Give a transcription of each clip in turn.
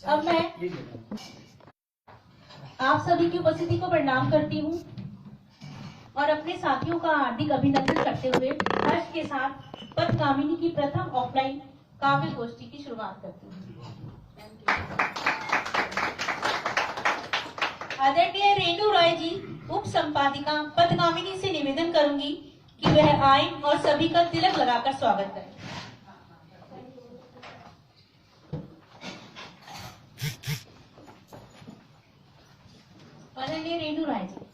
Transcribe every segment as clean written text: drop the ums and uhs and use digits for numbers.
अब मैं आप सभी की उपस्थिति को प्रणाम करती हूँ और अपने साथियों का हार्दिक अभिनंदन करते हुए हर्ष के साथ पद्कामिनी की प्रथम ऑफलाइन काव्य गोष्ठी की शुरुआत करती हूँ। आदरणीय रेणु राय जी, उप संपादिका पद्कामिनी से निवेदन करूंगी कि वह आए और सभी का तिलक लगाकर स्वागत करें। आदरणीय रेणु राय जी।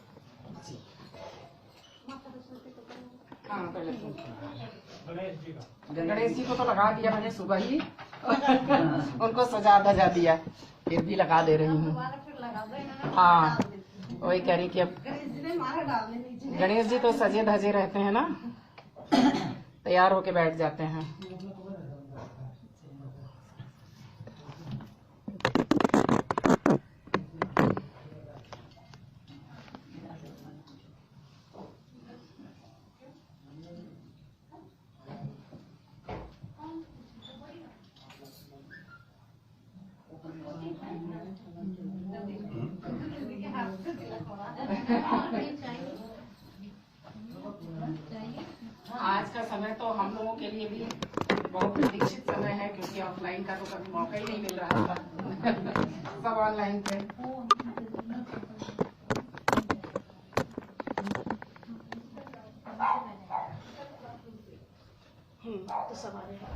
हाँ, गणेश जी को तो लगा दिया मैंने सुबह ही उनको सजा धजा दिया, फिर भी लगा दे रही हूँ। हाँ, वही कह रही कि अब गणेश जी तो सजे धजे रहते हैं ना, तैयार होके बैठ जाते हैं। आज का समय तो हम लोगों के लिए भी बहुत प्रतीक्षित समय है, क्योंकि ऑफलाइन का तो कभी मौका ही नहीं मिल रहा था सब ऑनलाइन पे। तो सब आ रहे हैं।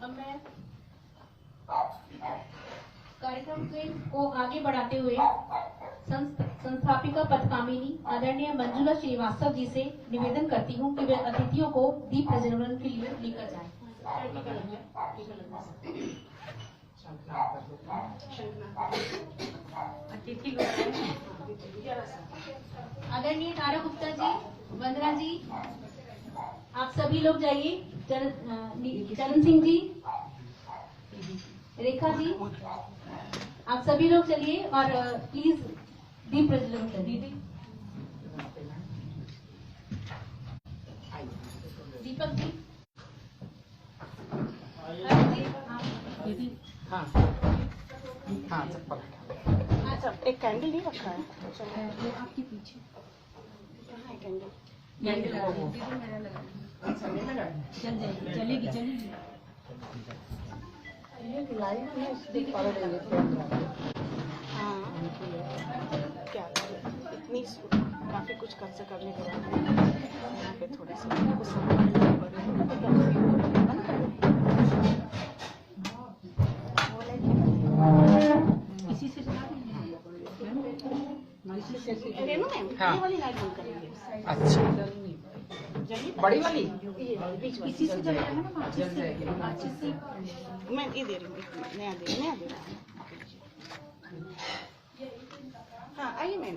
अब मैं कार्यक्रम को आगे बढ़ाते हुए संस्थापिका पद्कामिनी आदरणीय मंजुला श्रीवास्तव जी से निवेदन करती हूँ कि वे अतिथियों को दीप प्रज्वलन के लिए लेकर जाएं। आदरणीय तारा गुप्ता जी, वंदना जी, आप सभी लोग जाइए। चरण सिंह जी, रेखा जी, आप सभी लोग चलिए और प्लीज दीप प्रज्वलन करिए। दीपक जी, हाँ हाँ, अच्छा, एक कैंडल नहीं रखा है आपके पीछे कहाँ है कैंडल? चलेगी चलेगी। हाँ, क्या इतनी काफी कुछ कर से करने के बाद यहाँ पे थोड़े से इसी से रेनू मैम, हाँ। ये वाली लाइट बंद करेंगे। अच्छा, बड़ी वाली इसी से जल जाएगा ना जल जाएगी। अच्छे से। मैं ये दे रही हूँ, नया दे रहा हूँ। हाँ, आइए मैम,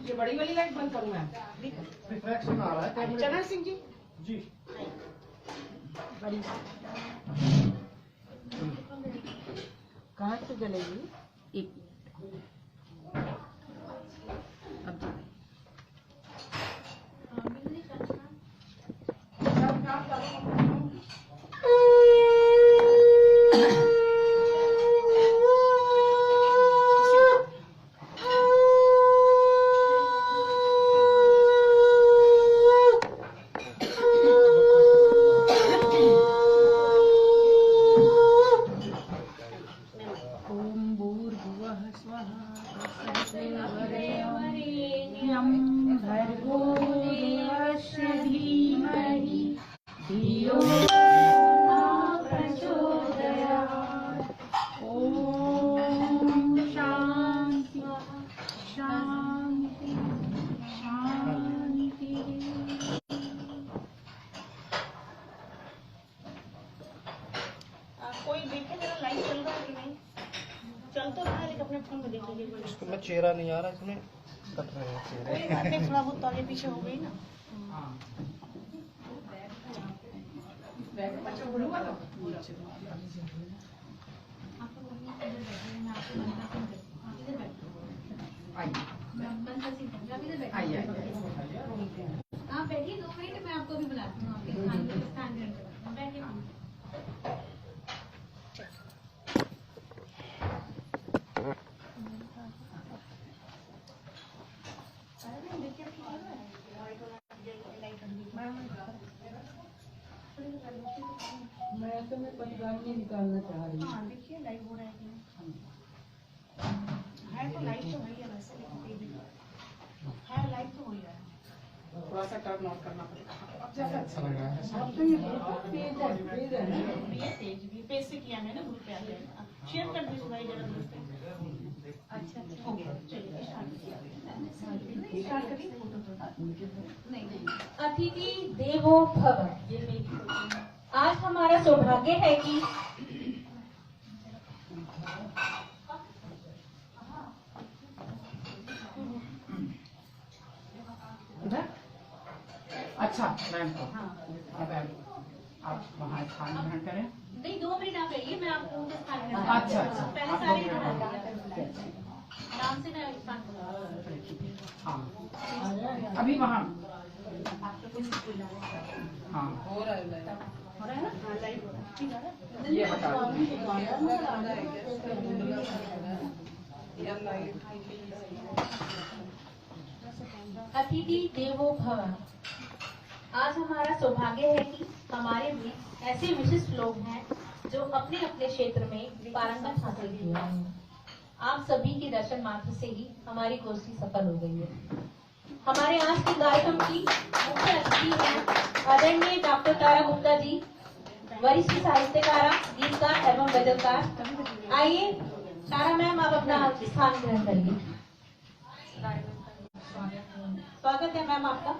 ये बड़ी वाली लाइट बंद करूँ मैम? रिफ्लेक्शन आ रहा है। चरण सिंह जी, जी, बड़ी कहाँ से जलेगी? एक कोई देखे जरा लाइट चल रहा है कि नहीं? चल तो रहा है, लेकिन अपने फोन में देख लीजिए। इसमें चेहरा नहीं आ रहा, इसमें कट रहे हैं चेहरे। कोई बात नहीं, थोड़ा बहुत तो आगे पीछे हो गई ना। आइए, आप बैठिए 2 मिनट, मैं आपको भी बुलाती हूँ। आपके स्थान ग्रहण करें। बैठिए। ऐसे में पटगामी निकालना चाह रही हूँ। हाँ देखिए लाइव हो रहा है कि नहीं? है तो लाइव तो वही है वैसे, लेकिन फिर भी है लाइव तो वही है। थोड़ा सा टर्न ऑफ करना पड़ेगा। अब ज्यादा अच्छा लग रहा है। अब तो ये बहुत तेज है ना। भी है तेज भी, पेज से किया मैंने, ग्रुप पे आ जाएगा। शेयर कर दीजिए भाई जरा ग्रुप पे। अच्छा हो गया, चलिए स्टार्ट करिए। अतिथि देवो भव, ये मेरी सोच है। आज हमारा सौभाग्य है कि इधर अच्छा मैम को अब आप वहाँ स्थान ग्रहण करें। नहीं 2 मिनट आप रहिए, मैं आपको उनके स्थान में अच्छा, अच्छा। पहले आप सारे लोग बता यहाँ दिया। नाम से मैं स्थान बता। हाँ अभी वहाँ हाँ हो रहा है ना? हाँ लाइव हो रहा है। ठीक है ना? ये बता अतिथि देवो भव। आज हमारा सौभाग्य है कि हमारे बीच ऐसे विशिष्ट लोग हैं जो अपने अपने क्षेत्र में पारंगत हासिल किए हैं। आप सभी के दर्शन मात्र से ही हमारी गोष्ठी सफल हो गई है। हमारे आज के कार्यक्रम की मुख्य अतिथि हैं आदरणीय डॉक्टर तारा गुप्ता जी, वरिष्ठ साहित्यकारा, गीतकार एवं गजलकार। आइए तारा मैम, आप अपना स्थान ग्रहण करिए। स्वागत है मैम आपका।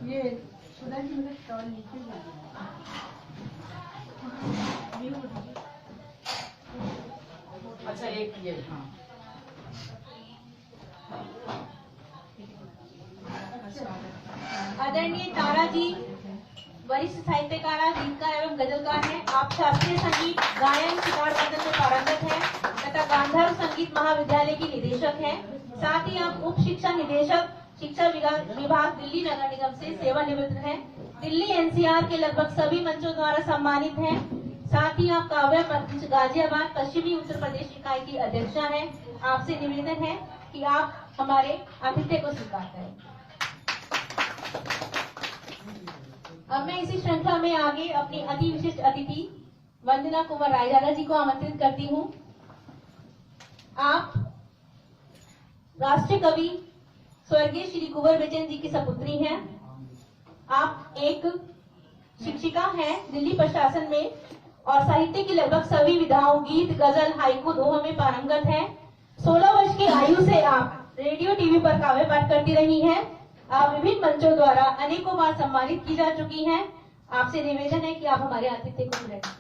ये सुधा जी मेरे स्टॉल नीचे अच्छा एक ये हाँ आदरणीय तारा जी वरिष्ठ साहित्यकारा, गीतकार एवं गजलकार हैं। आप शास्त्रीय संगीत, गायन, सितार वादन में पारंगत हैं तथा गांधर्व संगीत महाविद्यालय की निदेशक हैं। साथ ही आप उप शिक्षा निदेशक, शिक्षा विभाग दिल्ली नगर निगम से सेवानिवृत्त हैं। दिल्ली एनसीआर के लगभग सभी मंचों द्वारा सम्मानित हैं। साथ ही आप काव्य मंच गाजियाबाद पश्चिमी उत्तर प्रदेश इकाई की अध्यक्षा हैं। आपसे निवेदन है कि आप हमारे आतिथ्य को स्वीकार करें। अब मैं इसी श्रृंखला में आगे अपनी अति विशिष्ट अतिथि वंदना कुमार रायजादा जी को आमंत्रित करती हूँ। आप राष्ट्रीय कवि स्वर्गीय श्री कुंवर बेचन जी की सपुत्री हैं। आप एक शिक्षिका हैं दिल्ली प्रशासन में और साहित्य की लगभग सभी विधाओं, गीत, गजल, हाइकू, दोहों में पारंगत हैं। 16 वर्ष की आयु से आप रेडियो टीवी पर काव्य पाठ करती रही हैं। आप विभिन्न मंचों द्वारा अनेकों बार सम्मानित की जा चुकी हैं। आपसे निवेदन है कि आप हमारे आतिथ्य को ग्रहण करें।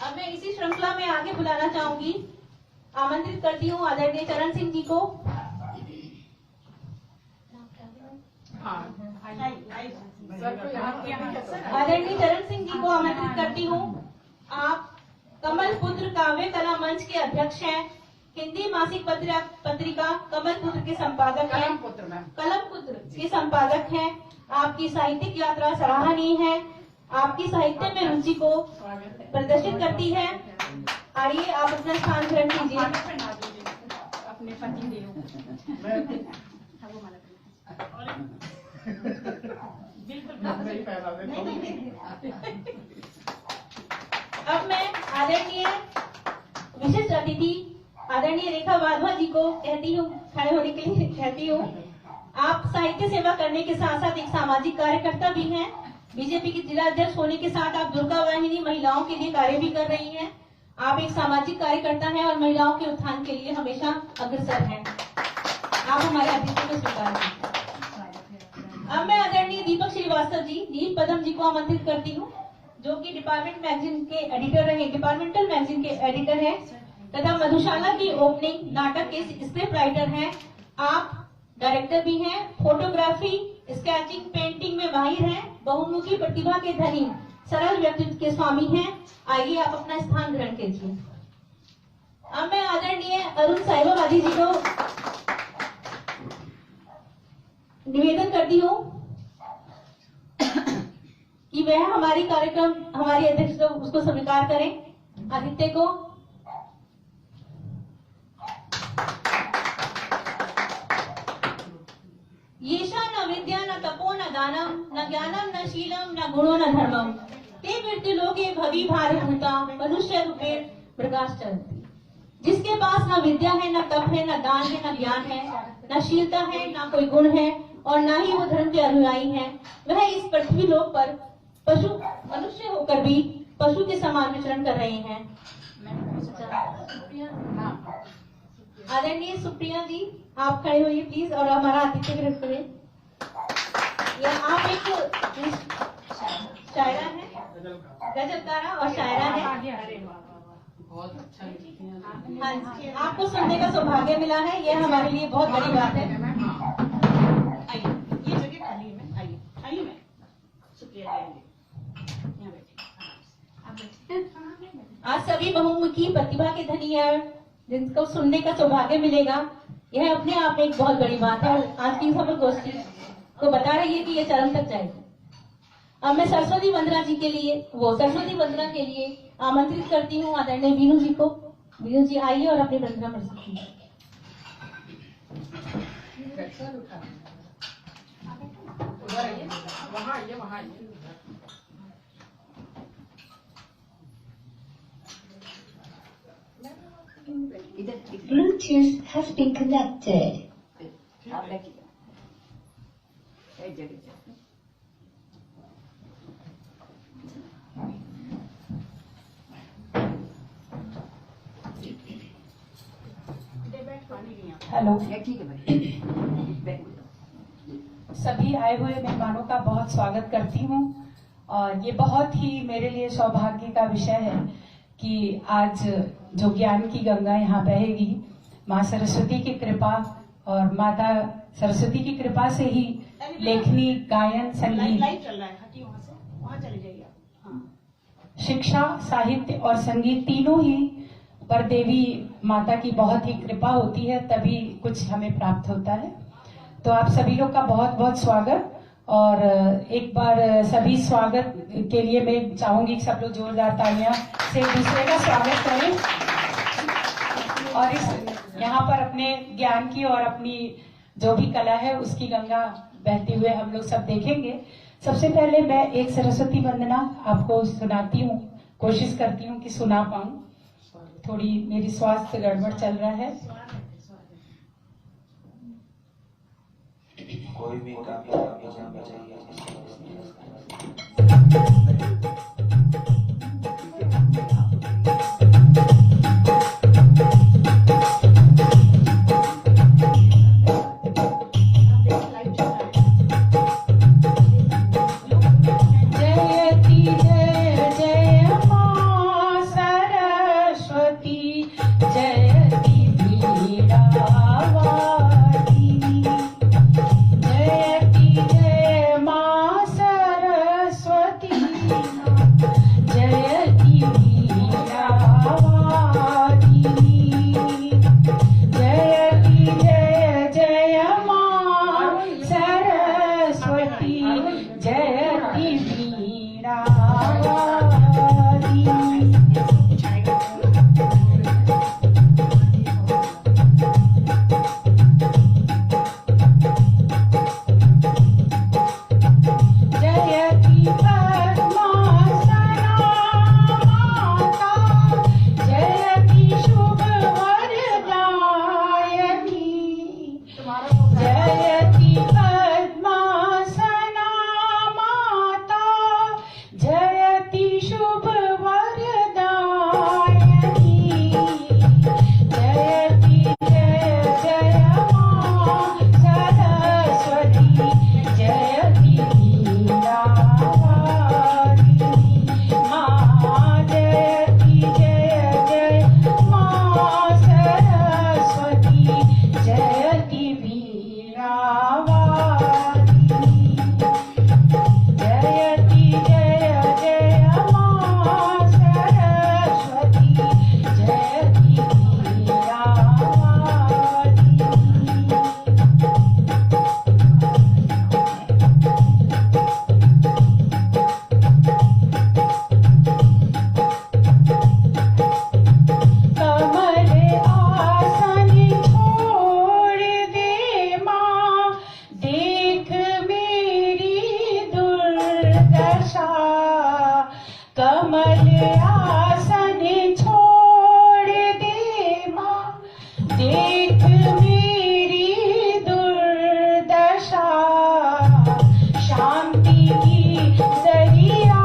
अब मैं इसी श्रृंखला में आगे बुलाना चाहूंगी, आमंत्रित करती हूँ आदरणीय चरण सिंह जी को। आदरणीय चरण सिंह जी को आमंत्रित करती हूँ। आप कमल पुत्र काव्य कला मंच के अध्यक्ष हैं। हिंदी मासिक पत्रिका कमल पुत्र के संपादक हैं। कलम पुत्र के संपादक हैं। आपकी साहित्यिक यात्रा सराहनीय है। आपकी साहित्य में रुचि को प्रदर्शित करती है। आइए आप अपना स्थान ग्रहण कीजिए। अपने पति देव अब मैं आदरणीय विशिष्ट अतिथि आदरणीय रेखा वाधवा जी को कहती हूँ, खड़े होने के लिए कहती हूँ। आप साहित्य सेवा करने के साथ साथ एक सामाजिक कार्यकर्ता भी हैं। बीजेपी की जिला अध्यक्ष होने के साथ आप दुर्गा वाहिनी महिलाओं के लिए कार्य भी कर रही हैं। आप एक सामाजिक कार्यकर्ता हैं और महिलाओं के उत्थान के लिए हमेशा अग्रसर हैं। आप हमारे अतिथि को स्वीकार कीजिए। अब मैं आदरणीय दीपक श्रीवास्तव जी, दीप पदम जी को आमंत्रित करती हूँ, जो कि डिपार्टमेंटल मैगजीन के एडिटर हैं तथा मधुशाला की ओपनिंग नाटक के स्क्रिप्ट राइटर हैं। आप डायरेक्टर भी हैं, फोटोग्राफी, स्केचिंग, पेंटिंग में माहिर हैं, बहुमुखी प्रतिभा के धनी, सरल व्यक्तित्व के स्वामी हैं। आइए आप अपना स्थान ग्रहण कीजिए। अब मैं आदरणीय अरुण साहिबाबादी जी को निवेदन करती हूँ कि वह हमारी कार्यक्रम, हमारी अध्यक्ष उसको स्वीकार करें, आदित्य को। दानम न ज्ञानम न शीलम न गुणो न धर्मम ते मृत्यु लोके भवि भारभूता मनुष्य रूपेण प्रकाशचरन्ति। जिसके पास न विद्या है, न तप है, न दान है, न ज्ञान है, न शीलता है, न कोई गुण है और न ही वो धर्म के अनुयायी है, वह इस पृथ्वी लोक पर पशु मनुष्य होकर भी पशु के समान विचरण कर रहे हैं। आदरणीय सुप्रिया जी, आप खड़े होइए प्लीज और हमारा आतिथ्य ग्रहण करें। यह आप एक शायरा है, गजलकारा और शायरा है। बहुत अच्छा लिखती हैं। हाँ जी, आपको सुनने का सौभाग्य मिला है, यह हमारे लिए बहुत बड़ी बात है। आइए, ये जगह खाली है मैम, आइए आइए मैम, शुक्रिया आइए, यहाँ बैठिए। आज सभी बहुमुखी प्रतिभा के धनी है जिनको सुनने का सौभाग्य मिलेगा, यह अपने आप में एक बहुत बड़ी बात है और आज की सफल गोष्ठी को बता रही है कि यह चरम तक जाएगी। अब मैं सरस्वती वंदना जी के लिए सरस्वती वंदना के लिए आमंत्रित करती हूँ आदरणीय वीनू जी को। वीनू जी आइए और अपनी वंदना प्रस्तुत कीजिए। वहाँ आइए, वहाँ आइए। Bluetooth has been connected. आप देखिए, एक जगह। हेलो, ठीक है भाई। सभी आए हुए मेहमानों का बहुत स्वागत करती हूँ और ये बहुत ही मेरे लिए सौभाग्य का विषय है कि आज जो ज्ञान की गंगा यहाँ बहेगी, माँ सरस्वती की कृपा और माता सरस्वती की कृपा से ही लेखनी, गायन, संगीत, लाइव चल रहा है, हटिए वहाँ से, वहाँ चले जाइए आप। हाँ, शिक्षा, साहित्य और संगीत तीनों ही पर देवी माता की बहुत ही कृपा होती है, तभी कुछ हमें प्राप्त होता है। तो आप सभी लोग का बहुत बहुत स्वागत। और एक बार सभी स्वागत के लिए मैं चाहूंगी कि सब लोग जोरदार तालियां से एक दूसरे का स्वागत करें और इस यहाँ पर अपने ज्ञान की और अपनी जो भी कला है उसकी गंगा बहते हुए हम लोग सब देखेंगे। सबसे पहले मैं एक सरस्वती वंदना आपको सुनाती हूँ, कोशिश करती हूँ कि सुना पाऊँ, थोड़ी मेरी स्वास्थ्य गड़बड़ चल रहा है। कोई भी काफी चाहिए। जयति जय मां सरस्वती। कमल आसन छोड़ दे माँ, देख मेरी दुर्दशा, शांति की दरिया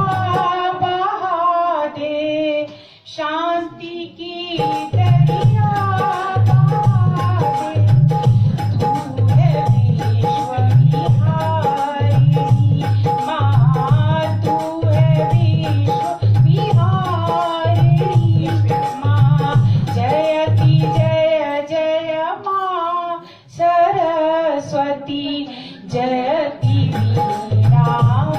बहा दे, शांति की दरिया बहा दे। तू है विश्व विहारिणी माँ, तू है विश्व विहारिणी माँ, जयति जय जय माँ सरस्वती, जयति वीणावादिनी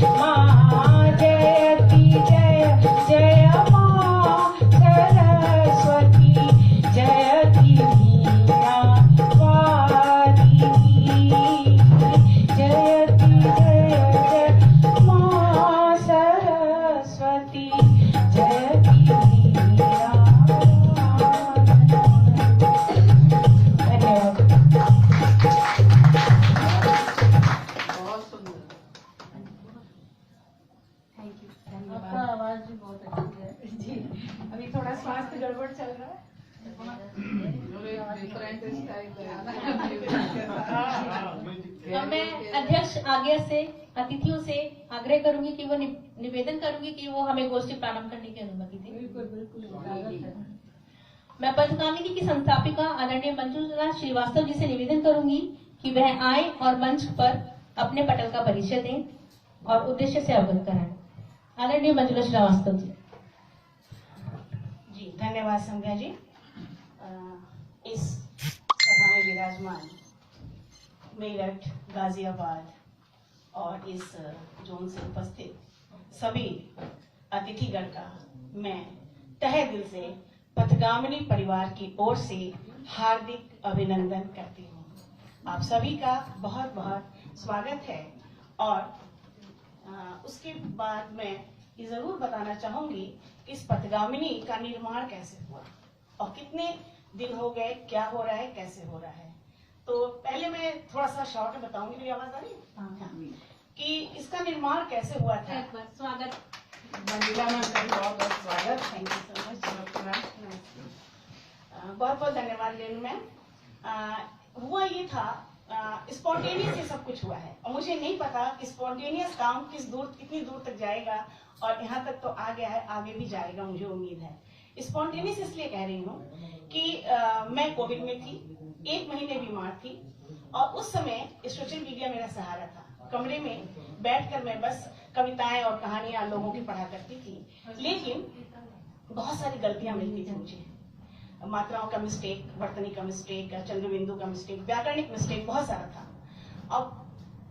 माँ, जयति जय जय माँ सरस्वती, जयति वीणावादिनी, जयति जय जय माँ सरस्वती, जयति वीणावादिनी। धन्यवाद। बहुत सुंदर। थैंक यू, आपका धन्यवाद आवाज भी बहुत अच्छी है। जी। अभी थोड़ा स्वास्थ्य गड़बड़ चल रहा है। डिफरेंट स्टाइल अब मैं अध्यक्ष आज्ञा से अतिथियों से आग्रह करूंगी कि वो निवेदन करूंगी कि वो हमें गोष्ठी प्रारंभ करने की अनुमति दें। बिल्कुल। मैं पथगामिनी की संस्थापिका आदरणीय मंजुला श्रीवास्तव जी से निवेदन करूंगी कि वह आए और मंच पर अपने पटल का परिचय दें और उद्देश्य से अवगत कराएं। आदरणीय मंजुला श्रीवास्तव जी। जी धन्यवाद संध्या जी। इस सभा में विराजमान मेरठ, गाजियाबाद और इस जोन से उपस्थित सभी अतिथिगण का मैं तहे दिल से पथगामिनी परिवार की ओर से हार्दिक अभिनंदन करती हूँ। आप सभी का बहुत बहुत स्वागत है। और उसके बाद मैं ये जरूर बताना चाहूंगी कि इस पथगामिनी का निर्माण कैसे हुआ और कितने दिन हो गए, क्या हो रहा है, कैसे हो रहा है। तो पहले मैं थोड़ा सा शॉर्ट बताऊंगी। मेरी आवाज आ रही है? हाँ। कि इसका निर्माण कैसे हुआ था। एक बार स्वागत। मंजुला मैम का भी बहुत बहुत स्वागत। Thank you so much. बहुत बहुत धन्यवाद रेणु मैम। हुआ ये था, स्पॉन्टेनियस ये सब कुछ हुआ है और मुझे नहीं पता कि स्पॉन्टेनियस काम कितनी दूर तक जाएगा और यहाँ तक तो आ गया है, आगे भी जाएगा मुझे उम्मीद है। स्पॉन्टेनियस इसलिए कह रही हूँ कि मैं कोविड में थी, 1 महीने बीमार थी और उस समय सोशल मीडिया मेरा सहारा था। कमरे में बैठकर मैं बस कविताएं और कहानियां लोगों की पढ़ा करती थी, लेकिन बहुत सारी गलतियां मिलती थी मुझे। मात्राओं का मिस्टेक, वर्तनी का मिस्टेक, चंद्रबिंदु का मिस्टेक, व्याकरणिक मिस्टेक बहुत सारा था। अब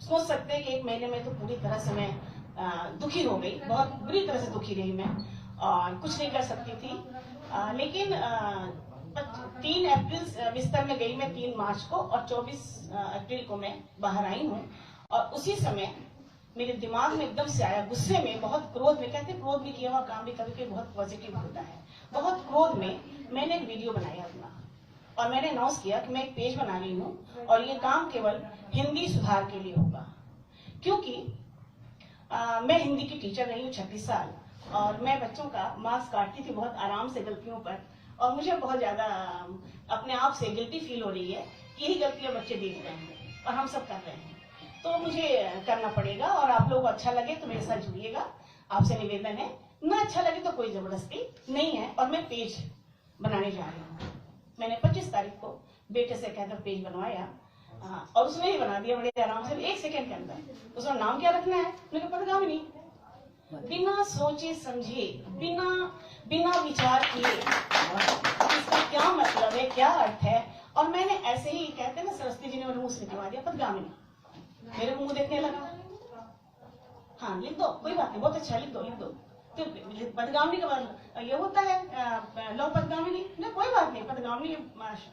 सोच सकते हैं कि 1 महीने में तो पूरी तरह से मैं दुखी हो गई, बहुत बुरी तरह से दुखी रही मैं और कुछ नहीं कर सकती थी। लेकिन 3 अप्रैल बिस्तर में गई मैं 3 मार्च को और 24 अप्रैल को मैं बाहर आई हूँ। और उसी समय मेरे दिमाग में एकदम से आया, गुस्से में, बहुत क्रोध में, कहते क्रोध में किया हुआ काम भी कभी कभी बहुत पॉजिटिव होता है। बहुत क्रोध में मैंने एक वीडियो बनाया अपना और मैंने अनाउंस किया कि मैं एक पेज बना रही हूँ और ये काम केवल हिंदी सुधार के लिए होगा। क्योंकि मैं हिंदी की टीचर रही हूँ 36 साल और मैं बच्चों का मार्क्स काटती थी बहुत आराम से गलतियों पर और मुझे बहुत ज्यादा अपने आप से गिल्टी फील हो रही है। यही गलतियां बच्चे देख रहे हैं और हम सब कर रहे हैं, तो मुझे करना पड़ेगा। और आप लोगों को अच्छा लगे तो मेरे साथ जुड़िएगा, आपसे निवेदन है। ना अच्छा लगे तो कोई जबरदस्ती नहीं है। और मैं पेज बनाने जा रही हूँ। मैंने 25 तारीख को बेटे से कहकर पेज बनवाया और उसने ही बना दिया बड़े आराम से 1 सेकंड के अंदर। उसका नाम क्या रखना है, मैंने पथगामिनी। बिना सोचे समझे, बिना विचार किए इसका क्या मतलब है, क्या अर्थ है। और मैंने ऐसे ही, कहते हैं ना, सरस्वती जी ने मेरे मुंह से निकलवा दिया पथगामिनी। मेरे मुंह देखने लगा। हाँ लिख दो, कोई बात नहीं, बहुत अच्छा लिख दो। तो पथगामिनी का मतलब ये होता है, लो पथगामिनी। नहीं कोई बात नहीं, पथगामिनी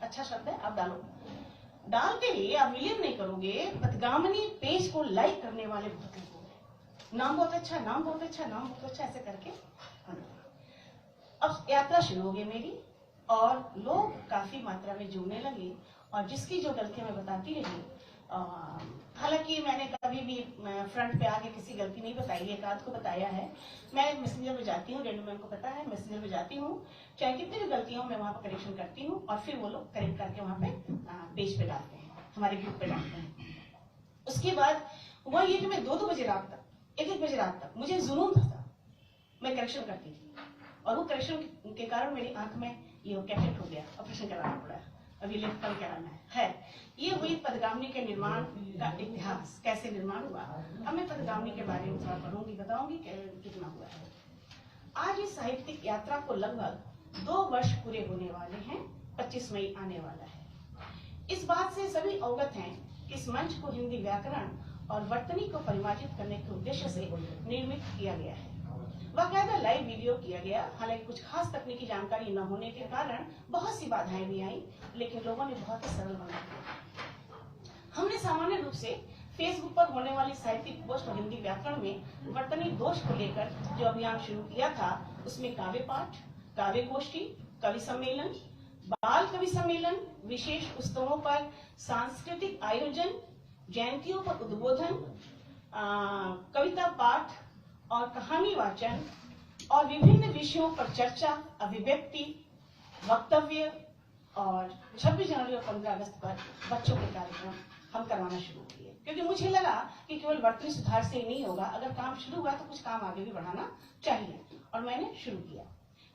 अच्छा शब्द है, आप डालते ही आप बिलीव नहीं करोगे, पथगामिनी पेज को लाइक करने वाले बहुत लोग हैं। नाम बहुत अच्छा, नाम बहुत अच्छा, नाम बहुत अच्छा, ऐसे करके। अब यात्रा शुरू हो गई मेरी और लोग काफी मात्रा में जुड़ने लगे और जिसकी जो गलतियां मैं बताती रही हालांकि मैंने कभी भी फ्रंट पे आके किसी गलती नहीं बताई, एक आध को बताया है। मैं मैसेंजर में जाती हूँ, रेणु मैम को पता है, मैसेंजर में जाती हूँ, चाहे कितनी भी गलतियां हो मैं वहां पर करेक्शन करती हूँ और फिर वो लोग करेक्ट करके वहां पे पेज पे डालते हैं, हमारे ग्रुप पे डालते हैं। उसके बाद हुआ ये कि मैं 2-2 बजे रात तक, 1-1 बजे रात तक मुझे जुनून था, मैं करेक्शन करती थी और वो करेक्शन के कारण मेरी आंख में ये कैटेक्ट हो गया, ऑपरेशन कराना पड़ा, अभी लिफ्ट कल कराना है। ये हुई पदगामिनी के निर्माण का इतिहास, कैसे निर्माण हुआ। अब मैं पदगामिनी के बारे में थोड़ा पढ़ूंगी, बताऊंगी कितना हुआ है। आज इस साहित्यिक यात्रा को लगभग 2 वर्ष पूरे होने वाले हैं, 25 मई आने वाला है। इस बात से सभी अवगत हैं कि इस मंच को हिंदी व्याकरण और वर्तनी को परिमार्जित करने के उद्देश्य से निर्मित किया गया है। बाकायदा लाइव वीडियो किया गया, हालांकि कुछ खास तकनीकी जानकारी न होने के कारण बहुत सी बाधाएं भी आई, लेकिन लोगों ने बहुत ही सरल बना दिया। हमने सामान्य रूप से फेसबुक पर होने वाली साहित्यिक पोस्ट और हिंदी व्याकरण में वर्तनी दोष को लेकर जो अभियान शुरू किया था, उसमें काव्य पाठ, काव्य गोष्ठी, कवि सम्मेलन, बाल कवि सम्मेलन, विशेष उत्सवों पर सांस्कृतिक आयोजन, जयंतियों पर उद्बोधन, कविता पाठ और कहानी वाचन और विभिन्न विषयों पर चर्चा, अभिव्यक्ति, वक्तव्य और 26 जनवरी और 15 अगस्त पर बच्चों के कार्यक्रम हम करवाना शुरू किए, क्योंकि मुझे लगा कि केवल वर्तनी सुधार से ही नहीं होगा, अगर काम शुरू हुआ तो कुछ काम आगे भी बढ़ाना चाहिए, और मैंने शुरू किया।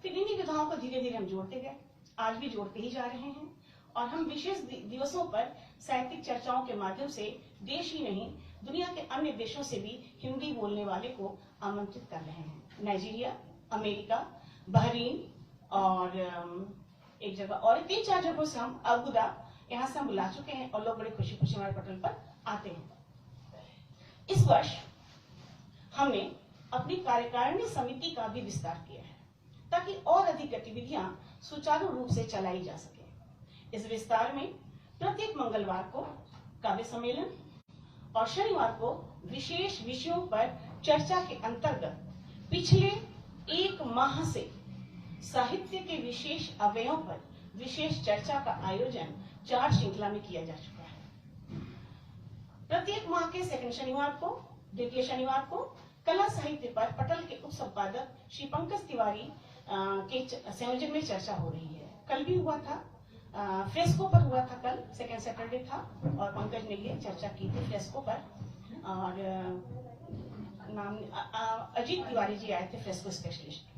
फिर इन्हीं विधाओं को धीरे धीरे हम जोड़ते गए, आज भी जोड़ते ही जा रहे हैं, और हम विशेष दिवसों पर साहित्यिक चर्चाओं के माध्यम से देश ही नहीं दुनिया के अन्य देशों से भी हिंदी बोलने वाले को आमंत्रित कर रहे हैं। नाइजीरिया, अमेरिका, बहरीन और एक जगह और 3-4 जगहों से हम अबुदा यहाँ से हम बुला चुके हैं, और लोग बड़े खुशी खुशी हमारे पटल पर आते हैं। इस वर्ष हमने अपनी कार्यकारिणी समिति का भी विस्तार किया है, ताकि और अधिक गतिविधियां सुचारू रूप से चलाई जा सके। इस विस्तार में प्रत्येक मंगलवार को काव्य सम्मेलन और शनिवार को विशेष विषयों पर चर्चा के अंतर्गत पिछले 1 माह से साहित्य के विशेष अवयवों पर विशेष चर्चा का आयोजन 4 श्रृंखला में किया जा चुका है। प्रत्येक माह के सेकंड शनिवार को, द्वितीय शनिवार को कला साहित्य पर पटल के उप संपादक श्री पंकज तिवारी के संयोजन में चर्चा हो रही है। कल भी हुआ था, फ्रेस्को पर हुआ था, कल सेकंड सैटरडे था, और पंकज ने ये चर्चा की थी फ्रेस्को पर, और नाम अजीत तिवारी जी आए थे, फ्रेस्को स्पेशलिस्ट।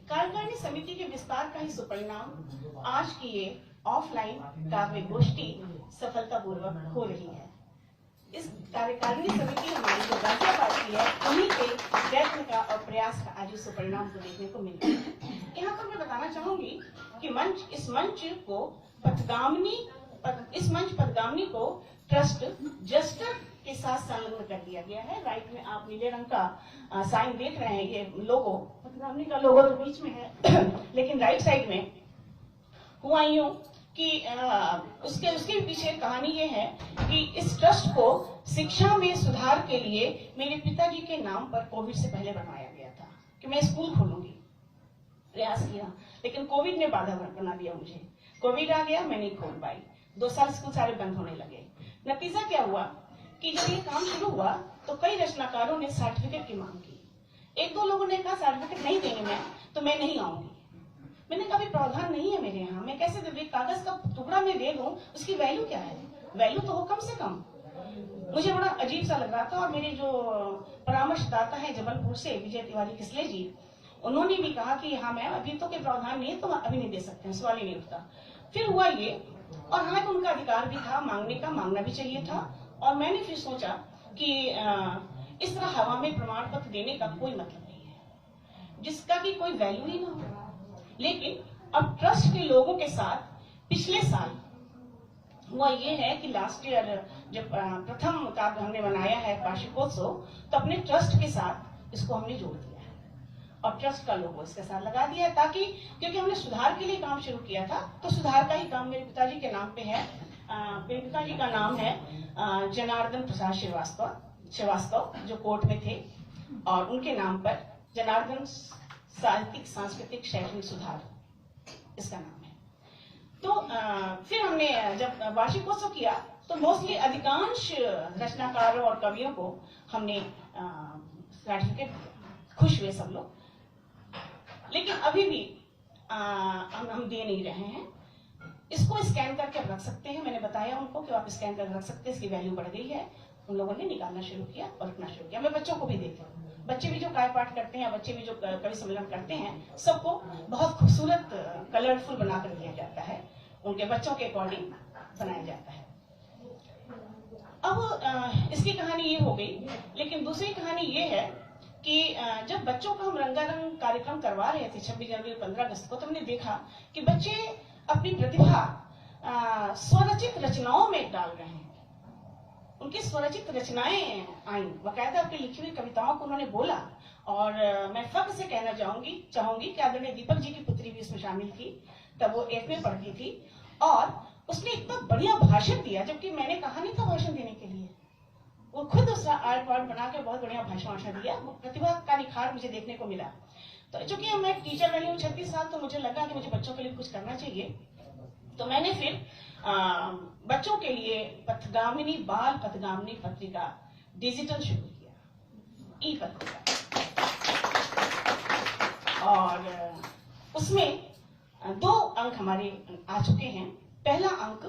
कार्यकारिणी समिति के विस्तार का ही सुपरिणाम आज की ये ऑफलाइन काव्य गोष्ठी सफलतापूर्वक हो रही है। इस कार्यकारिणी समिति हमारी जो गाजियाबाद की है, उन्हीं के प्रयत्न का और प्रयास का आज इस परिणाम को देखने को मिल रहा है। यहाँ पर मैं बताना चाहूंगी कि इस मंच पदगामिनी को ट्रस्ट जस्टर के साथ संलग्न कर दिया गया है। राइट में आप नीले रंग का साइन देख रहे हैं, ये लोगो, पदगामिनी का लोगो तो बीच में है लेकिन राइट साइड में हुआ यूं कि उसके पीछे कहानी ये है कि इस ट्रस्ट को शिक्षा में सुधार के लिए मेरे पिताजी के नाम पर कोविड से पहले बनवाया गया था कि मैं स्कूल खोलूंगी, प्रयास किया, लेकिन कोविड ने बाधा बना दिया मुझे। कोविड आ गया, मैं नहीं खोल पाई, 2 साल स्कूल सारे बंद होने लगे। नतीजा क्या हुआ कि जब ये काम शुरू हुआ तो कई रचनाकारों ने सर्टिफिकेट की मांग की। 1-2 लोगों ने कहा सर्टिफिकेट नहीं देंगे मैं, तो मैं नहीं आऊंगी। मैंने कहा प्रावधान नहीं है मेरे यहाँ, मैं कैसे दे, कागज का टुकड़ा में दे दूं, उसकी वैल्यू क्या है? वैल्यू तो हो कम से कम। मुझे बड़ा अजीब सा लग रहा था, और मेरे जो परामर्शदाता है जबलपुर से विजय तिवारी किसले जी, उन्होंने भी कहा कि हाँ मैम अभी तो कोई प्रावधान नहीं है, तो अभी नहीं दे सकते, सवाल ही नहीं उठता। फिर हुआ ये, और हालांकि उनका अधिकार भी था मांगने का, मांगना भी चाहिए था, और मैंने फिर सोचा कि इस तरह हवा में प्रमाण पत्र देने का कोई मतलब नहीं है, जिसका की कोई वैल्यू ही ना हो। लेकिन अब ट्रस्ट के लोगों के साथ पिछले साल हुआ ये है कि लास्ट ईयर जब प्रथम काव्य हमने बनाया है वार्षिकोत्सव, तो अपने ट्रस्ट के साथ इसको हमने जोड़ दिया है और ट्रस्ट का लोगो इसके साथ लगा दिया है, ताकि क्योंकि हमने सुधार के लिए काम शुरू किया था, तो सुधार का ही काम मेरे पिताजी के नाम पे है। मेरे पिताजी का नाम है जनार्दन प्रसाद श्रीवास्तव, जो कोर्ट में थे, और उनके नाम पर जनार्दन साहित्यिक सांस्कृतिक शैक्षणिक सुधार इसका नाम है। तो फिर हमने जब वार्षिकोत्सव किया तो मोस्टली अधिकांश रचनाकारों और कवियों को हमने सर्टिफिकेट दिया। खुश हुए सब लोग, लेकिन अभी भी हम दे नहीं रहे हैं। इसको स्कैन करके रख सकते हैं। मैंने बताया उनको कि आप स्कैन करके रख सकते हैं, इसकी वैल्यू बढ़ गई है। उन लोगों ने निकालना शुरू किया और रखना शुरू किया। मैं बच्चों को भी देती हूँ। बच्चे भी जो काय पाठ करते हैं, बच्चे भी जो कवि सम्मेलन करते हैं, सबको बहुत खूबसूरत कलरफुल बनाकर दिया जाता है। उनके बच्चों के अकॉर्डिंग बनाया जाता है। अब इसकी कहानी ये हो गई, लेकिन दूसरी कहानी ये है कि जब बच्चों का हम रंगारंग कार्यक्रम करवा रहे थे 26 जनवरी और 15 अगस्त को, तो हमने देखा कि बच्चे अपनी प्रतिभा स्वरचित रचनाओं में डाल रहे हैं। उनकी स्वरचित रचनाएं आई, बकायदा अपनी लिखी हुई कविताओं को उन्होंने बोला। और मैं फख्र से कहना चाहूंगी कि आदरणीय दीपक जी की पुत्री भी इसमें शामिल थी। तब वो 8वीं में पढ़ती थी और उसने इतना बढ़िया भाषण दिया, जबकि मैंने कहा नहीं था भाषण देने के लिए। वो खुद उसका आर्ट वार्ट बना के बहुत बढ़िया भाषण दिया। वो प्रतिभा का निखार मुझे देखने को मिला। तो चूंकि मैं टीचर रही हूँ 36 साल, तो मुझे लगा कि मुझे बच्चों के लिए कुछ करना चाहिए। तो मैंने फिर बच्चों के लिए पथगामिनी बाल पथगामिनी पत्रिका डिजिटल शुरू किया, ई पत्रिका। और उसमें 2 अंक हमारे आ चुके हैं। पहला अंक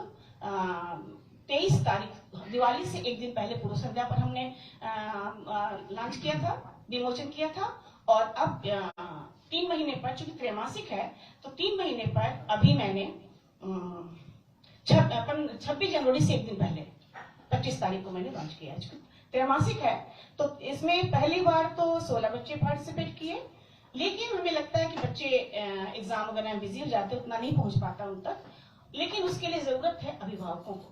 23 तारीख दिवाली से एक दिन पहले पूर्व संध्या पर हमने लॉन्च किया था, विमोचन किया था। और अब 3 महीने पर, चूंकि त्रैमासिक है, तो 3 महीने पर अभी मैंने 26 जनवरी से एक दिन पहले 25 तारीख को मैंने लॉन्च किया है। त्रैमासिक है तो इसमें पहली बार तो 16 बच्चे पार्टिसिपेट किए, लेकिन हमें लगता है कि बच्चे एग्जाम वगैरह में बिजी हो जाते, उतना नहीं पहुंच पाता उन तक। लेकिन उसके लिए जरूरत है अभिभावकों को,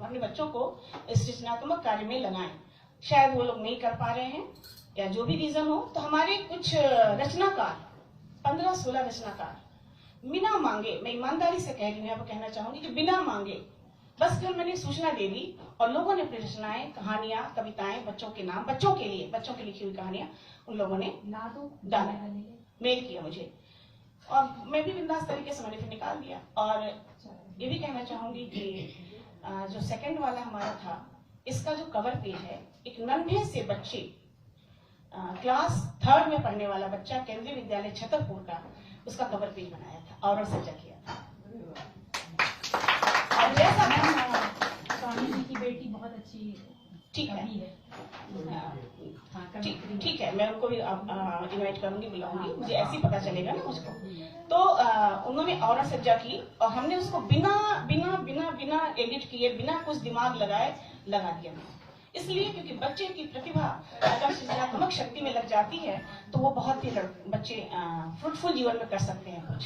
अपने बच्चों को इस रचनात्मक कार्य में लगाएं। शायद वो लोग नहीं कर पा रहे हैं या जो भी रीजन हो, तो हमारे कुछ रचनाकार 15-16 रचनाकार बिना मांगे, मैं ईमानदारी से कह रही हूँ, यहाँ पर कहना चाहूंगी कि बिना मांगे बस फिर मैंने सूचना दे दी और लोगों ने अपनी रचनाएं, कहानियां, कविताएं, बच्चों के नाम, बच्चों के लिए, बच्चों की लिखी हुई कहानियां उन लोगों ने डाला, मेल किया मुझे, और मैं भी बिंदास तरीके से मैंने फिर निकाल दिया। और ये भी कहना चाहूंगी कि जो सेकंड वाला हमारा था, इसका जो कवर पेज है, एक नन्हे से बच्चे, क्लास 3rd में पढ़ने वाला बच्चा, केंद्रीय विद्यालय छतरपुर का, उसका कवर पेज बनाया था और सज्जा किया था। और जैसा स्वामी जी की बेटी बहुत अच्छी ठीक है, हाँ, ठीक है, मैं उनको भी इनवाइट करूंगी, बुलाऊंगी, मुझे ऐसे ही पता चलेगा ना मुझको। तो उन्होंने और सज्जा की और हमने उसको बिना बिना बिना बिना एडिट किए, बिना कुछ दिमाग लगाए लगा दिया। इसलिए क्योंकि बच्चे की प्रतिभा अगर सृजनात्मक शक्ति में लग जाती है तो वो बहुत ही बच्चे फ्रूटफुल जीवन में कर सकते हैं कुछ।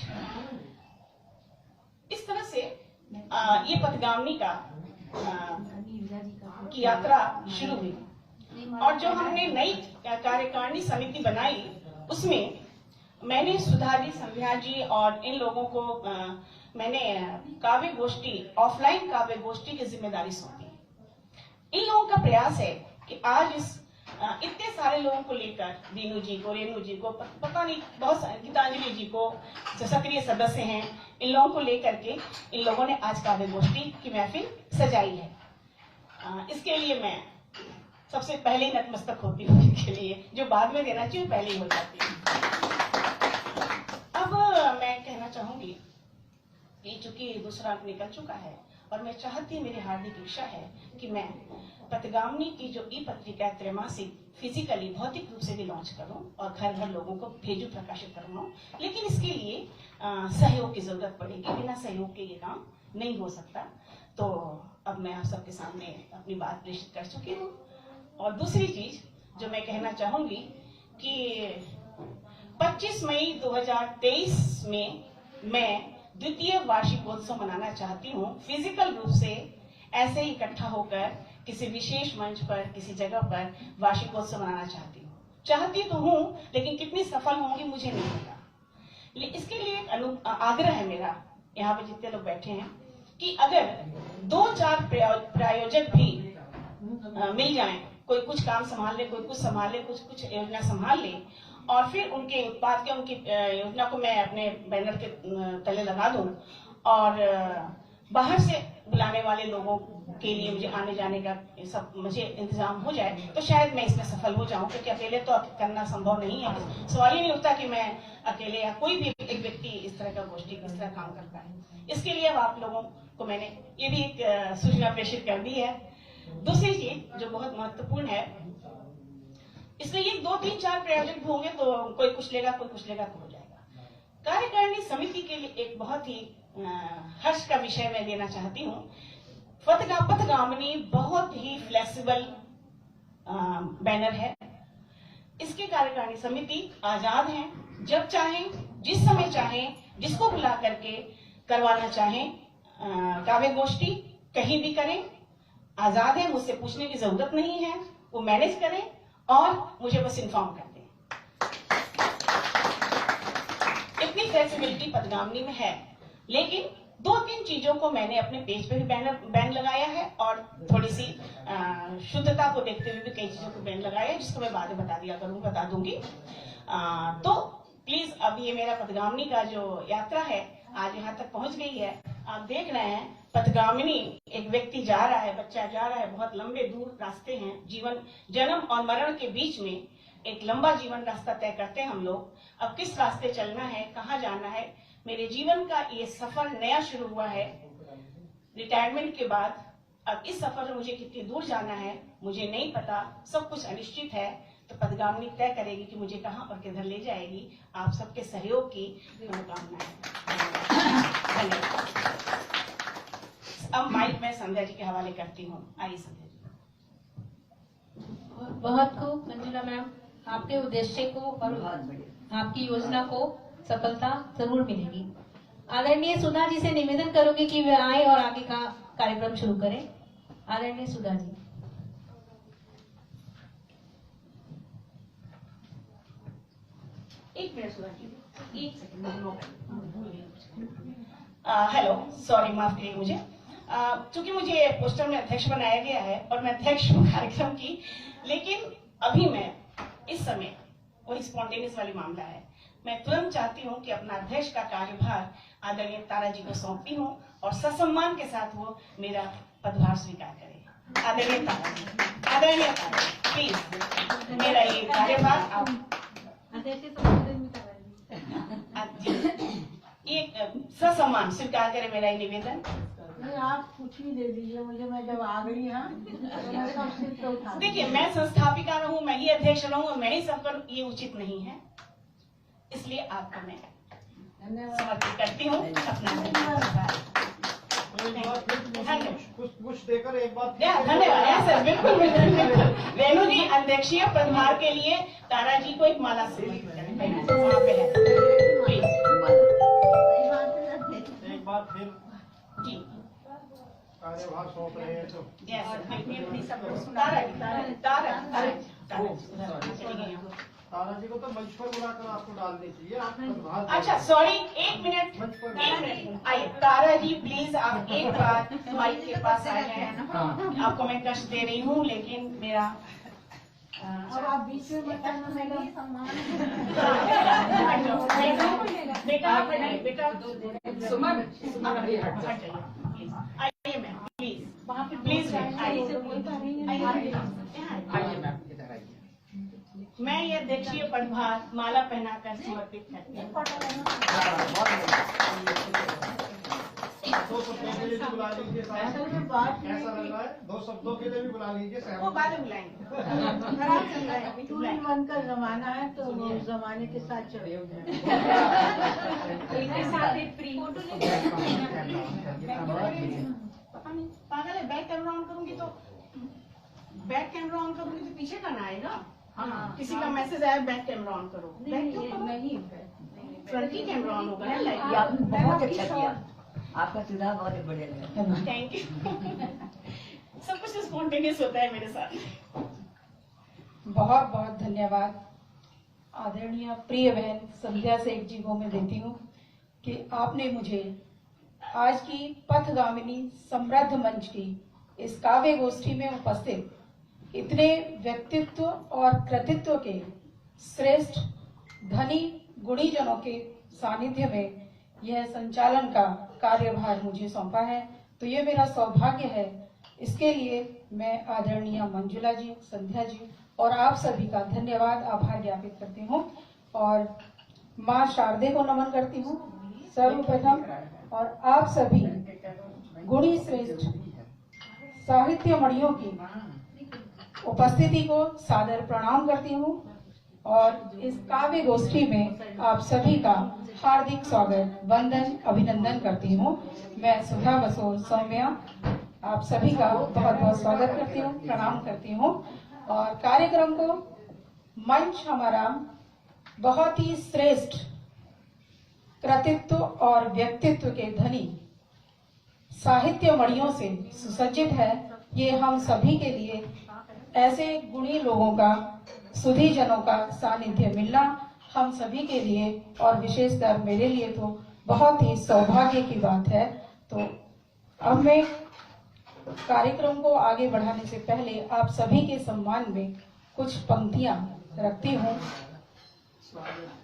इस तरह से ये पथगामिनी का की यात्रा शुरू हुई। और जो हमने नई कार्यकारिणी समिति बनाई, उसमें मैंने सुधा जी, संध्या जी और इन लोगों को मैंने काव्य गोष्ठी, ऑफलाइन काव्य गोष्ठी की जिम्मेदारी सौंपी। इन लोगों का प्रयास है कि आज इस इतने सारे लोगों को लेकर, दीनू जी को, रेणु जी को, पता नहीं बहुत सारे, गीतांजलि जी को, जो सक्रिय सदस्य हैं, इन लोगों को लेकर के इन लोगों ने आज काव्य गोष्ठी की महफिल सजाई है। इसके लिए मैं सबसे पहले ही नतमस्तक होती हूँ इनके लिए, जो बाद में देना चाहिए पहले ही हो जाती है। अब मैं कहना चाहूंगी कि चूंकि दूसरा अंक निकल चुका है और मैं चाहती, मेरी हार्दिक इच्छा है कि मैं पथगामिनी की जो ई पत्रिका त्रैमासिक फिजिकली, भौतिक रूप से भी लॉन्च करूं और घर घर लोगों को भेजूं, प्रकाशित करूं। लेकिन इसके लिए सहयोग की जरूरत पड़ेगी, बिना सहयोग के ये काम नहीं हो सकता। तो अब मैं आप सबके सामने अपनी बात प्रेषित कर चुकी हूँ। और दूसरी चीज जो मैं कहना चाहूंगी कि 25 मई 2023 में मैं द्वितीय वार्षिकोत्सव मनाना चाहती हूँ, फिजिकल रूप से ऐसे ही इकट्ठा होकर किसी विशेष मंच पर, किसी जगह पर वार्षिकोत्सव मनाना चाहती तो हूँ, लेकिन कितनी सफल होंगी मुझे नहीं पता। इसके लिए एक आग्रह है मेरा, यहाँ पे जितने लोग बैठे हैं, कि अगर 2-4 प्रायोजक भी मिल जाएं, कोई कुछ काम संभाल ले, कोई कुछ संभाल ले, कुछ योजना संभाल ले, और फिर उनके उत्पाद के, उनकी योजना को मैं अपने बैनर के तले लगा दूं और बाहर से बुलाने वाले लोगों के लिए मुझे आने जाने का सब मुझे इंतजाम हो जाए तो शायद मैं इसमें सफल हो जाऊं, क्योंकि अकेले तो करना संभव नहीं है। सवाल ही नहीं उठता कि मैं अकेले या कोई भी एक व्यक्ति इस तरह का गोष्ठी इस तरह काम करता है। इसके लिए अब आप लोगों को मैंने ये भी एक सूचना प्रेषित कर दी है। दूसरी चीज जो बहुत महत्वपूर्ण है, इसमें ये 2, 3, 4 प्रायोजक होंगे तो कोई कुछ लेगा कोई कुछ लेगा तो हो जाएगा। कार्यकारिणी समिति के लिए एक बहुत ही हर्ष का विषय मैं देना चाहती हूँ। पथगामिनी बहुत ही फ्लेक्सिबल बैनर है। इसकी कार्यकारिणी समिति आजाद है, जब चाहें जिस समय चाहें जिसको बुला करके करवाना चाहें काव्य गोष्ठी कहीं भी करें, आजाद है। मुझसे पूछने की जरूरत नहीं है, वो मैनेज करें और मुझे बस इन्फॉर्म कर दें। इतनी फ्लेक्सिबिलिटी पथगामिनी में है। लेकिन 2-3 चीजों को मैंने अपने पेज पे भी बैन लगाया है और थोड़ी सी शुद्धता को देखते हुए भी कई चीजों को बैन लगाया है, जिसको मैं बाद में बता दूंगी। तो प्लीज अब ये मेरा पथगामिनी का जो यात्रा है आज यहाँ तक पहुंच गई है। आप देख रहे हैं पथगामिनी, एक व्यक्ति जा रहा है, बच्चा जा रहा है, बहुत लंबे दूर रास्ते हैं। जीवन जन्म और मरण के बीच में एक लंबा जीवन रास्ता तय करते हैं हम लोग। अब किस रास्ते चलना है, कहाँ जाना है, मेरे जीवन का ये सफर नया शुरू हुआ है रिटायरमेंट के बाद। अब इस सफर में मुझे कितनी दूर जाना है मुझे नहीं पता, सब कुछ अनिश्चित है। तो पथगामिनी तय करेगी कि मुझे कहाँ और किधर ले जाएगी। आप सबके सहयोग की मनोकामना है। धन्यवाद। अब माइक मैं संध्या जी के हवाले करती हूँ। आइए संध्या जी। बहुत खूब मंजुला मैम, आपके उद्देश्य को और आपकी योजना को सफलता जरूर मिलेगी। आदरणीय सुधा जी से निवेदन करूंगी कि वे आए और आगे का कार्यक्रम शुरू करें। आदरणीय सुधा जी। एक मिनट सुधा जी, एक सेकंड। हेलो, सॉरी, माफ करिए मुझे। चूंकि मुझे पोस्टर में अध्यक्ष बनाया गया है और मैं अध्यक्ष हूँ कार्यक्रम की, लेकिन अभी मैं इस समय वही स्पॉन्टेनियस वाली मामला है। मैं तुरंत चाहती हूँ कि अपना अध्यक्ष का कार्यभार आदरणीय तारा जी को सौंपती हूँ और ससम्मान के साथ वो मेरा पदभार स्वीकार करें। आदरणीय तारा जी, प्लीज मेरा ये कार्यभार आप ये ससम्मान स्वीकार करें मेरा ये निवेदन। नहीं, आप कुछ भी दे दीजिए मुझे, मैं जब आ गई यहाँ तो मैं सब सिर पे उठा। देखिए, मैं संस्थापिका रहूं, मैं ही अध्यक्ष रहूं और मैं ही सब करूं, ये उचित नहीं है। इसलिए आपको मैं समर्पित करती हूँ अपना। कुछ देकर एक बात। धन्यवाद सर, बिल्कुल बिल्कुल। रेणु जी अध्यक्षीय पदभार के लिए तारा जी को एक माला समर्पित करें। वहाँ पे है, प्लीज। एक बार फिर जी कार्यभार सौंप रहे हैं तो तारा जी को तो मंच पर बुलाकर आपको डालनी चाहिए। आप पदभार। अच्छा सॉरी, एक मिनट आइए। तारा जी प्लीज आप एक बार माइक के पास आ जाए। आपको मैं कष्ट दे रही हूँ, लेकिन मेरा और आप बीच में मत आना, मैडम। बेटा सुमन, आइए मैम, प्लीज वहाँ पे प्लीज आइए मैम इधर आइए। मैं ये अध्यक्षीय पदभार माला पहनाकर समर्पित करती हूँ। दो शब्दों के लिए भी बुला लीजिए साहब। कैसा लग रहा है? 2 शब्दों के लिए भी बुला लीजिए। वो बाद में बुलाएंगे। 2-in-1 का जमाना है तो वो जमाने के साथ चले पागल है, बैक कैमरा ऑन करूंगी तो पीछे का ना आएगा। किसी का मैसेज आया बैक कैमरा ऑन करो, नहीं फ्रंट ही कैमरा ऑन होगा ना। ये आपने बहुत अच्छा किया, आपका सुझाव बहुत बढ़िया लगा। Thank you. सब कुछ स्पॉन्टेनियस होता है मेरे साथ। बहुत बहुत धन्यवाद। आदरणीय प्रिय बहन संध्या सेठ जी को मैं देती हूँ कि आपने मुझे आज की पथगामिनी समृद्ध मंच की इस काव्य गोष्ठी में उपस्थित इतने व्यक्तित्व और कृतित्व के श्रेष्ठ धनी गुणीजनों के सानिध्य में यह संचालन का कार्यभार मुझे सौंपा है, तो ये मेरा सौभाग्य है। इसके लिए मैं आदरणीय मंजुला जी, संध्या जी और आप सभी का धन्यवाद, आभार ज्ञापित करती हूँ और माँ शारदे को नमन करती हूँ सर्वप्रथम, और आप सभी गुणी श्रेष्ठ साहित्य मणियों की उपस्थिति को सादर प्रणाम करती हूँ और इस काव्य गोष्ठी में आप सभी का हार्दिक स्वागत, वंदन, अभिनंदन करती हूँ। मैं सुधा बसोर सौम्या आप सभी का बहुत बहुत स्वागत करती हूँ, प्रणाम करती हूँ। और कार्यक्रम को मंच हमारा बहुत ही श्रेष्ठ कृतित्व और व्यक्तित्व के धनी साहित्य मणियों से सुसज्जित है। ये हम सभी के लिए ऐसे गुणी लोगों का, सुधी जनों का सानिध्य मिलना हम सभी के लिए और विशेषकर मेरे लिए तो बहुत ही सौभाग्य की बात है। तो अब मैं कार्यक्रम को आगे बढ़ाने से पहले आप सभी के सम्मान में कुछ पंक्तियां रखती हूँ।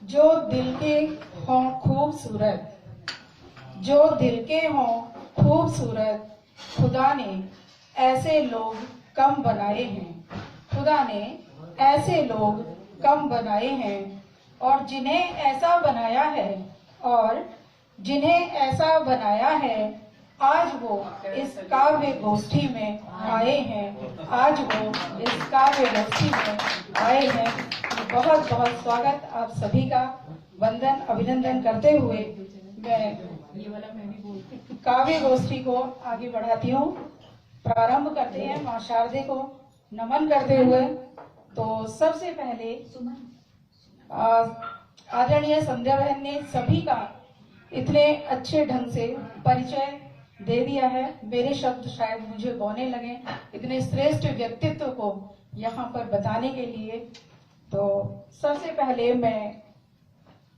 जो दिल के हों खूबसूरत, जो दिल के हों खूबसूरत, खुदा ने ऐसे लोग कम बनाए हैं, खुदा ने ऐसे लोग कम बनाए हैं। और जिन्हें ऐसा बनाया है, और जिन्हें ऐसा बनाया है, आज वो इस काव्य गोष्ठी में आए हैं, आज वो इस काव्य गोष्ठी में आए हैं। बहुत बहुत स्वागत आप सभी का, वंदन, अभिनंदन करते हुए मैं काव्य गोष्ठी को आगे बढ़ाती हूँ। प्रारंभ करते हैं माँ शारदे को नमन करते हुए। तो सबसे पहले आदरणीय संध्या बहन ने सभी का इतने अच्छे ढंग से परिचय दे दिया है, मेरे शब्द शायद मुझे बौने लगे इतने श्रेष्ठ व्यक्तित्व को यहाँ पर बताने के लिए। तो सबसे पहले मैं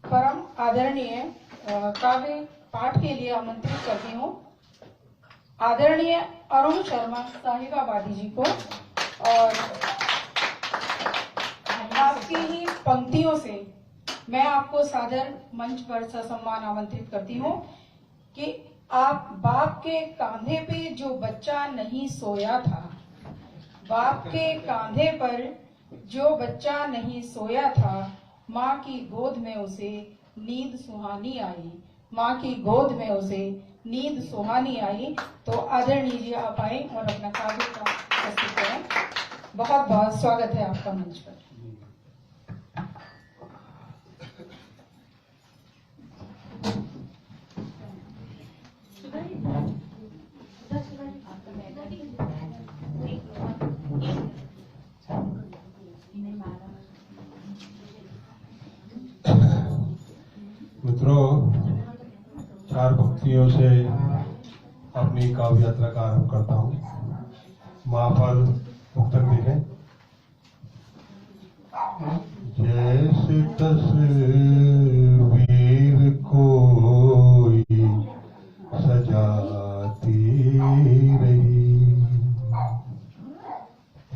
परम आदरणीय काव्य पाठ के लिए आमंत्रित करती हूँ आदरणीय अरुण शर्मा साहिबाबादी जी को, और आपकी ही पंक्तियों से मैं आपको सादर मंच पर ससम्मान आमंत्रित करती हूँ कि आप बाप के कांधे पे जो बच्चा नहीं सोया था, बाप के कांधे पर जो बच्चा नहीं सोया था, माँ की गोद में उसे नींद सुहानी आई, माँ की गोद में उसे नींद सुहानी आई। तो आदरणीय जी आप आए और अपना काव्य का प्रस्तुत करें। बहुत बहुत स्वागत है आपका मंच पर। मित्रों, 4 पंक्तियों से अपनी काव्य यात्रा का आरंभ करता हूँ। माँ पर मुक्तक देखें। जैसे तस्वीर कोई सजाती रही,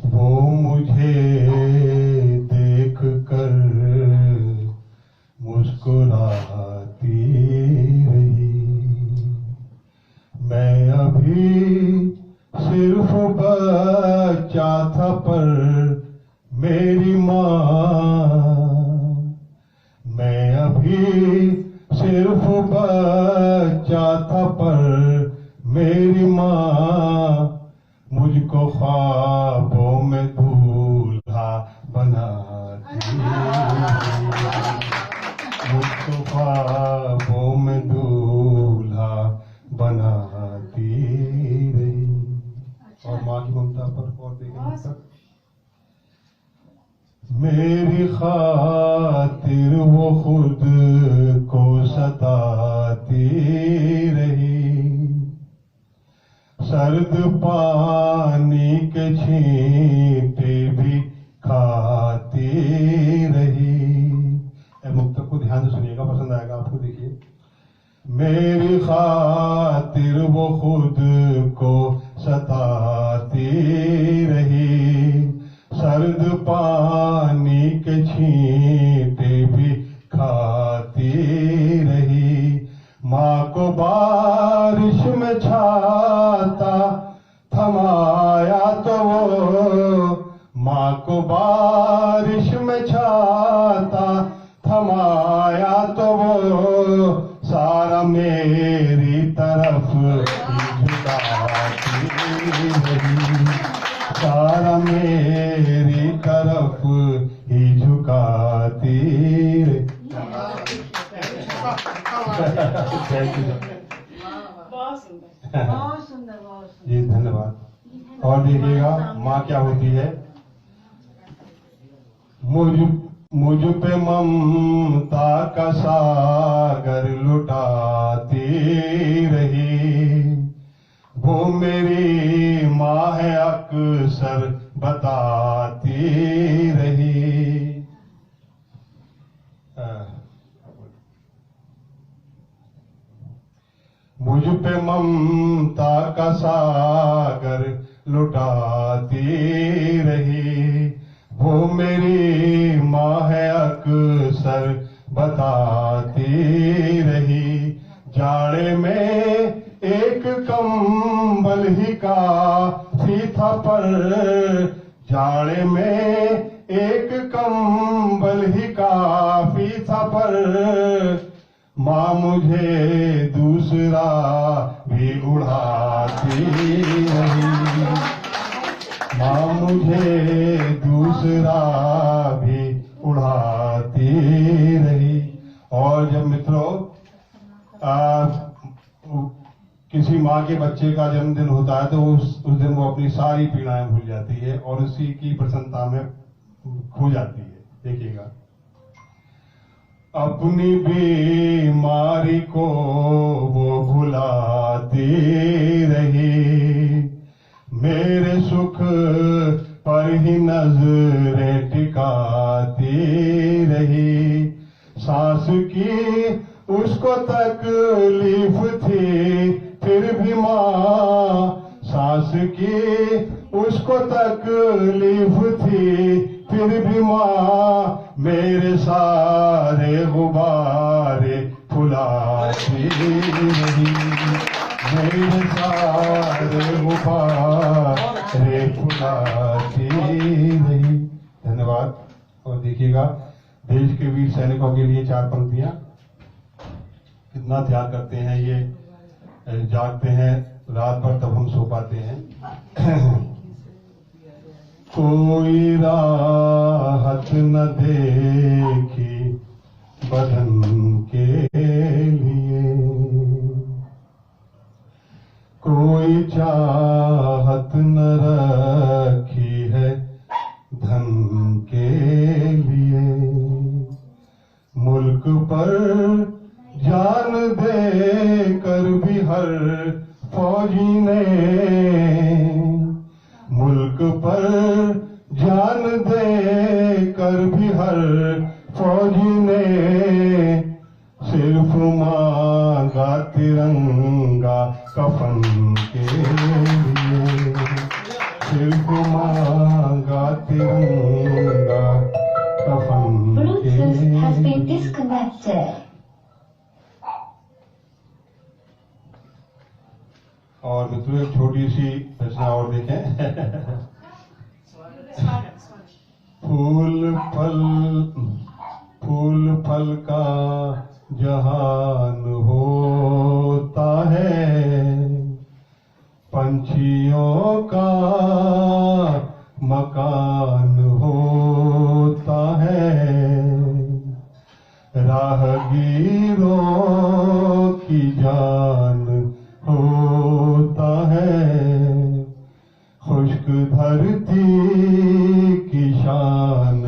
वो मुझे देख कर मुस्कुराती रही। मैं अभी सिर्फ बच्चा था पर मेरी माँ, मैं अभी सिर्फ बच्चा था पर मेरी माँ मुझको ख्वाबों में दूल्हा बनाती, मुझको ख्वाबों में दूल्हा बनाती रही। और माँ की ममता पर और देखें, मेरी खातिर वो खुद को सताती रही, सर्द पानी के छींटे भी खाती रही। मुक्तक को ध्यान से सुनिएगा, पसंद आएगा आपको। देखिए, मेरी खातिर वो खुद को सताती रही, सर्द पानी के छींटे भी खाती रही। माँ को बार माँ को बारिश में छाता थमाया तो वो सारा मेरी तरफ ही झुकाती रही, सारा मेरी तरफ ही झुकाती रही। बहुत सुंदर। बहुत सुंदर, बहुत सुंदर। जी धन्यवाद। और देखिएगा माँ क्या होती है, मुझ पे ममता का सागर लुटाती रही, वो मेरी माँ है अक्सर बताती रही। मुझ पे ममता का सागर लुटाती रही, वो मेरी माँ है अक्सर बताती रही। जाड़े में एक कंबल ही काफी था पर, जाड़े में एक कंबल ही काफी था पर, माँ मुझे दूसरा भी उड़ाती रही, माँ मुझे दूसरा भी उड़ाती रही। और जब मित्रों किसी माँ के बच्चे का जन्मदिन होता है तो उस दिन वो अपनी सारी पीड़ाएं भूल जाती है और उसी की प्रसन्नता में खो जाती है। देखिएगा, अपनी बीमारी को वो भुलाती रही, मेरे सुख पर ही नजरें टिकाती रही। सांस की उसको तकलीफ थी फिर भी माँ, सांस की उसको तकलीफ थी फिर भी माँ, मेरे सारे गुब्बारे फुलाती रही, मेरे सारे गुब्बारे फुलाती रही। धन्यवाद। और देखिएगा, देश के वीर सैनिकों के लिए 4 पंक्तियां, कितना त्याग करते हैं ये, जागते हैं रात भर तब हम सो पाते हैं। कोई राहत न देखी बदन के लिए, कोई चाहत न रखी है धन के लिए, मुल्क पर जान दे कर भी हर फौजी ने, मुल्क पर जान दे कर भी हर फौजी ने, सिर्फ मांगा तिरंगा कफन के लिए, सिर्फ मांगा तिरंगा कफन के Bluetooth has been लिए। disconnected. और मित्रों एक छोटी सी रचना और देखें। फूल फल का जहान होता है, पंछियों का मकान होता है, राहगीरों की जान होता है, खुश्क धरती की शान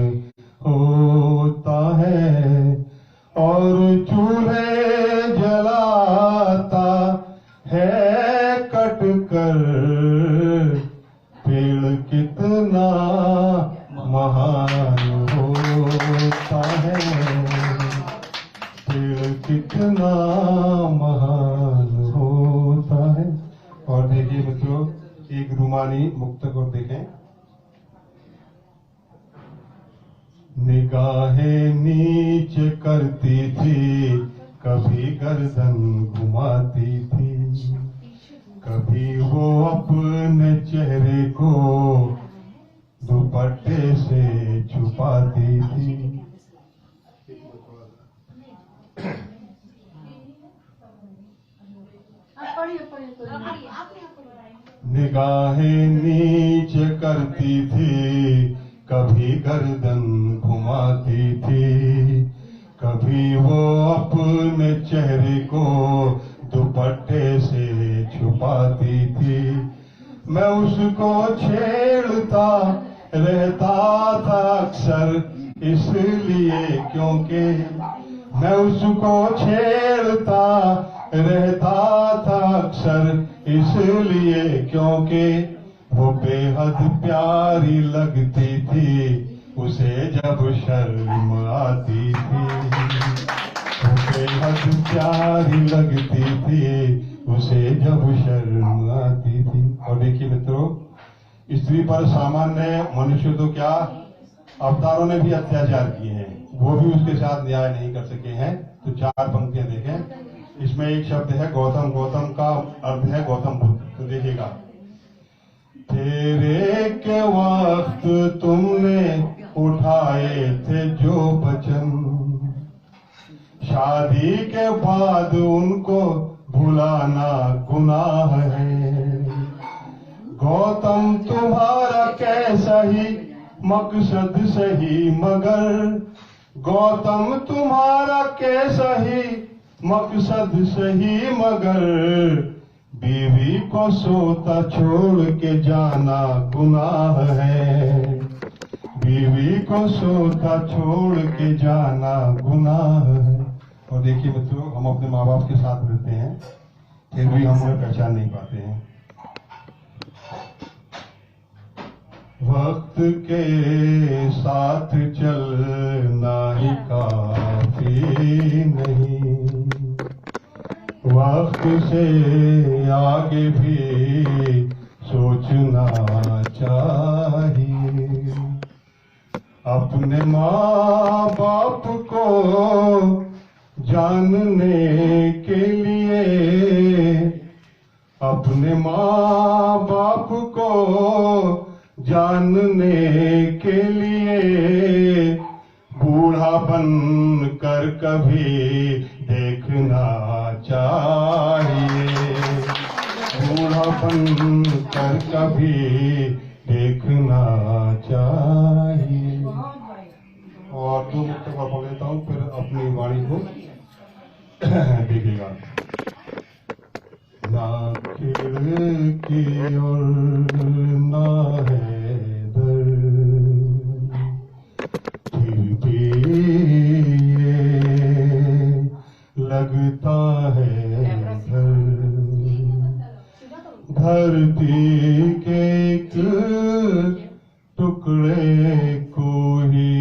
होता है, और चूल्हे जलाता है कट कर पेड़ कितना महान होता है, पेड़ कितना महान होता है। और देखिए मित्रों एक रूमानी मुक्तक और देखें। निगाहें नीचे करती थी, कभी गर्दन घुमाती थी, कभी वो अपने चेहरे को दुपट्टे निगाहें नीचे करती थी, कभी गर्दन घुमाती थी, कभी वो अपने चेहरे को दुपट्टे से छुपाती थी। मैं उसको छेड़ता रहता था अक्सर, इसलिए क्योंकि मैं उसको छेड़ता रहता था अक्सर, इसलिए क्योंकि वो बेहद प्यारी लगती थी, उसे जब शर्म आती थी। वो बेहद प्यारी लगती थी, उसे जब शर्म आती थी। और देखिए मित्रों, स्त्री पर सामान्य मनुष्य तो क्या अवतारों ने भी अत्याचार किए हैं, वो भी उसके साथ न्याय नहीं कर सके हैं। तो 4 पंक्तियां देखें, इसमें एक शब्द है गौतम, गौतम का अर्थ है गौतम बुद्ध। तो देखिएगा, तेरे के वक्त तुमने उठाए थे जो वचन, शादी के बाद उनको भुलाना गुनाह है। गौतम तुम्हारा कैसा ही मकसद सही, मगर गौतम तुम्हारा कैसा ही मकसद सही, मगर बीवी को सोता छोड़ के जाना गुनाह है। बीवी को सोता छोड़ के जाना गुनाह है। और देखिए मित्रों, हम अपने माँ बाप के साथ रहते हैं, फिर भी हम उन्हें पहचान नहीं पाते हैं। वक्त के साथ चलना ही काफी नहीं, वक्त से आगे भी सोचना चाहिए। अपने माँ बाप को जानने के लिए, अपने माँ बाप को जानने के लिए बूढ़ा बन कर कभी देखना चाहिए। बूढ़ा बन कर कभी देखना चाहिए। और 2 मिनट तक पढ़ लेता हूँ, फिर अपनी वाणी को देखिएगा। ना खिड़की और ना है दर, फिर भी ये लगता है घर। धरती के एक टुकड़े को ही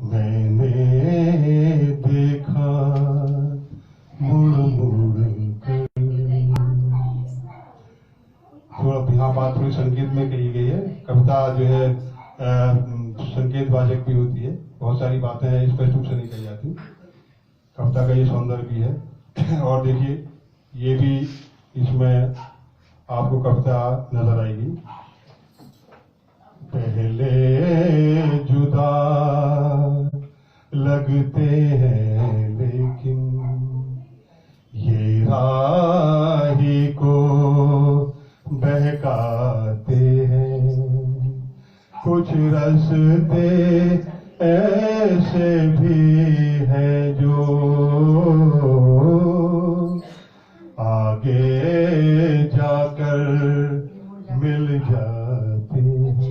मैंने देखा मुड़ मुड़ कर। थोड़ा यहाँ बात थोड़ी संगीत में कही गई है। कविता जो है संकेत वाचक भी होती है, बहुत सारी बातें हैं स्पष्ट रूप से नहीं कही जाती। कविता का ये सौंदर्य भी है। और देखिए, ये भी इसमें आपको कविता नजर आएगी। पहले जुदा लगते हैं लेकिन ये राही को बहकाते हैं। कुछ रास्ते ऐसे भी हैं जो आगे जाकर मिल जाते हैं।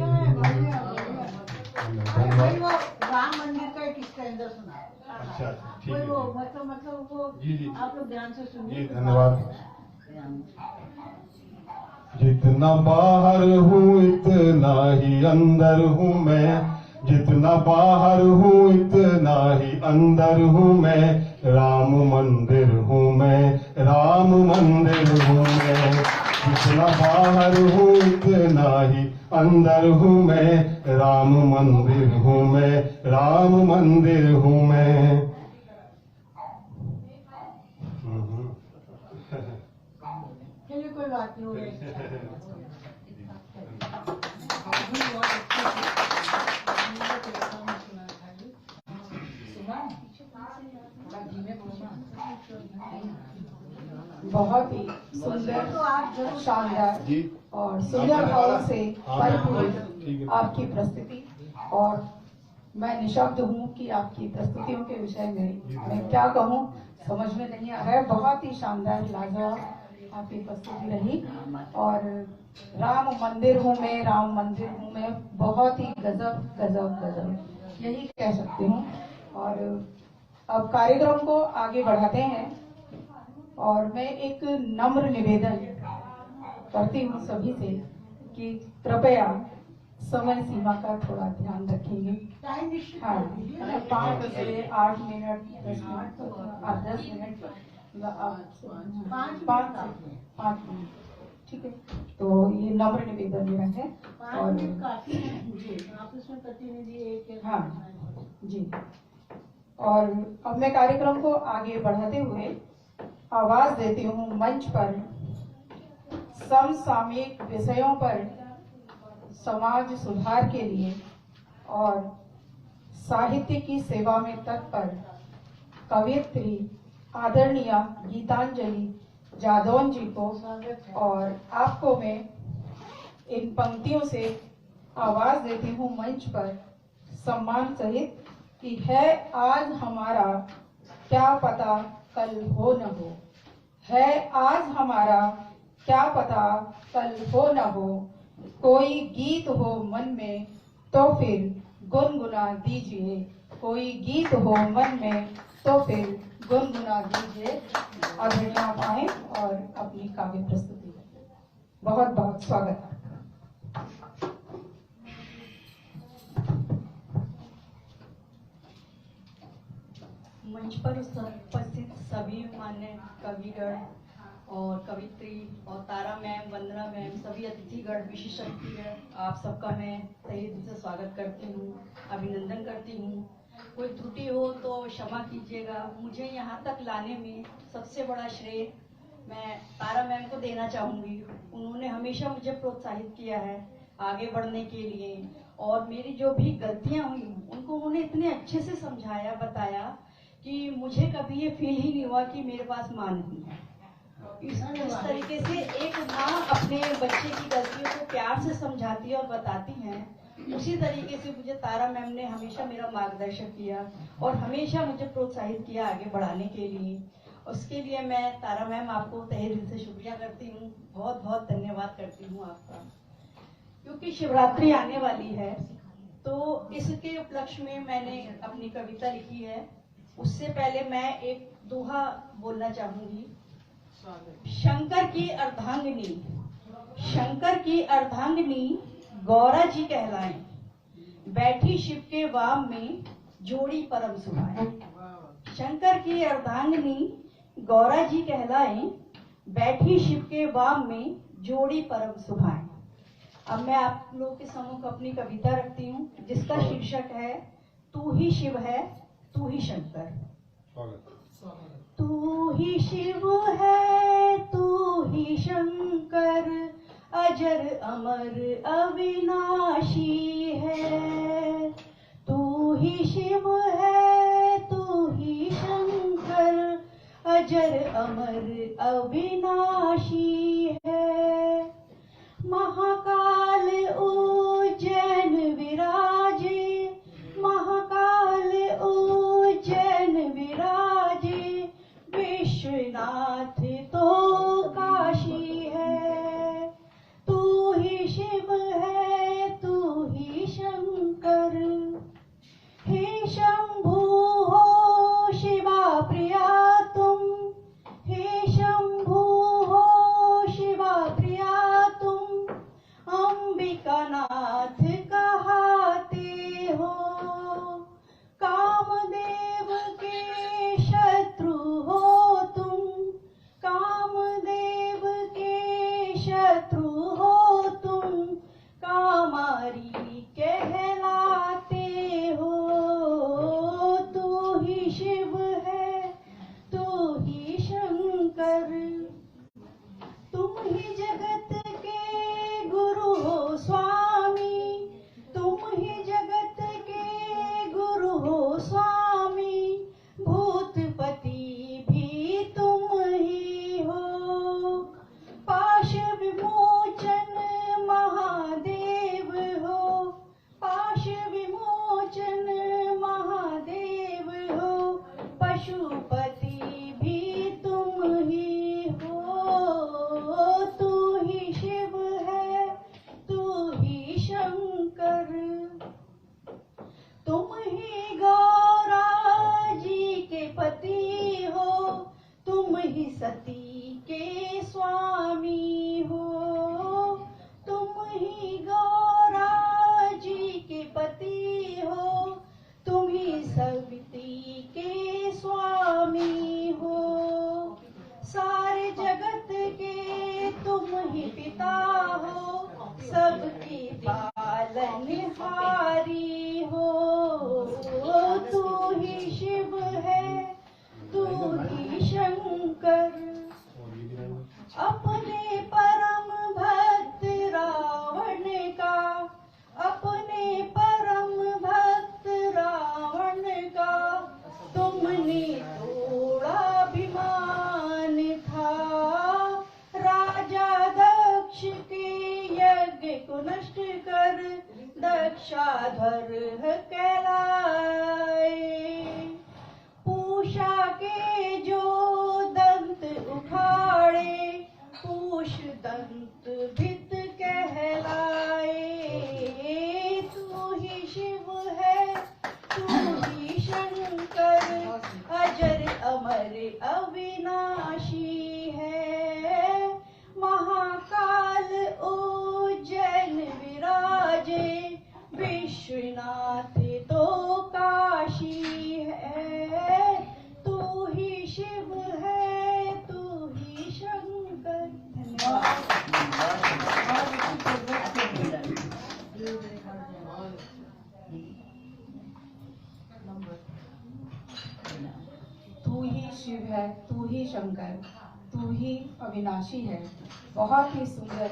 भाई वो राम मंदिर का एक स्टैंडर सुना। अच्छा, ठीक है। वो मतलब वो जी जी, आप लोग ध्यान से सुनिए। जी धन्यवाद। जितना बाहर हूँ इतना ही अंदर हूँ मैं, जितना बाहर हूँ इतना ही अंदर हूँ मैं। राम मंदिर हूँ मैं, राम मंदिर हूँ मैं। जितना बाहर हूँ इतना ही अंदर हूँ मैं। राम मंदिर हूँ मैं, राम मंदिर हूँ मैं। चलिए कोई बात नहीं हो रही। बहुत ही सुंदर, शानदार और सुंदर भाव से परिपूर्ण आपकी प्रस्तुति, और मैं निशब्द हूँ कि आपकी प्रस्तुतियों के विषय में मैं क्या कहूँ, समझ में नहीं आ रहा है। बहुत ही शानदार, लाजवाब आपकी प्रस्तुति रही, और राम मंदिर हूँ मैं, बहुत ही गजब गजब गजब, यही कह सकती हूँ। और अब कार्यक्रम को आगे बढ़ाते हैं, और मैं एक नम्र निवेदन करती हूँ सभी से कि कृपया समय सीमा का थोड़ा ध्यान रखेंगे। हाँ, 5 से 8 मिनट, 10 मिनट, 10 मिनट, 5 मिनट, ठीक है। तो ये नम्र निवेदन मेरा है। और काफी है मुझे, आप इसमें प्रतिनिधि एक, हाँ जी। और अब मैं कार्यक्रम को आगे बढ़ाते हुए आवाज देती हूँ मंच पर समसामयिक विषयों पर समाज सुधार के लिए और साहित्य की सेवा में तत्पर कवयित्री आदरणीय गीतांजलि जादौन जी को, और आपको मैं इन पंक्तियों से आवाज देती हूँ मंच पर सम्मान सहित कि है आज हमारा क्या पता कल हो न हो, है आज हमारा क्या पता कल हो न हो, कोई गीत हो मन में तो फिर गुनगुना दीजिए, कोई गीत हो मन में तो फिर गुनगुना दीजिए। आदरणीय आप आए और अपनी काव्य प्रस्तुति करें। बहुत बहुत स्वागत है। मंच पर उपस्थित सभी मान्य कविगण और कवित्री और तारा मैम, वंदना मैम, सभी अतिथिगण, विशेष अतिथिगण, आप सबका मैं तहे दिल से स्वागत करती हूँ, अभिनंदन करती हूँ। कोई त्रुटि हो तो क्षमा कीजिएगा। मुझे यहाँ तक लाने में सबसे बड़ा श्रेय मैं तारा मैम को देना चाहूँगी। उन्होंने हमेशा मुझे प्रोत्साहित किया है आगे बढ़ने के लिए, और मेरी जो भी गलतियाँ हुई उनको उन्होंने इतने अच्छे से समझाया, बताया कि मुझे कभी ये फील ही नहीं हुआ कि मेरे पास माँ नहीं है। इस तरीके से एक माँ अपने बच्चे की गलतियों को प्यार से समझाती है और बताती हैं, उसी तरीके से मुझे तारा मैम ने हमेशा मेरा मार्गदर्शन किया और हमेशा मुझे प्रोत्साहित किया आगे बढ़ाने के लिए। उसके लिए मैं तारा मैम आपको तहे दिल से शुक्रिया करती हूँ, बहुत बहुत धन्यवाद करती हूँ आपका। क्योंकि शिवरात्रि आने वाली है तो इसके उपलक्ष्य में मैंने अपनी कविता लिखी है। उससे पहले मैं एक दोहा बोलना चाहूंगी। शंकर की अर्धांगिनी, शंकर की अर्धांगिनी गौरा जी कहलाएं, बैठी शिव के वाम में जोड़ी परम सुहाए। शंकर की अर्धांगिनी गौरा जी कहलाएं, बैठी शिव के वाम में जोड़ी परम सुहाए। अब मैं आप लोगों के सम्मुख अपनी कविता रखती हूँ जिसका शीर्षक है तू ही शिव है तू ही शंकर। तू ही शिव है तू ही शंकर, अजर अमर अविनाशी है। तू ही शिव है तू ही शंकर, अजर अमर अविनाशी है। महाकाल उज्जैन विराजे, महाकाल उज्जैन विराजे, विश्वनाथ तो काशी है। तू ही शिव है तू ही शंकर। हे शंभु हो शिवा प्रिया तुम, हे शंभु हो यज्ञ को नष्ट कर दक्षाध्वर कहलाए। पूषा के जो दंत उखाड़े पूष दंत भित कहलाए। तू ही शिव है तू ही शंकर अजर अमर अविनाशी है। महाकाल उज्जैन विराजे विश्वनाथ तो काशी है। तू ही शिव है तू ही शंकर। तू ही शिव है तू ही शंकर तू ही अविनाशी है। बहुत ही सुंदर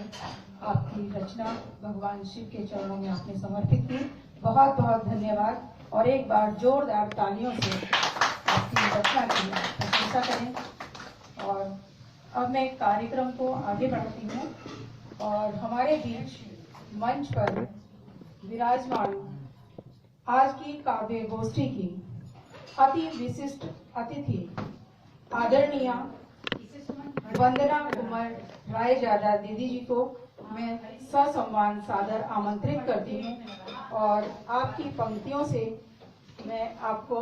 आपकी रचना भगवान शिव के चरणों में आपने समर्पित की। बहुत बहुत धन्यवाद और एक बार जोरदार तालियों से आपकी रचना की प्रशंसा करें। और अब मैं कार्यक्रम को आगे बढ़ाती हूँ और हमारे बीच मंच पर विराजमान आज की काव्य गोष्ठी की अति विशिष्ट अतिथि आदरणीय वंदना कुमार रायजादा दीदी जी को मैं ससम्मान सादर आमंत्रित करती हूँ और आपकी पंक्तियों से मैं आपको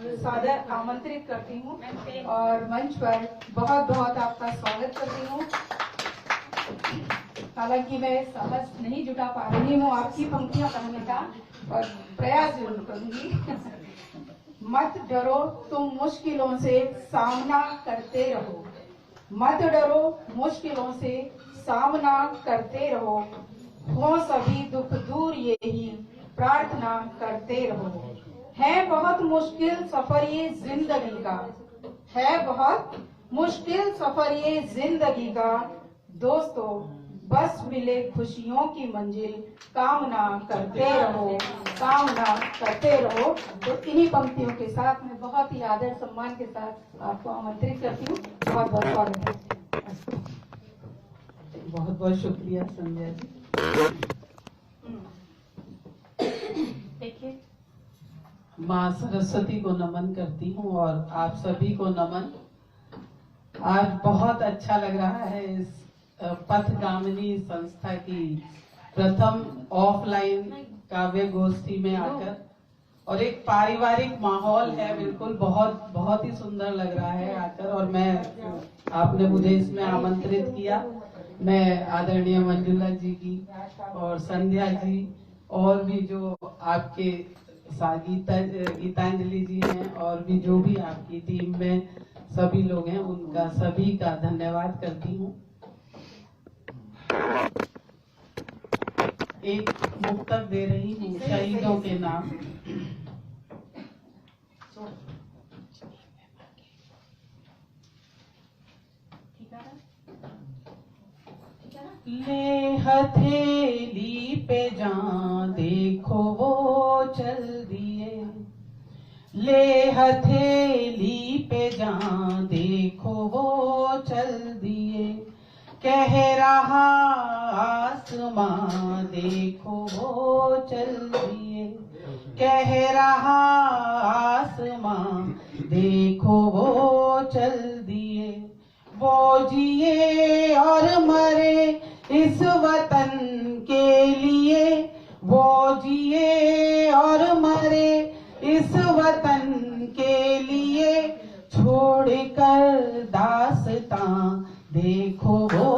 सादर आमंत्रित करती हूँ और मंच पर बहुत बहुत आपका स्वागत करती हूँ। हालांकि मैं साहस नहीं जुटा पा रही हूँ आपकी पंक्तियाँ पढ़ने का और प्रयास जरूर करूंगी। मत डरो तुम मुश्किलों से सामना करते रहो। मत डरो मुश्किलों से सामना करते रहो। हो सभी दुख दूर यही प्रार्थना करते रहो। है बहुत मुश्किल सफर ये जिंदगी का। है बहुत मुश्किल सफर ये जिंदगी का। दोस्तों बस मिले खुशियों की मंजिल कामना करते रहो कामना करते रहो। तो इन्हीं पंक्तियों के साथ मैं बहुत ही आदर सम्मान के साथ आपको आमंत्रित करती हूँ। बहुत बहुत स्वागत है। बहुत बहुत शुक्रिया संध्या जी। देखिए माँ सरस्वती को नमन करती हूँ और आप सभी को नमन। आज बहुत अच्छा लग रहा है इस पथगामिनी संस्था की प्रथम ऑफलाइन काव्य गोष्ठी में आकर और एक पारिवारिक माहौल है बिल्कुल बहुत ही सुंदर लग रहा है आकर। और मैं आपने मुझे इसमें आमंत्रित किया। मैं आदरणीय मंजुला जी की और संध्या जी और भी जो आपके गीतांजलि जी हैं और भी जो भी आपकी टीम में सभी लोग हैं उनका सभी का धन्यवाद करती हूँ। एक मुक्तक दे रही हूँ शहीदों के नाम। ले हथेली पे जान देखो वो चल दिए। ले हथेली पे जान देखो वो चल दिए। कह रहा आसमां देखो वो चल दिए। कह रहा आसमां देखो वो चल दिए। वो जिए और मरे इस वतन के लिए। वो जिए और मरे इस वतन के लिए। छोड़कर दास्तां देखो वो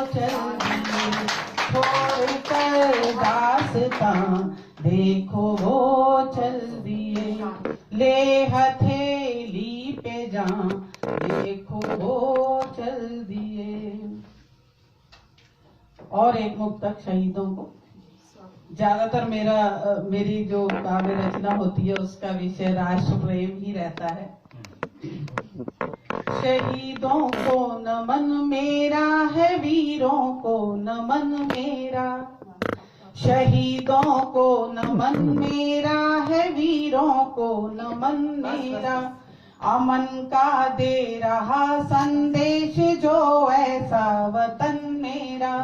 चल दिए। छोड़कर दास्तां देखो वो चल दिए। ले हथेली पे जान देखो वो चल दिए। और एक मुक्तक शहीदों को। ज्यादातर मेरी जो काव्य रचना होती है उसका विषय राष्ट्र प्रेम ही रहता है। शहीदों को नमन मेरा है वीरों को नमन मेरा। शहीदों को नमन मेरा है वीरों को नमन मेरा। अमन का दे रहा संदेश जो ऐसा वतन मेरा।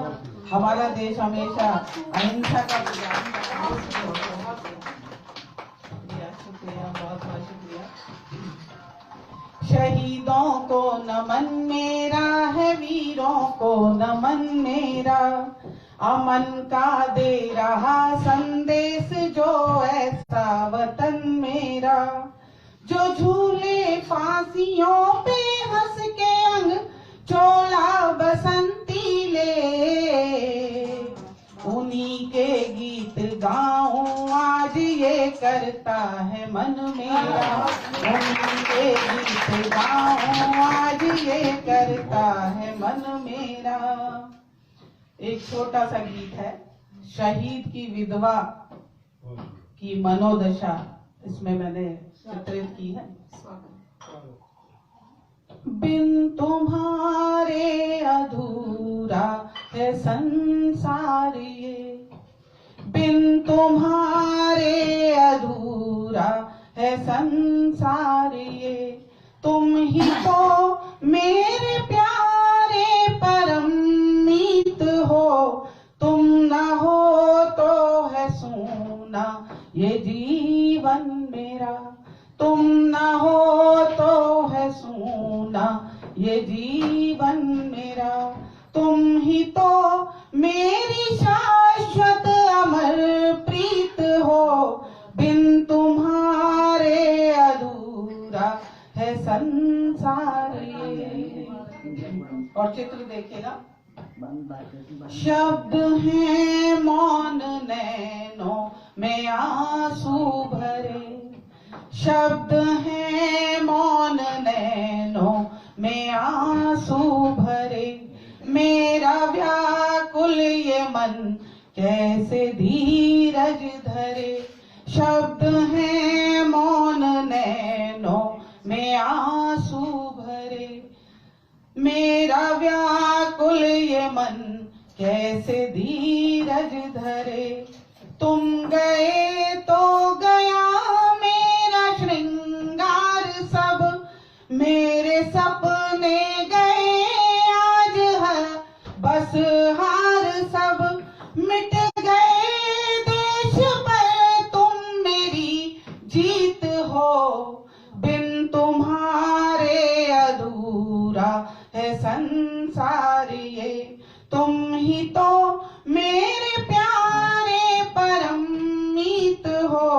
हमारा देश हमेशा अहिंसा का प्रचार करता है। शुक्रिया, बहुत बहुत शुक्रिया। शहीदों को नमन मेरा है, वीरों को नमन मेरा, अमन का दे रहा संदेश जो ऐसा वतन मेरा, जो झूले फांसियों पे हंस के अंग चोला बसंती ले, उन्हीं के गीत गाऊं आज ये करता है मन मेरा, उन्हीं के गीत गाऊं आज ये करता है मन मेरा। एक छोटा सा गीत है, शहीद की विधवा की मनोदशा, इसमें मैंने चित्रित की है। बिन तुम्हारे अधूरा है संसार ये, बिन तुम्हारे अधूरा है संसार ये, तुम ही तो मेरे प्यारे परम मीत हो, तुम न हो तो है सूना ये जीवन मेरा, तुम न हो तो है सूना ये जीवन मेरा, तुम ही तो मेरी शाश्वत अमर प्रीत हो, बिन तुम्हारे अधूरा है संसार ये। और चित्र देखिएगा, शब्द हैं मौन नैनों में आंसू भरे, शब्द हैं मौन नैनों में आंसू भरे, मेरा व्याकुल ये मन कैसे धीरज धरे, शब्द हैं मौन नैनों में आंसू भरे, मेरा व्याकुल ये मन कैसे धीरज धरे, तुम गए तो गया मेरा श्रृंगार सब, मेरे सपने गए आज है बस हार सब, मिट गए देश पर तुम मेरी जीत हो, बिन तुम्हारे अधूरा है संसार ये, तुम ही तो मेरे प्यारे परम मीत हो,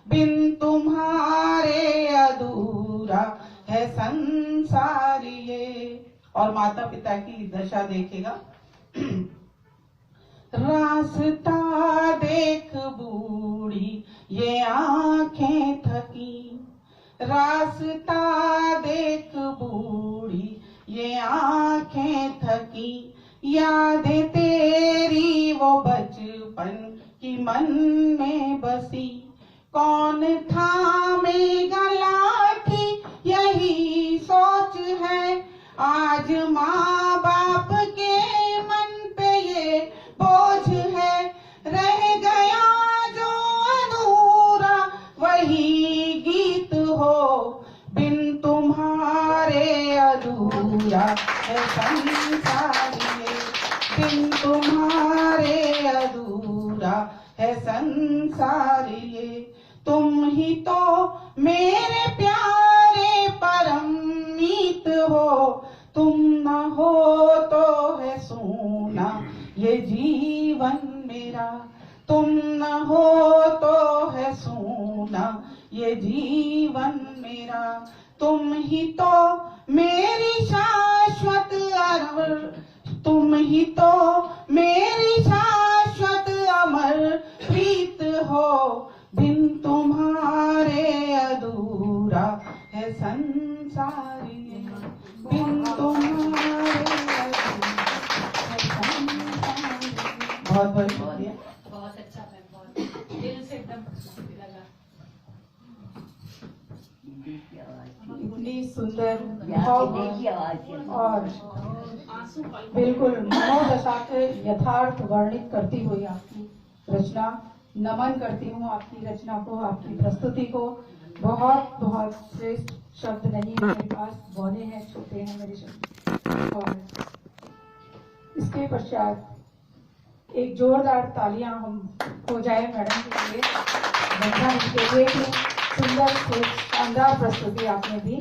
बिन तुम्हारे अधूरा है संसार ये। और माता पिता की दशा देखेगा, रास्ता देख बूढ़ी ये आंखें थकी, रास्ता देख बूढ़ी ये आंखें थकी, यादें तेरी वो बचपन की मन में बसी, कौन थामेगा लाठी यही सोच है, आज माँ बाप के मन पे ये बोझ है, रह गया जो अधूरा वही गीत हो, बिन तुम्हारे अधूरा है संसार ये, बिन तुम्हारे अधूरा है संसार ये, तुम ही तो मेरे प्यारे परम मीत हो, तुम न हो तो है सूना ये जीवन मेरा, तुम न हो तो है सूना ये जीवन मेरा, तुम ही तो मेरी शाश्वत अमर, तुम ही तो मेरी शाश्वत अमर प्रीत हो, बिन तुम्हारे अधूरा है संसार ये, बिन तुम्हारे अधूरा है संसार ये। बहुत बहुत शुक्रिया। बहुत अच्छा मैम, बहुत दिल से एकदम लगा। इतनी सुंदर भाव और बिल्कुल मनोदशा के यथार्थ वर्णित करती हुई आपकी रचना, नमन करती हूँ आपकी रचना को, आपकी प्रस्तुति को। बहुत बहुत श्रेष्ठ शब्द नहीं है मेरे पास, बौने हैं, छोटे हैं मेरे शब्द। और इसके पश्चात एक जोरदार तालियां हम हो जाए मैडम के लिए, वंदना जी के लिए कि सुंदर से शानदार प्रस्तुति आपने दी,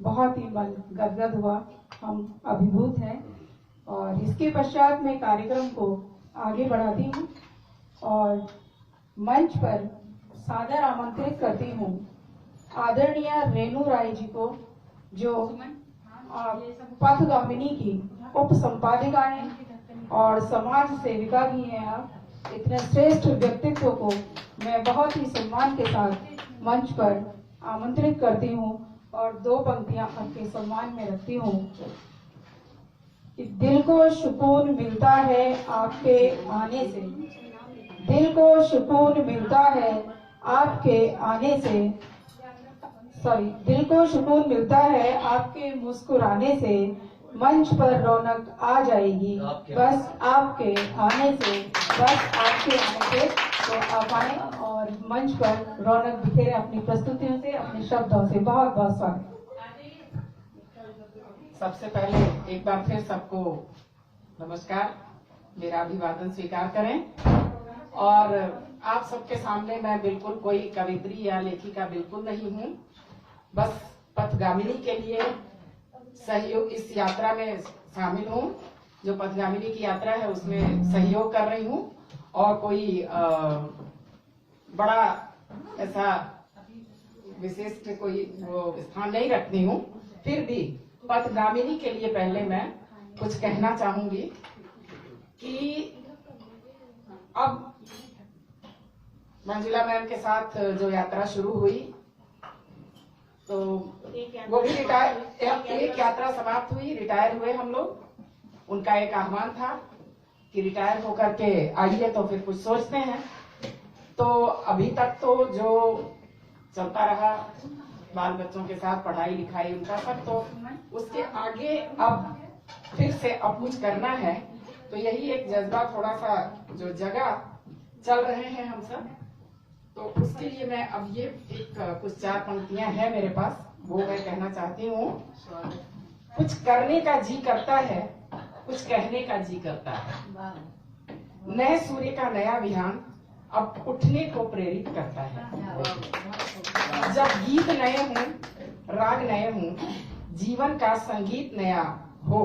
बहुत ही मन गदगद हुआ, हम अभिभूत हैं। और इसके पश्चात मैं कार्यक्रम को आगे बढ़ाती हूँ और मंच पर सादर आमंत्रित करती हूँ आदरणीय रेणु राय जी को, जो पथगामिनी की उप संपादिका हैं और समाज सेविका भी हैं। आप इतने श्रेष्ठ व्यक्तित्व को मैं बहुत ही सम्मान के साथ मंच पर आमंत्रित करती हूँ और 2 पंक्तियां आपके सम्मान में रखती हूँ कि दिल को सुकून मिलता है आपके आने से, दिल को सुकून मिलता है आपके आने से, दिल को सुकून मिलता है आपके मुस्कुराने से, मंच पर रौनक आ जाएगी बस आपके आने से, बस आपके आने से। तो आप आए और मंच पर रौनक बिखेरे अपनी प्रस्तुतियों से, अपने शब्दों से। बहुत बहुत स्वागत। सबसे पहले एक बार फिर सबको नमस्कार, मेरा अभिवादन स्वीकार करें। और आप सबके सामने मैं बिल्कुल कोई कवित्री या लेखिका बिल्कुल नहीं हूँ, बस पथगामिनी के लिए सहयोग, इस यात्रा में शामिल हूँ। जो पथगामिनी की यात्रा है उसमें सहयोग कर रही हूँ और कोई बड़ा ऐसा विशिष्ट कोई स्थान नहीं रखती हूँ। फिर भी पथगामिनी के लिए पहले मैं कुछ कहना चाहूंगी कि अब मंजुला मैम के साथ जो यात्रा शुरू हुई तो वो भी एक यात्रा समाप्त हुई, रिटायर हुए हम लोग। उनका एक आह्वान था कि रिटायर होकर के आइए तो फिर कुछ सोचते हैं। तो अभी तक तो जो चलता रहा बाल बच्चों के साथ पढ़ाई लिखाई उनका सब, तो उसके आगे अब फिर से अब कुछ करना है। तो यही एक जज्बा थोड़ा सा जो जगह चल रहे हैं हम सब, तो उसके लिए मैं अब ये एक कुछ 4 पंक्तियां हैं मेरे पास, वो मैं कहना चाहती हूँ। कुछ करने का जी करता है, कुछ कहने का जी करता है, नए सूर्य का नया विहान अब उठने को प्रेरित करता है। जब गीत नए हों, राग नए हों, जीवन का संगीत नया हो,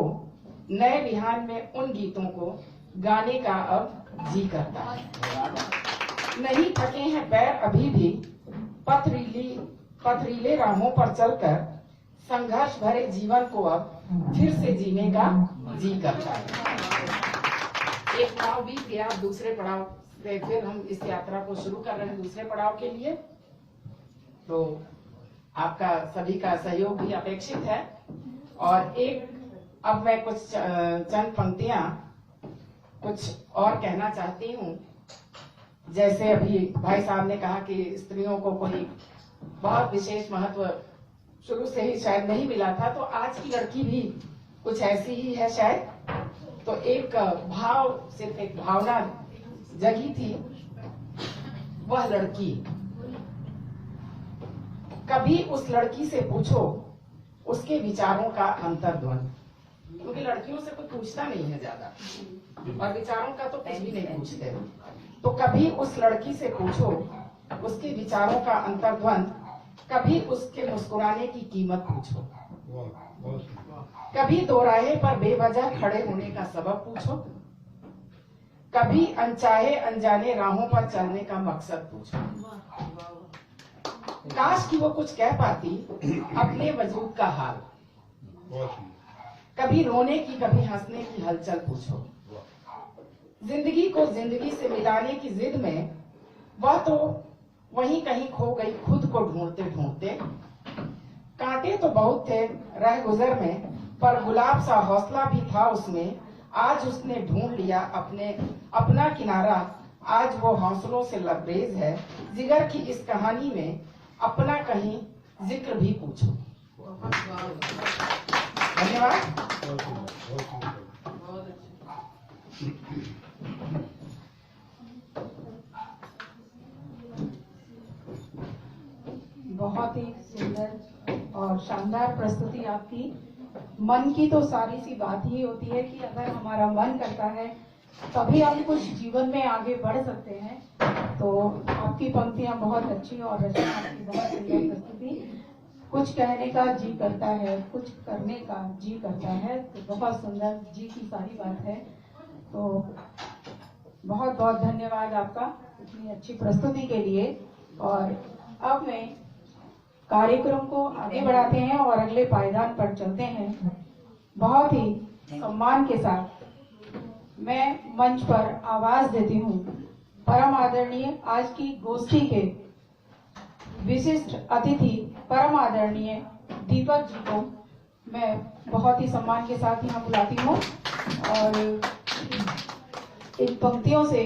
नए विहान में उन गीतों को गाने का अब जी करता है। नहीं थके हैं पैर अभी भी, पथरीले राहों पर चलकर, संघर्ष भरे जीवन को अब फिर से जीने का जी करता है। एक पड़ाव बीत गया, दूसरे पड़ाव से फिर हम इस यात्रा को शुरू कर रहे हैं दूसरे पड़ाव के लिए। तो आपका सभी का सहयोग भी अपेक्षित है। और एक अब मैं कुछ चंद पंक्तियां कुछ और कहना चाहती हूँ। जैसे अभी भाई साहब ने कहा कि स्त्रियों को कोई बहुत विशेष महत्व शुरू से ही शायद नहीं मिला था, तो आज की लड़की भी कुछ ऐसी ही है शायद। तो एक भाव, सिर्फ एक भावना जगी थी, वह लड़की। कभी उस लड़की से पूछो उसके विचारों का अंतर्द्वंद, क्योंकि लड़कियों से कोई पूछता नहीं है ज्यादा और विचारों का तो कुछ भी नहीं पूछते। तो कभी उस लड़की से पूछो उसके विचारों का अंतर्द्वंद, कभी उसके मुस्कुराने की कीमत पूछो, कभी दोराहे पर बेवजह खड़े होने का सबब पूछो, कभी अनचाहे अनजाने राहों पर चलने का मकसद पूछो। काश कि वो कुछ कह पाती अपने वजूद का हाल, कभी रोने की कभी हंसने की हलचल पूछो। जिंदगी को जिंदगी से मिलाने की जिद में वह तो वहीं कहीं खो गई खुद को ढूंढते ढूंढते। कांटे तो बहुत थे रह गुजर में, पर गुलाब सा हौसला भी था उसमें। आज उसने ढूंढ लिया अपना किनारा, आज वो हौसलों से लबरेज है। जिगर की इस कहानी में अपना कहीं जिक्र भी पूछो। धन्यवाद। बहुत ही सुंदर और शानदार प्रस्तुति आपकी। मन की तो सारी सी बात ही होती है कि अगर हमारा मन करता है तभी हम कुछ जीवन में आगे बढ़ सकते हैं। तो आपकी पंक्तियां बहुत अच्छी और रचना आपकी बहुत सुंदर प्रस्तुति। कुछ कहने का जी करता है, कुछ करने का जी करता है, तो बहुत सुंदर जी की सारी बात है। तो बहुत बहुत धन्यवाद आपका इतनी अच्छी प्रस्तुति के लिए। और अब मैं कार्यक्रम को आगे बढ़ाते हैं और अगले पायदान पर चलते हैं। बहुत ही सम्मान के साथ मैं मंच पर आवाज देती हूँ परम आदरणीय आज की गोष्ठी के विशिष्ट अतिथि परम आदरणीय दीपक जी को मैं बहुत ही सम्मान के साथ यहाँ बुलाती हूँ। और इन पंक्तियों से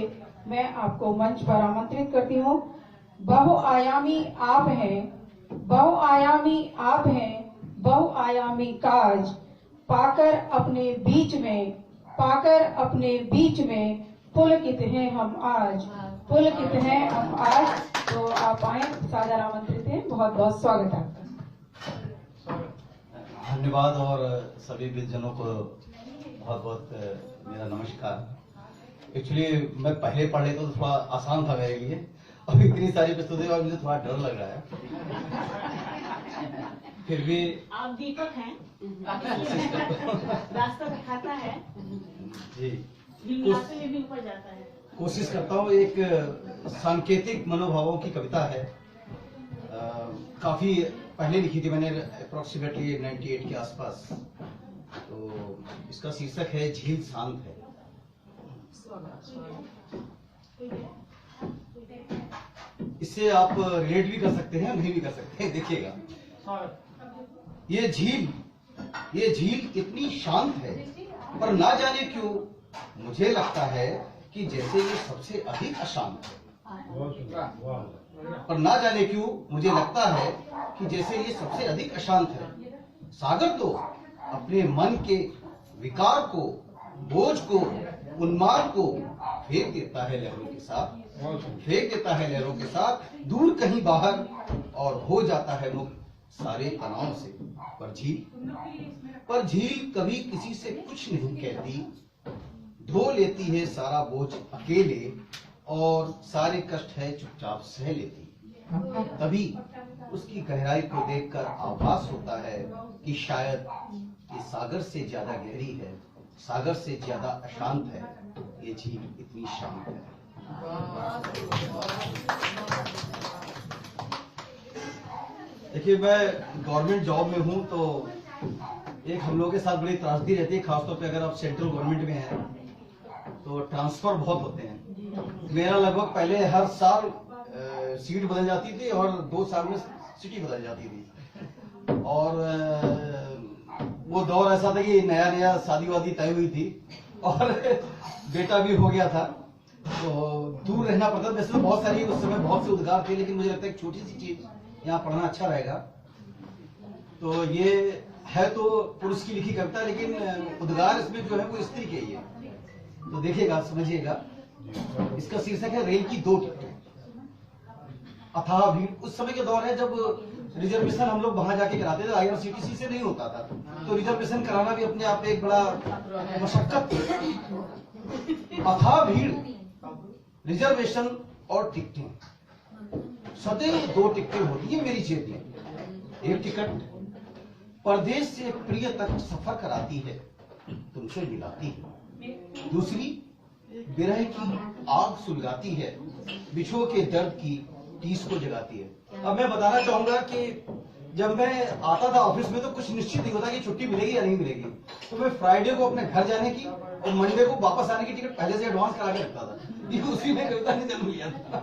मैं आपको मंच पर आमंत्रित करती हूँ। बहुआयामी आप हैं, बहुआयामी आप हैं, बहुआयामी काज पाकर अपने बीच में, पाकर अपने बीच में पुलकित हैं हम आज, पुलकित हैं हम आज। तो आप आए, सादर आमंत्रित हैं। बहुत बहुत स्वागत है आपका। धन्यवाद और सभी विद्वानों को बहुत बहुत मेरा नमस्कार। एक्चुअली मैं पहले पढ़ लेता तो थोड़ा आसान था मेरे लिए, अब इतनी सारी प्रस्तुति और मुझे थोड़ा डर लग रहा है। फिर भी आप दीपक हैं, रास्ता दिखाता है जी, से भी ऊपर जाता है। कोशिश करता हूँ। एक सांकेतिक मनोभावों की कविता है, काफी पहले लिखी थी मैंने, अप्रोक्सीमेटली 98 के आसपास। तो इसका शीर्षक है झील शांत है। इससे आप रिलेट भी कर सकते हैं, नहीं भी कर सकते हैं, देखिएगा। ये झील इतनी शांत है, पर ना जाने क्यों मुझे लगता है कि जैसे ये सबसे अधिक अशांत है। पर ना जाने क्यों मुझे लगता है कि जैसे ये सबसे अधिक अशांत है। सागर तो अपने मन के विकार को, बोझ को, उन्माद को फेंक देता है लहरों के साथ, फेंक देता है लहरों के साथ दूर कहीं बाहर, और हो जाता है मुक्त सारे तनाव से। पर झील कभी किसी से कुछ नहीं कहती, ढो लेती है सारा बोझ अकेले, और सारे कष्ट है चुपचाप सह लेती। तभी उसकी गहराई को देखकर आभास होता है कि शायद ये सागर से ज्यादा गहरी है, सागर से ज्यादा अशांत है, ये झील इतनी शांत है। देखिए, मैं गवर्नमेंट जॉब में हूँ, तो एक हम लोग के साथ बड़ी त्रासदी रहती है, खासतौर पे अगर आप सेंट्रल गवर्नमेंट में हैं तो ट्रांसफर बहुत होते हैं। मेरा लगभग पहले हर साल सीट बदल जाती थी और 2 साल में सिटी बदल जाती थी। और वो दौर ऐसा था कि नया नया शादी वादी तय हुई थी और बेटा भी हो गया था, तो दूर रहना पड़ता। वैसे तो बहुत सारी उस समय बहुत से उद्गार थे, लेकिन मुझे लगता है एक छोटी सी चीज यहाँ पढ़ना अच्छा रहेगा। तो ये है तो पुरुष की लिखी कविता, लेकिन उद्गार इसमें जो है वो स्त्री के ही है, तो देखिएगा, समझिएगा। इसका शीर्षक है रेल की 2 टिकटें। अथाह भीड़। उस समय के दौर है जब रिजर्वेशन हम लोग वहां जाके कराते थे, IRCTC से नहीं होता था, तो रिजर्वेशन कराना भी अपने आप एक बड़ा मशक्कत थी। अथाह भीड़, रिजर्वेशन और टिकटें। सदैव 2 टिकटें होती है मेरी जेब में। एक टिकट परदेश से प्रिय तक सफर कराती है, तुमसे मिलाती है। दूसरी विरह की आग सुलगाती है, बिछो के दर्द की टीस को जगाती है। अब मैं बताना चाहूंगा कि जब मैं आता था ऑफिस में तो कुछ निश्चित नहीं होता कि छुट्टी मिलेगी या नहीं मिलेगी, तो मैं फ्राइडे को अपने घर जाने की और मंडे को वापस आने की टिकट पहले से एडवांस करा के रखता था। ये उसी में कविता ने जन्म लिया था।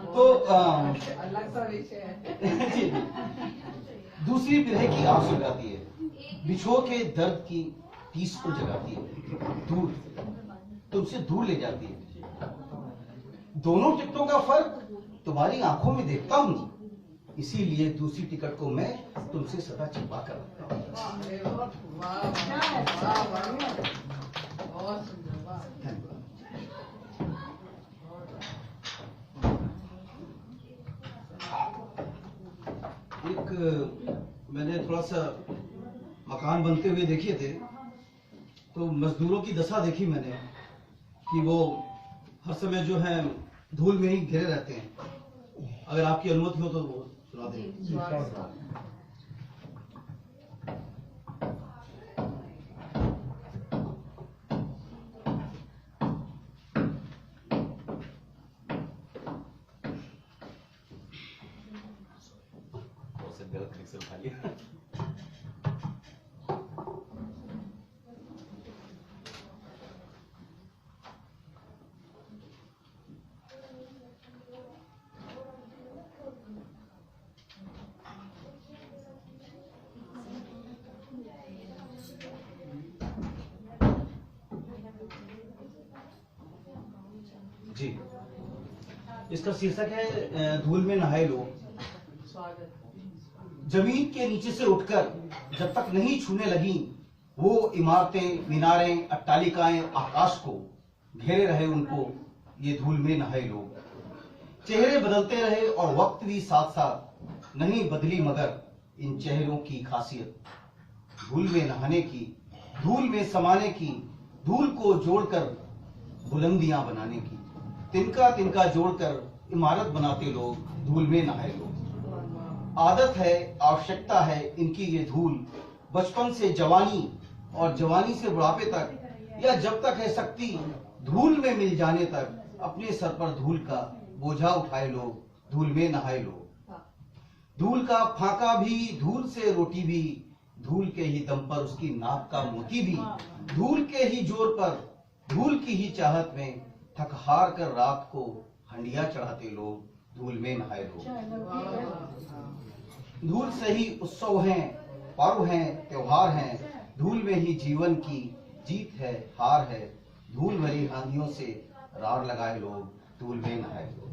तो अलग सा विषय है। दूसरी विरह की आग सुलगाती है, बिछो के दर्द की टीस को जगाती है, दूर, तुमसे दूर ले जाती है। दोनों टिकटों का फर्क तुम्हारी आंखों में देखता हूं, इसीलिए दूसरी टिकट को मैं तुमसे सदा छिपा कर रखता हूं। एक मैंने थोड़ा सा मकान बनते हुए देखे थे, तो मजदूरों की दशा देखी मैंने कि वो हर समय जो है धूल में ही घिरे रहते हैं। अगर आपकी अनुमति हो तो वो सुना दें। गलत तरीके से उठाइए। जी, इसका शीर्षक है धूल में नहाए लोग। जमीन के नीचे से उठकर जब तक नहीं छूने लगी वो इमारतें, मीनारें, अट्टालिकाएं, आकाश को घेरे रहे उनको ये धूल में नहाए लोग। चेहरे बदलते रहे और वक्त भी साथ साथ नहीं बदली मगर इन चेहरों की खासियत। धूल में नहाने की, धूल में समाने की, धूल को जोड़कर बुलंदियां बनाने की, तिनका तिनका जोड़कर इमारत बनाते लोग, धूल में नहाए लोग। आदत है, आवश्यकता है इनकी ये धूल, बचपन से जवानी और जवानी से बुढ़ापे तक, या जब तक है शक्ति धूल में मिल जाने तक अपने सर पर धूल का बोझा उठाए लोग, धूल में नहाए लोग। धूल का फाका भी, धूल से रोटी भी, धूल के ही दम पर उसकी नाक का मोती भी, धूल के ही जोर पर, धूल की ही चाहत में थक हार कर रात को हंडिया चढ़ाते लोग, धूल में नहाए लोग। धूल से ही उत्सव हैं, पर्व हैं, त्योहार हैं, धूल में ही जीवन की जीत है, हार है। धूल भरी आंधियों से रार लगाए लोग, धूल में नहाए लोग।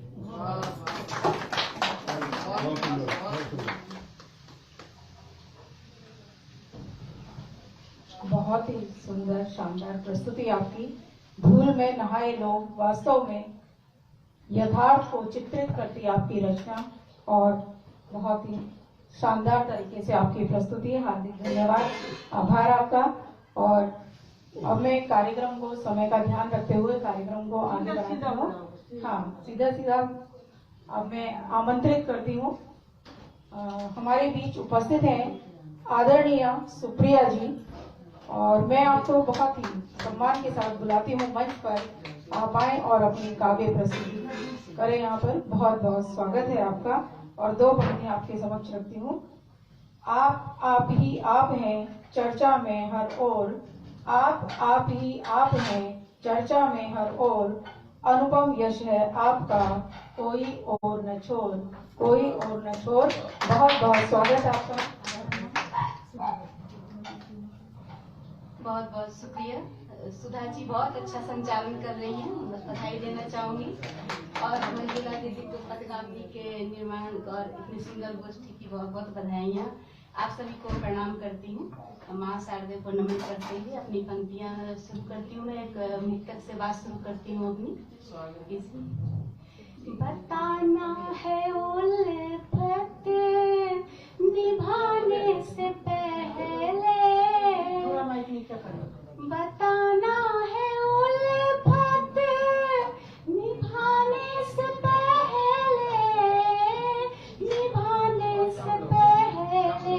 बहुत ही सुंदर शानदार प्रस्तुति आपकी। धूल में नहाए लोग वास्तव में यथार्थ को चित्रित करती आपकी रचना और बहुत ही शानदार तरीके से आपकी प्रस्तुति है। हार्दिक धन्यवाद, आभार आपका। और अब मैं कार्यक्रम को, समय का ध्यान रखते हुए कार्यक्रम को आगे बढ़ाती हूँ। हाँ, सीधा सीधा अब मैं आमंत्रित करती हूँ, हमारे बीच उपस्थित हैं आदरणीय सुप्रिया जी, और मैं आपको बहुत ही सम्मान के साथ बुलाती हूँ मंच पर। आप आए और अपनी काव्य प्रस्तुति करें। यहाँ पर बहुत बहुत स्वागत है आपका। और दो पंक्ति आपके समक्ष रखती हूँ। आप ही आप हैं चर्चा में हर ओर, आप ही आप हैं चर्चा में हर ओर, अनुपम यश है आपका कोई और न छोड़, कोई और न छोड़। बहुत बहुत स्वागत है आपका। बहुत बहुत शुक्रिया। सुधा जी बहुत अच्छा संचालन कर रही हैं, बस बधाई देना चाहूंगी। और मंजुला दीदी को पथगामी के निर्माण और इतनी सुंदर गोष्ठी की बहुत बहुत बधाइयाँ। आप सभी को प्रणाम करती हूँ। माँ शारदे को नमन करते हुए अपनी पंक्तियाँ शुरू करती हूँ। मैं एक मुक्तक से बात शुरू करती हूँ अपनी। बताना है उल्फत निभाने से पहले, बताना है उल्फत निभाने से पहले, निभाने से पहले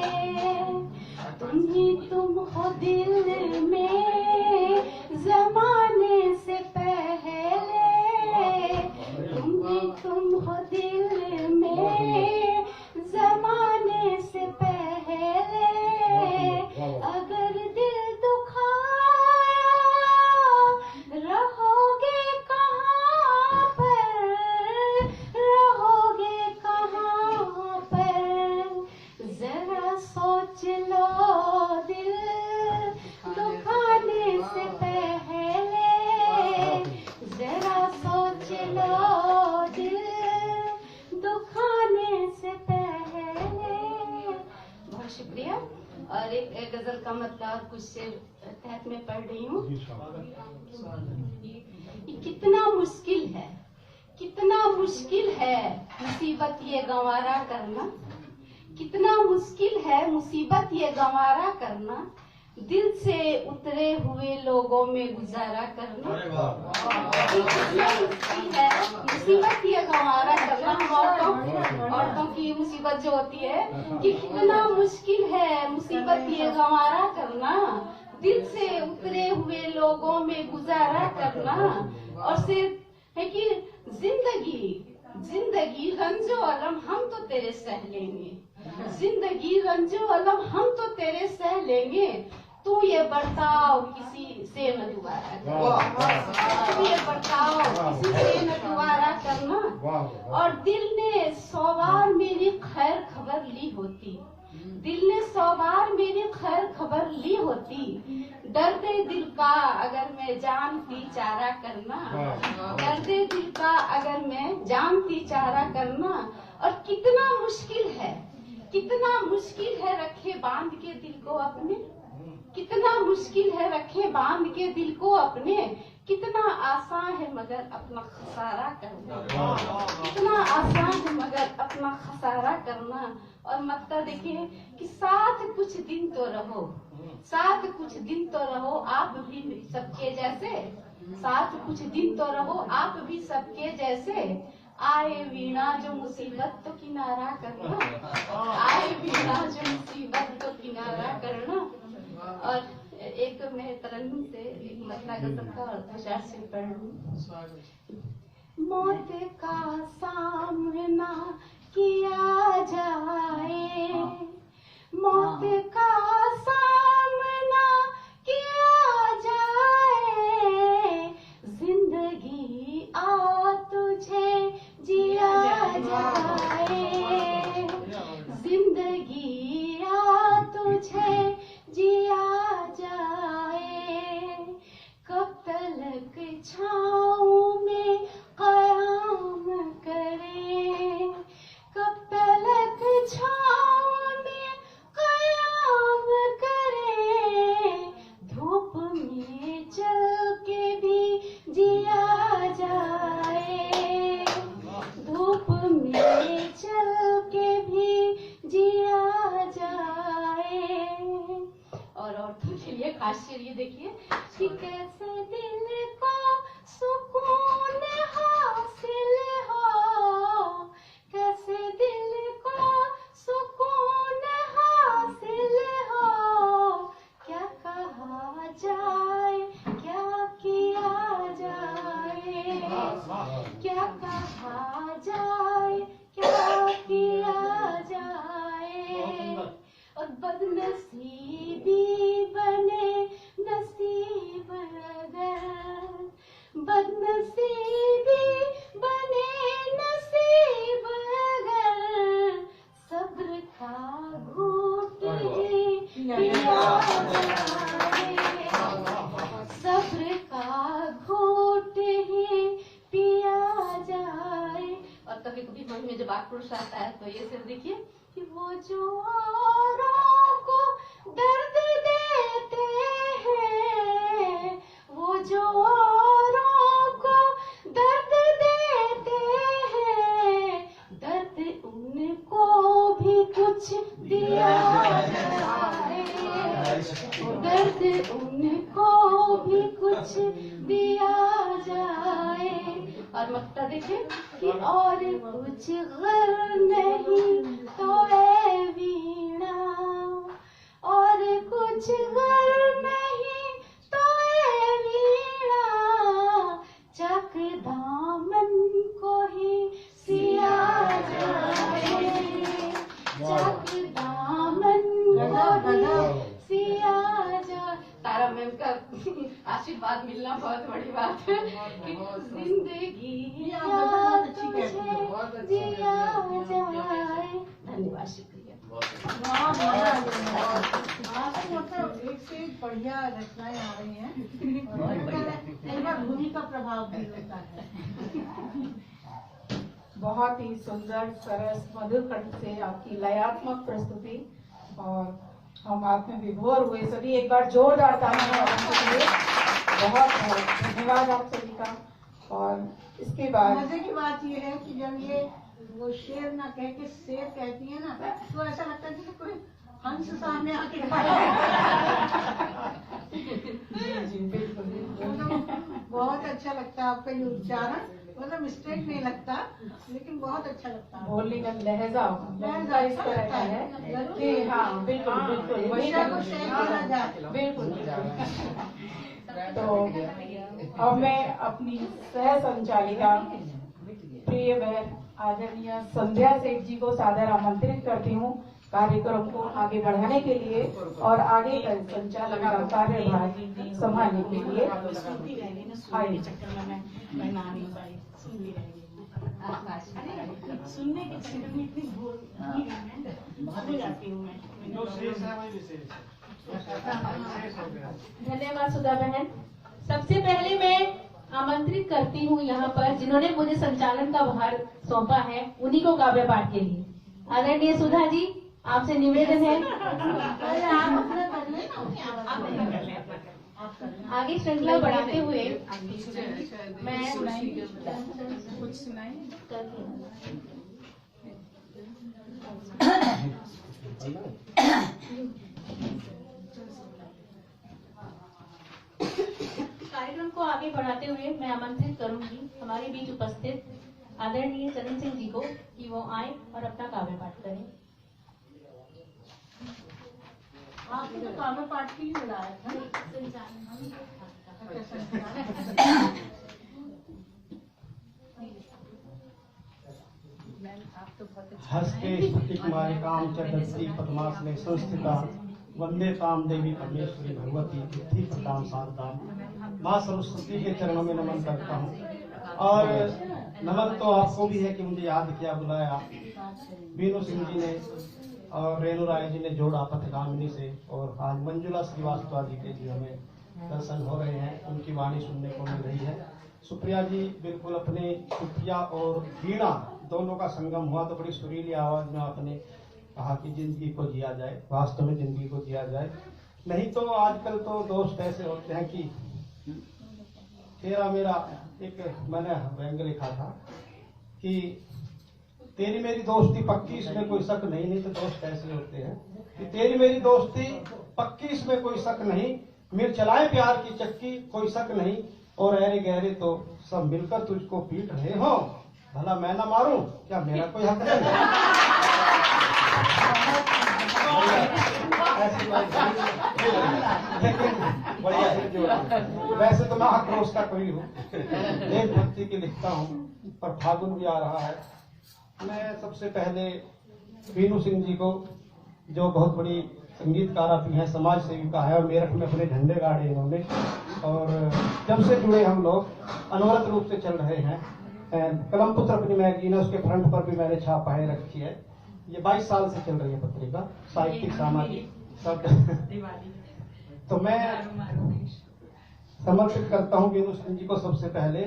तुम हो दिल में जमाने से पहले, तुम हो दिल में जमाने से पहले। अगर दिल दुखाया रहोगे कहाँ पर, रहोगे कहाँ पर, जरा सोच लो दिल दुखाने से पहले, जरा सोच लो दिल दुखाने से पहले। बहुत शुक्रिया। और एक गजल का मतलब कुछ से तहत में पढ़ रही हूँ। कितना मुश्किल है, कितना मुश्किल है मुसीबत ये गंवारा करना, कितना मुश्किल है मुसीबत ये गंवारा करना। दिल से उतरे हुए लोगों में गुजारा करना। है मुसीबत ये गंवारा करना। हम औरतों की मुसीबत जो होती है कि कितना मुश्किल है मुसीबत ये गंवारा करना, दिल से उतरे हुए लोगों में गुजारा करना। और सिर्फ है कि जिंदगी रंजो अलम हम तो तेरे सह लेंगे, जिंदगी रंजो अलम हम तो तेरे सह लेंगे, तू ये बर्ताव किसी से न दोबारा करना, तू ये बर्ताव किसी से न दोबारा करना। और दिल ने 100 बार मेरी खैर खबर ली होती, दिल ने 100 बार मेरी खैर खबर ली होती, दर्दे दिल का अगर मैं जानती चारा करना, दर्दे दिल का अगर मैं जानती चारा करना। और कितना मुश्किल है रखे बांध के दिल को अपने, कितना मुश्किल है रखे बांध के दिल को अपने, कितना आसान है मगर अपना खसारा करना, कितना आसान है मगर अपना खसारा करना। और मक्ता देखिए कि साथ कुछ दिन तो रहो, साथ कुछ दिन तो रहो आप भी सबके जैसे, साथ कुछ दिन तो रहो आप भी सबके जैसे। आए वीणा जो मुसीबत तो किनारा करना, आए वीणा जो मुसीबत तो किनारा करना। और एक मैं तरन्नुम से एक मसला गजल का और तुषार से पढ़ लूं। मौत का सामना किया जाए, मौत का सामना किया जाए, जिंदगी आ तुझे जिया जाए, जिंदगी आ तुझे जिया जाए। कब तलक छाँव में क़याम करें, कब तलक छाँव में क़याम करें, धूप में चल के भी जिया जाए, धूप में चल के भी जिया जाए। और औरतों के लिए खास शेर ये देखिए कि कैसे दिल को सुकून हासिल हो, कैसे दिल को सुकून हासिल हो, क्या कहा जाए क्या किया जाए, क्या कहा जाए क्या किया जाए। और बदनसीबी बने नसीब अगर, बदनसीबी बने नसीब अगर, सब्र का घूंट ही पिया जाए, सब्र का घूंट ही पिया जाए। और कभी कभी मन में जब आक्रोश आता है तो ये सिर्फ देखिए कि वो जो औरों को दर्द देते हैं, वो जो औरों को दर्द देते हैं, दर्द उनको भी कुछ दिया जाए, दर्द उनको भी कुछ दिया जाए। और मक्ता देखे कि और कुछ गर नहीं तो ए वीणा, और कुछ गर नहीं तो ए वीणा, चक दामन को ही सिया जाए, चक दामन को ही सिया जाए। तारा मैम का आशीर्वाद मिलना बहुत बड़ी बात है कि जिंदगी तुझे जिया जाए। धन्यवाद, शुक्रिया। मतलब एक से एक बढ़िया रचनाएं आ रही हैं, धुनी का प्रभाव भी होता है। बहुत ही सुंदर सरस मधुर कंठ से आपकी लयात्मक प्रस्तुति, और हम आप में विभोर हुए सभी। एक बार जोरदार तालियां के लिए बहुत बहुत धन्यवाद आप सभी का। और इसके बाद मजे की बात ये है कि जब ये वो शेर ना कह के शेर कहती है ना, तो ऐसा लगता है कि कोई हंस सामने आके बहुत अच्छा लगता है आपका ये उच्चारण, मतलब मिस्टेक नहीं लगता, लेकिन बहुत अच्छा लगता है। बोलने का लहजा इस तरह का है कि हाँ बिल्कुल बिल्कुल वही बिल्कुल। तो अब मैं अपनी सह संचालिका प्रिय बहन आदरणीय संध्या सेठ जी को सादर आमंत्रित करती हूँ कार्यक्रम को आगे बढ़ाने के लिए और आगे का संचालन का कार्यभार संभालने के लिए। सुनने के चक्कर में इतनी भूल जाती हूँ मैं। जो शेष है वही विशेष है। धन्यवाद सुधा बहन। सबसे पहले मैं आमंत्रित करती हूँ यहाँ पर जिन्होंने मुझे संचालन का भार सौंपा है, उन्हीं को काव्य पाठ के लिए। आदरणीय सुधा जी, आपसे निवेदन है आगे श्रृंखला बढ़ाते हुए मैं कुछ सुनाई। कार्यक्रम को आगे बढ़ाते हुए मैं आमंत्रित करूंगी हमारे बीच उपस्थित आदरणीय चरण सिंह जी को कि वो आए और अपना काव्य पाठ करें। आपको तो काव्य पाठ के लिए बुलाया था। हस्ते स्फटिक मालिकाम च दत्ती पद्मासने संस्थिता वंदे ताम देवी परमेश्वरी भगवती बुद्धि प्रदान शारदाम। माँ सरस्वती के चरणों में नमन करता हूँ। और नमन तो आपको भी है कि मुझे याद किया, बुलाया। बीनू सिंह जी ने और रेणु राय जी ने जोड़ा पथगामिनी से, और आज मंजुला श्रीवास्तव जी के जी हमें दर्शन हो रहे हैं, उनकी वाणी सुनने को मिल रही है। सुप्रिया जी बिल्कुल अपने सुप्रिया और वीणा दोनों का संगम हुआ तो बड़ी सुरीली आवाज में आपने कहा कि जिंदगी को जिया जाए, वास्तव में जिंदगी को जिया जाए। नहीं तो आजकल तो दोस्त ऐसे होते हैं कि तेरा मेरा, एक मैंने व्यंग लिखा था कि तेरी मेरी दोस्ती पक्की इसमें कोई शक नहीं। नहीं तो दोस्त ऐसे होते हैं कि तेरी मेरी दोस्ती पक्की इसमें कोई शक नहीं, मिल चलाए प्यार की चक्की कोई शक नहीं, और अरे गहरे तो सब मिलकर तुझको पीट रहे हो, भला मैं ना मारूं, क्या मेरा कोई हक नहीं। वैसे तो मैं आक्रोश का कवि हूँ, देश भक्ति की लिखता हूँ, पर फागुन भी आ रहा है। मैं सबसे पहले बीनू सिंह जी को, जो बहुत बड़ी संगीतकारा भी है, समाज सेविका है, और मेरठ में अपने झंडे गाड़े इन्होंने, और जब से जुड़े हम लोग अनवरत रूप से चल रहे हैं। कलम पुत्र अपनी मैगजीन है, उसके फ्रंट पर भी मैंने छापाएं रखी है। ये 22 साल से चल रही है पत्रिका, साहित्यिक सामाजिक सब। तो मैं समर्पित करता हूँ बीनू सिंह जी को सबसे पहले।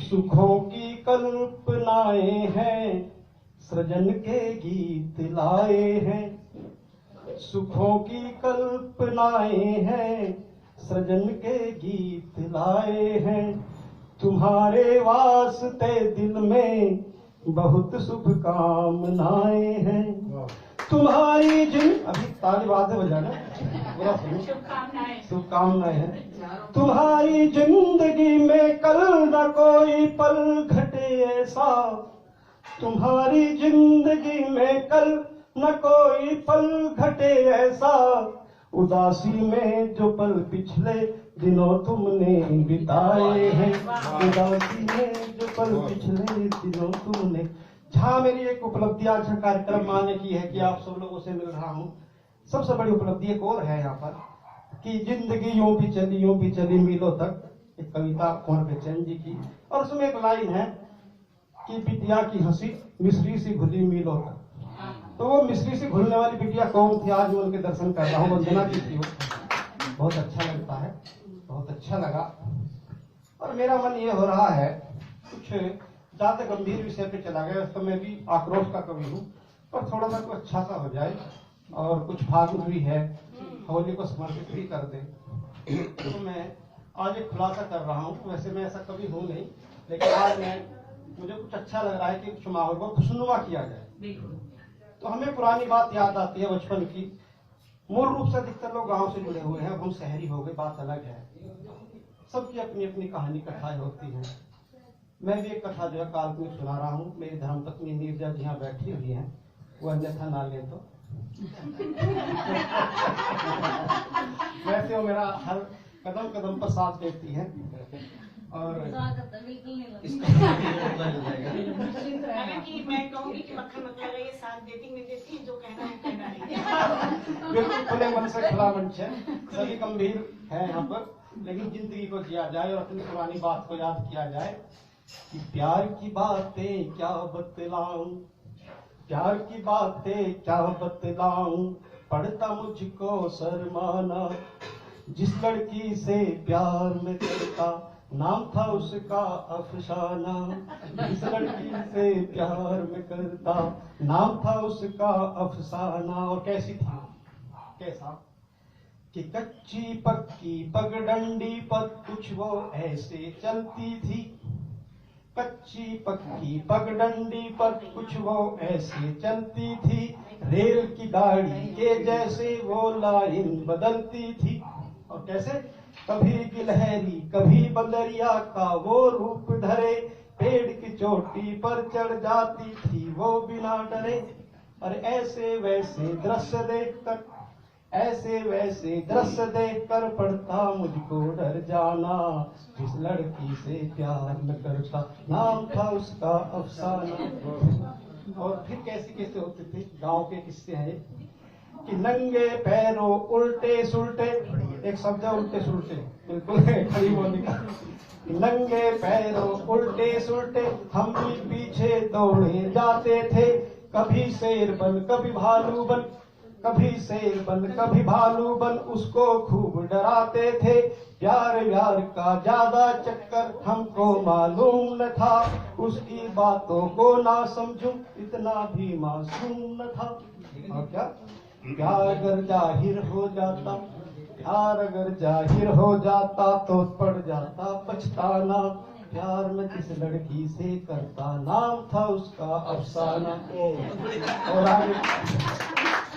सुखों की कल्पनाएं हैं, सृजन के गीत लाए हैं। सुखों की कल्पनाएं हैं, सृजन के गीत लाए हैं। तुम्हारे वास्ते दिल में बहुत शुभकामनाएं हैं। तुम्हारी अभी ताली बात है बजाना, शुभकामनाएं हैं। तुम्हारी जिंदगी में कल न कोई पल घटे ऐसा, तुम्हारी जिंदगी में कल न कोई पल घटे ऐसा। उदासी में जो पल पिछले दिनों तुमने बिताए हैं, उदासी में जो पल पिछले दिनों तुमने। जहाँ मेरी एक उपलब्धि आज कार्यक्रम में आने की है कि आप सब लोगों से मिल रहा हूँ, सबसे बड़ी उपलब्धि एक और है यहाँ पर कि जिंदगी यूं भी चली मीलों तक, एक कविता कुंवर बेचैन जी की, और उसमें एक लाइन है कि बिटिया की हंसी मिश्री सी घुली मीलों तक। तो वो मिश्री से घुलने वाली बिटिया कौन थी, आज मैं उनके दर्शन कर रहा हूँ। वंदना जी थी, बहुत अच्छा लगता है, बहुत अच्छा लगा। और मेरा मन ये हो रहा है, कुछ ज्यादा गंभीर विषय पे चला गया, तो मैं भी आक्रोश का कवि हूँ, पर थोड़ा सा कुछ अच्छा सा हो जाए। और कुछ फागुन भी है, होली को समर्पित भी कर दे। तो मैं आज एक खुलासा कर रहा हूँ। वैसे मैं ऐसा कवि हूँ नहीं, लेकिन आज मुझे कुछ अच्छा लग रहा है कि कुछ माहौल को खुशनुमा किया जाए। तो हमें पुरानी बात याद आती है बचपन की। मूल रूप से अधिकतर लोग गांव से जुड़े हुए हैं, अब हम शहरी हो गए, बात अलग है। सबकी अपनी अपनी कहानी कथाएं होती हैं। मैं भी एक कथा जो है काल्पनिक सुना रहा हूँ। मेरी धर्मपत्नी नीरजा जी यहाँ बैठी हुई हैं, वो अन्यथा ना ले तो। वैसे वो मेरा हर कदम कदम पर साथ देती है और हालांकि मैं कहूँगी कि मक्खन मत लगाइए, साथ देती नहीं देती, जो कहना है कहना है। बिल्कुल खुले मन से खुला मंच है, सभी गंभीर है यहाँ पर, लेकिन जिंदगी को जिया जाए और अपनी पुरानी बात को याद किया जाए कि प्यार की बातें क्या बतलाऊं, प्यार की बातें क्या बतलाऊं, पढ़ता मुझको शर्माना। जिस लड़की से प्यार में करता, नाम था उसका अफसाना। जिस लड़की से प्यार में करता, नाम था उसका अफसाना। और कैसी थी, कैसा कि कच्ची पक्की पगडंडी पर कुछ वो ऐसे चलती थी। कच्ची पक्की पगडंडी पर कुछ वो ऐसे चलती थी, रेल की गाड़ी के जैसे वो लाइन बदलती थी। और कैसे, कभी गिलहरी कभी बंदरिया का वो रूप धरे, पेड़ की चोटी पर चढ़ जाती थी वो बिना डरे। और ऐसे वैसे दृश्य देखकर, ऐसे वैसे दृश्य देखकर पड़ता मुझको डर जाना। जिस लड़की से प्यार न करता, नाम था उसका अफसाना। और फिर कैसे कैसे होते थे, गांव के किस्से हैं कि नंगे पैरों उल्टे सुल्टे, एक शब्द है उल्टे सुल्टे, बिल्कुल खड़ी बोलने का। नंगे पैरों उल्टे सुल्टे हम भी पीछे दौड़े जाते थे, कभी शेर बन कभी भालू बन, कभी शेर बन कभी भालू बन उसको खूब डराते थे। प्यार व्यार का ज्यादा चक्कर हमको मालूम न था, उसकी बातों को ना समझूं इतना भी मासूम न था। और क्या, प्यार अगर जाहिर हो जाता, प्यार अगर जाहिर हो जाता तो पड़ जाता पछताना। प्यार में किस लड़की से करता, नाम था उसका अफसाना। और आगे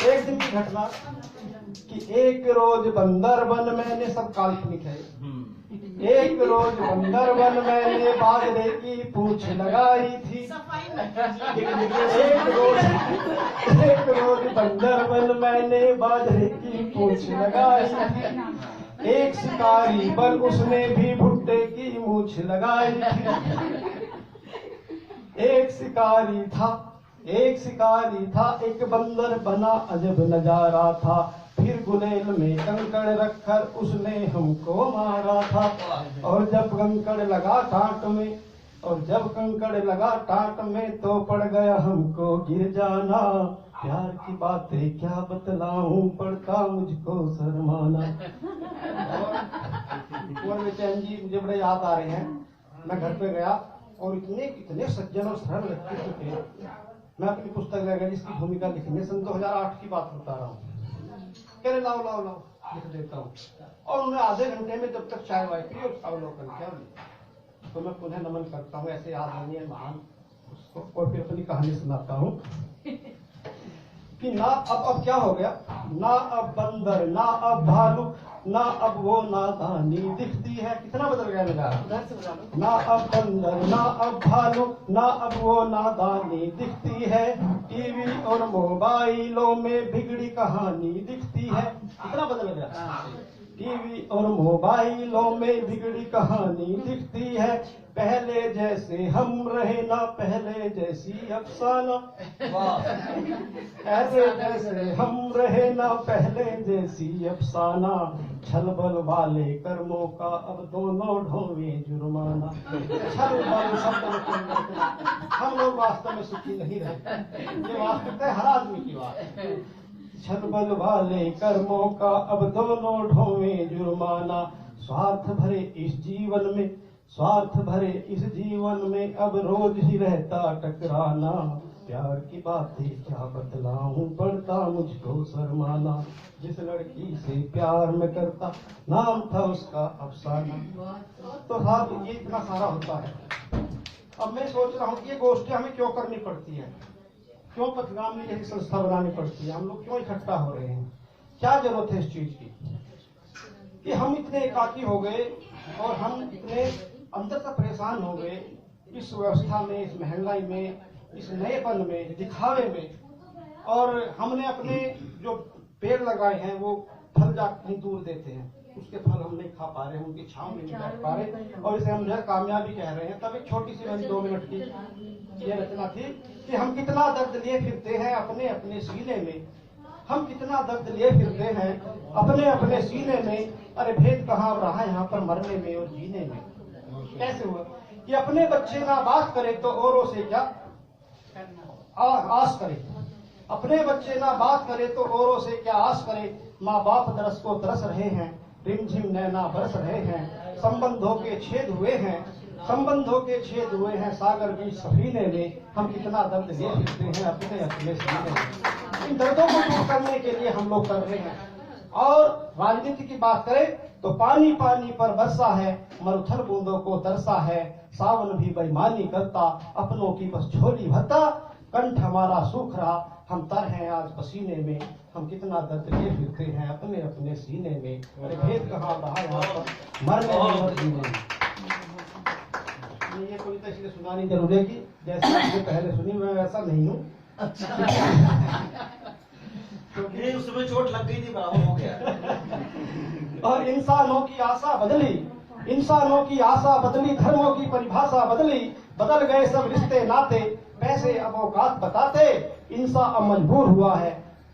एक दिन की घटना कि एक रोज बंदर बन, मैंने, सब काल्पनिक है, एक रोज बंदर बन मैंने बाजरे की पूंछ लगाई थी। एक रोज बंदर बन मैंने बाजरे की पूंछ लगाई थी। एक शिकारी बन उसने भी भुट्टे की मूछ लगाई थी। एक शिकारी था, एक शिकारी था, एक बंदर बना अजब नजारा था। फिर गुलेल में कंकड़ रखकर उसने हमको मारा था। और जब कंकड़ लगा टाट में, और जब कंकड़ लगा टाट में तो पड़ गया हमको गिर जाना। प्यार की बातें क्या बतलाऊं, पड़ता मुझको शर्माना। और बेचैन जी मुझे बड़े याद आ रहे हैं। मैं घर पे गया और इतने इतने सज्जन और सरल व्यक्तित्व थे। मैं अपनी पुस्तक ले गया जिसकी भूमिका लिखनी, सन 2008 की बात बता रहा हूँ। कह रहे लाओ लाओ लाओ लिख देता हूँ। और उन्हें आधे घंटे में जब तक चाय वाय पी और अवलोकन किया, तो मैं पुनः नमन करता हूँ ऐसे आदरणीय महान उसको। और फिर अपनी कहानी सुनाता हूँ कि ना अब क्या हो गया, ना अब बंदर, ना अब भालू, ना अब वो नादानी दिखती है। कितना बदल गया मेरा, ना अब बंदर, ना अब भालू, ना अब वो नादानी दिखती है। टीवी और मोबाइलों में बिगड़ी कहानी दिखती है। कितना बदल गया, टीवी और मोबाइलों में बिगड़ी कहानी दिखती है। पहले जैसे हम रहे ना पहले जैसी अफसाना। ऐसे जैसे हम रहे ना पहले जैसी अफसाना। छल बल वाले कर्मों का अब दोनों ढोवे जुर्माना। छल बल शब्द हम लोग वास्तव में सुखी नहीं रहते, ये वास्तविकता है हर आदमी की बात। छल बल वाले कर्मों का अब दोनों ढोवे जुर्माना। स्वार्थ भरे इस जीवन में, स्वार्थ भरे इस जीवन में अब रोज ही रहता टकराना। प्यार की बातें क्या बतलाऊं, पड़ता मुझको शर्माना। जिस लड़की से प्यार में करता, नाम था उसका अफसाना। तो साहब ये इतना सारा होता है। अब मैं सोच रहा हूँ कि ये गोष्ठी हमें क्यों करनी पड़ती है। क्यों पथगामी जैसी संस्था बनानी पड़ती है, हम लोग क्यों इकट्ठा हो रहे हैं, क्या जरूरत है इस चीज की कि हम इतने एकाकी हो गए और हम इतने अंदर तक परेशान हो गए इस व्यवस्था में, इस महंगाई में, इस नएपन में, दिखावे में। और हमने अपने जो पेड़ लगाए हैं वो फल जा कहीं दूर देते हैं, उसके फल हम नहीं खा पा रहे हैं, उनकी छांव में नहीं बैठ पा रहे, और इसे हम जो है कामयाबी कह रहे हैं। तब एक छोटी सी मेरी 2 मिनट की ये रचना थी कि हम कितना दर्द लिए फिरते हैं अपने अपने सीने में, हम कितना दर्द लिए फिरते हैं अपने अपने सीने में। अरे भेद कहाँ रहा है यहाँ पर मरने में और जीने में। कैसे हुआ कि अपने बच्चे ना बात करे तो औरों से क्या आस करे, अपने बच्चे ना बात करे तो औरों से क्या आस करे। माँ बाप दरस को तरस रहे हैं, रिमझिम नैना बरस रहे हैं, संबंधों के छेद हुए हैं, संबंधों के छेद हुए हैं सागर बीच सफीने में। हम कितना दर्द ले फिरते हैं अपने अपने सीने में। इन दर्दों को दूर करने के लिए हम लोग कर रहे हैं। और राजनीति की बात करें तो पानी पानी पर बरसा है, मरुथल बूंदों को तरसा है, सावन भी बेईमानी करता, अपनों की बस झोली भरता, कंठ हमारा सूख रहा, हम तर हैं आज पसीने में। हम कितना दर्द लिए फिरते हैं अपने अपने सीने में। अरे भेद कहाँ रहा यहाँ पर मरने में और जीने में। ये कोई तो इसलिए सुनानी जरूर है कि जैसे आपने पहले सुनी, मैं वैसा नहीं हूँ। क्योंकि उसमें चोट लग गई थी, बराबर हो गया। और इंसानों की आशा बदली, इंसानों की आशा बदली, धर्मों की परिभाषा बदली, बदल गए सब रिश्ते नाते, पैसे अब औकात बताते, इंसान अब मजबूर हुआ है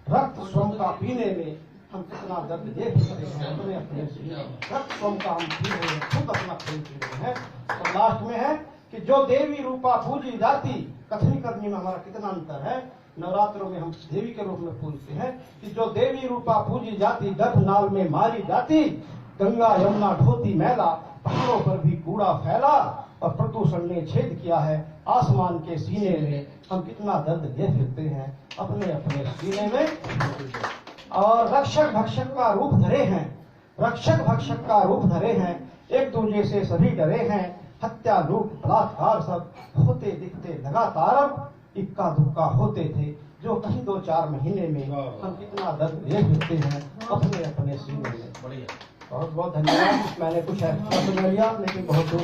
रक्त स्वम का पीने में। हम कितना दर्द दे सकते हैं अपने अपने सीने में, रक्त स्वम का हम पी रहे हैं, खुद अपना खून पी रहे हैं। और लास्ट में है कि जो देवी रूपा पूजी जाती, कथनी करनी में हमारा कितना अंतर है। नवरात्रों में हम देवी के रूप में पूजते हैं कि जो देवी रूपा पूजी जाती, गर्भ नाल में मारी जाती, गंगा यमुना ढोती मैला, पहाड़ों पर भी कूड़ा फैला, और प्रदूषण ने छेद किया है आसमान के सीने में। हम कितना दर्द ले फिरते हैं अपने अपने सीने में। और रक्षक भक्षक का रूप धरे हैं, रक्षक भक्षक का रूप धरे हैं, एक दूसरे से सभी डरे हैं, हत्या लूट बलात्कार सब होते दिखते लगातार। अब इक्का दुक्का होते थे जो कहीं 2-4 महीने में। हम कितना दर्द ले फिरते हैं अपने अपने सीने में। बहुत बहुत धन्यवाद। मैंने कुछ एक्स्ट्रा सुन लिया, लेकिन बहुत दूर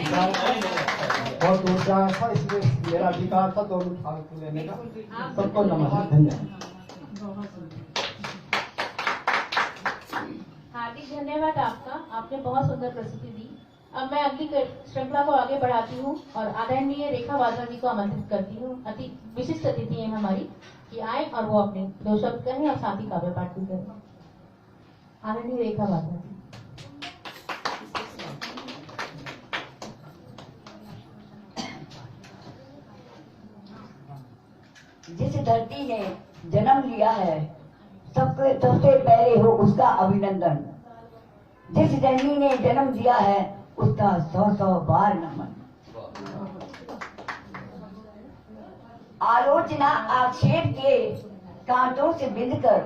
जाया था, इसलिए मेरा अधिकार था 2 मिनट फालतू लेने का। सबको नमस्कार, धन्यवाद। हार्दिक धन्यवाद आपका, आपने बहुत सुंदर प्रस्तुति दी। अब मैं अगली श्रृंखला को आगे बढ़ाती हूँ और आदरणीय रेखा वाधवा जी को आमंत्रित करती हूँ। अति विशिष्ट अतिथि है हमारी, कि आए और वो अपने 2 शब्द कहें और साथ ही काव्य पाठ भी करें। आदरणीय रेखा वाधवा जी। जिस धरती ने जन्म लिया है, सबसे पहले हो उसका अभिनंदन। जिस जननी ने जन्म दिया है, उसका 100 बार नमन। आलोचना आक्षेप के कांटों से बिंदकर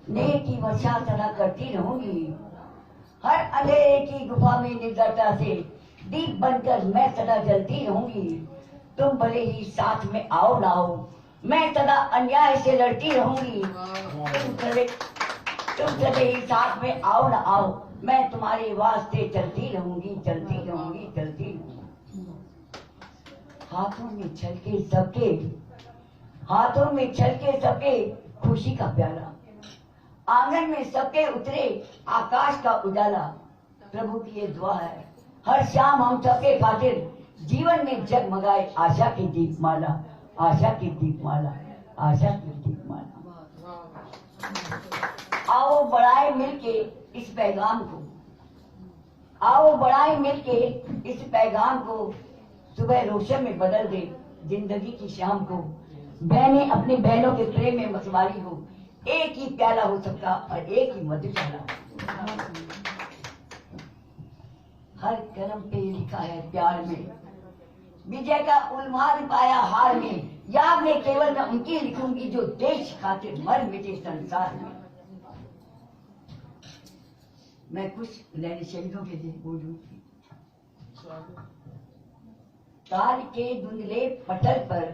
नेह की वर्षा सदा करती रहूंगी। हर अंधेरे की गुफा में निर्दयता से दीप बनकर मैं सदा जलती रहूंगी। तुम भले ही साथ में आओ ना हो, मैं सदा अन्याय से लड़ती रहूंगी। तुम सदा ही साथ में आओ ना आओ, मैं तुम्हारे वास्ते चलती रहूंगी, चलती रहूंगी, चलती रहूंगी। हाथों में छलके सबके, हाथों में छलके सबके खुशी का प्याला, आंगन में सबके उतरे आकाश का उजाला। प्रभु की ये दुआ है, हर शाम हम सबके खातिर जीवन में जगमगाए आशा की दीपमाला, आशा की दीपमाला, आशा की दीपमाला। आओ बढ़ाए मिलके इस पैगाम को, आओ बढ़ाए मिलके इस पैगाम को, सुबह रोशन में बदल दे जिंदगी की शाम को। बहनें अपनी बहनों के प्रेम में मसवारी हो, एक ही प्याला हो सबका और एक ही मधु प्याला। हर कलम पे लिखा है प्यार में, विजय का उन्माद पाया हार में। याद में केवल मैं उनकी लिखूंगी जो देश खातिर मर मिटे संसार में। मैं कुछ लहरी शहीदों के लिए बोलूंगी। ताल के धुंधले पटल पर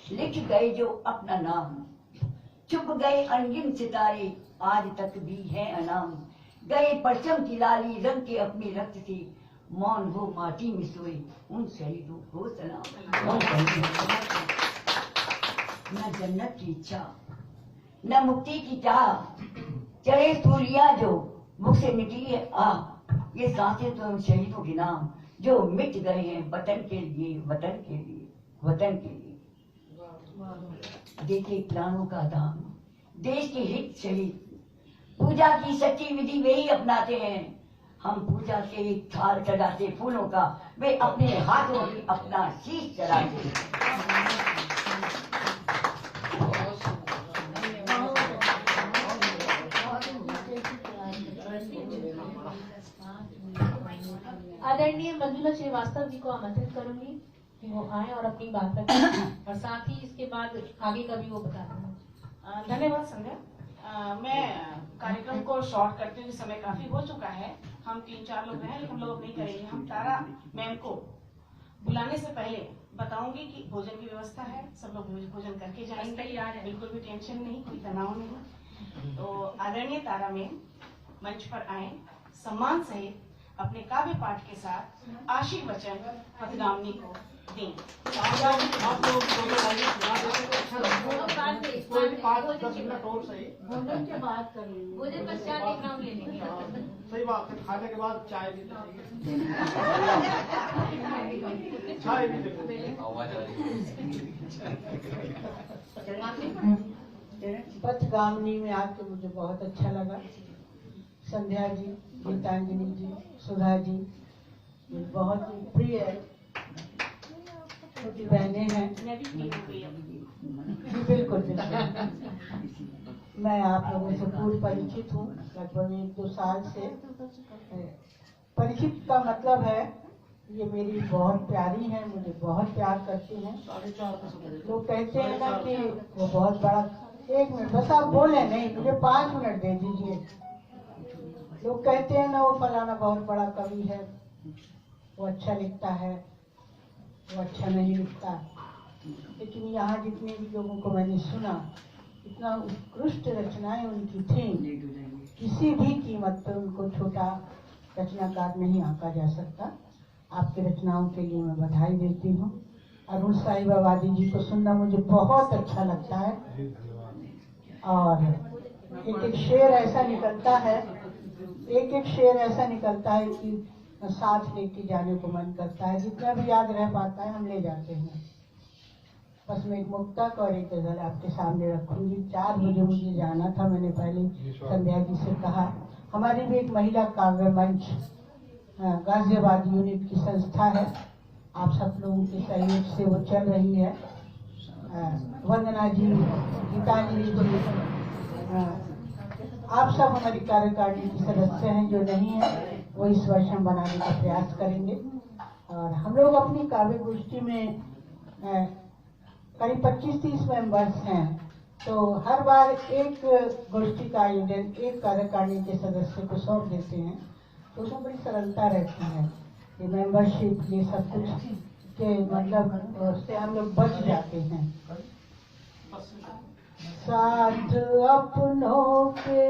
लिख गए जो अपना नाम, चुप गए अनगिन सितारे आज तक भी है अनाम। गए परचम की लाली रंग के अपने रक्त से, मौन हो माटी में सोए उन शहीदों को सलाम। न जन्नत की इच्छा न मुक्ति की चाह, चढ़े सूर्या जो मुख से निकली है आह। ये सांसें तो उन शहीदों के नाम जो मिट गए हैं वतन के लिए, वतन के लिए, वतन के लिए। देखे प्राणों का दाम, देश के हित शहीद, पूजा की सच्ची विधि वे ही अपनाते हैं। हम पूजा के एक थाल चढ़ाते फूलों का, वे अपने हाथों में अपना शीश चढ़ाते। आदरणीय मंजुला श्रीवास्तव जी को आमंत्रित करूंगी कि वो आए और अपनी बात रखें और साथ ही इसके बाद आगे का भी वो बता दें। धन्यवाद संध्या। मैं कार्यक्रम को शॉर्ट करते हुए समय काफी हो चुका है। हम 3-4 लोग हैं, लेकिन हम लोग अब नहीं करेंगे। हम तारा मैम को बुलाने से पहले बताऊंगी कि भोजन की व्यवस्था है, सब लोग भोजन करके जाएंगे, बिल्कुल भी टेंशन नहीं, कोई तनाव नहीं। तो आदरणीय तारा मैम मंच पर आए, सम्मान सहित अपने काव्य पाठ के साथ आशीर्वचन पथगामिनी को दें। आप लोग कोई 5-10 मिनट और सही, भोजन के बाद करेंगे, भोजन पश्चात एक नाम ले लेंगे। सही बात है, खाने के बाद चाय भी चाय भी पथगामिनी में आके मुझे बहुत अच्छा लगा। संध्या जी, गीतांजलि जी, सुधा जी बहुत ही प्रिय छोटी बहनें हैं। बिल्कुल बिल्कुल, मैं आप लोगों से पूर्व परिचित हूँ, लगभग 1-2 साल से। परिचित का मतलब है ये मेरी बहुत प्यारी है, मुझे बहुत प्यार करती हैं। लोग कहते हैं ना कि वो बहुत बड़ा, 1 मिनट बस आप बोले नहीं, मुझे 5 मिनट दे दीजिए। लोग कहते हैं ना वो फलाना बहुत बड़ा कवि है, वो अच्छा लिखता है, वो अच्छा नहीं लिखता। लेकिन यहाँ जितने भी लोगों को मैंने सुना, इतना उत्कृष्ट रचनाएं उनकी थी, किसी भी कीमत पर उनको छोटा रचनाकार नहीं आंका जा सकता। आपकी रचनाओं के लिए मैं बधाई देती हूँ। अरुण साहिब आबादी जी को सुनना मुझे बहुत अच्छा लगता है, और एक शेर ऐसा निकलता है, एक शेर ऐसा निकलता है कि साथ लेके जाने को मन करता है। जितना भी याद रह पाता है हम ले जाते हैं। बस मैं एक मुक्तक और एक गजल आपके सामने रखूंगी। 4 बजे मुझे जाना था, मैंने पहले संध्या जी से कहा। हमारी भी एक महिला काव्य मंच गाजियाबाद यूनिट की संस्था है, आप सब लोगों के सहयोग से वो चल रही है। वंदना जी, गीतांजलि जी, आप सब हमारी कार्यकारिणी की सदस्य हैं। जो नहीं है वो इस वर्ष हम बनाने का प्रयास करेंगे। और हम लोग अपनी काव्य गोष्ठी में करीब 25-30 मेंबर्स हैं, तो हर बार एक गोष्ठी का आयोजन एक कार्यकारिणी के सदस्य को सौंप देते हैं, तो उसमें बड़ी सरलता रहती है। ये मेंबरशिप, ये सब कुछ के मतलब उससे हम लोग बच जाते हैं। साथ अपनों के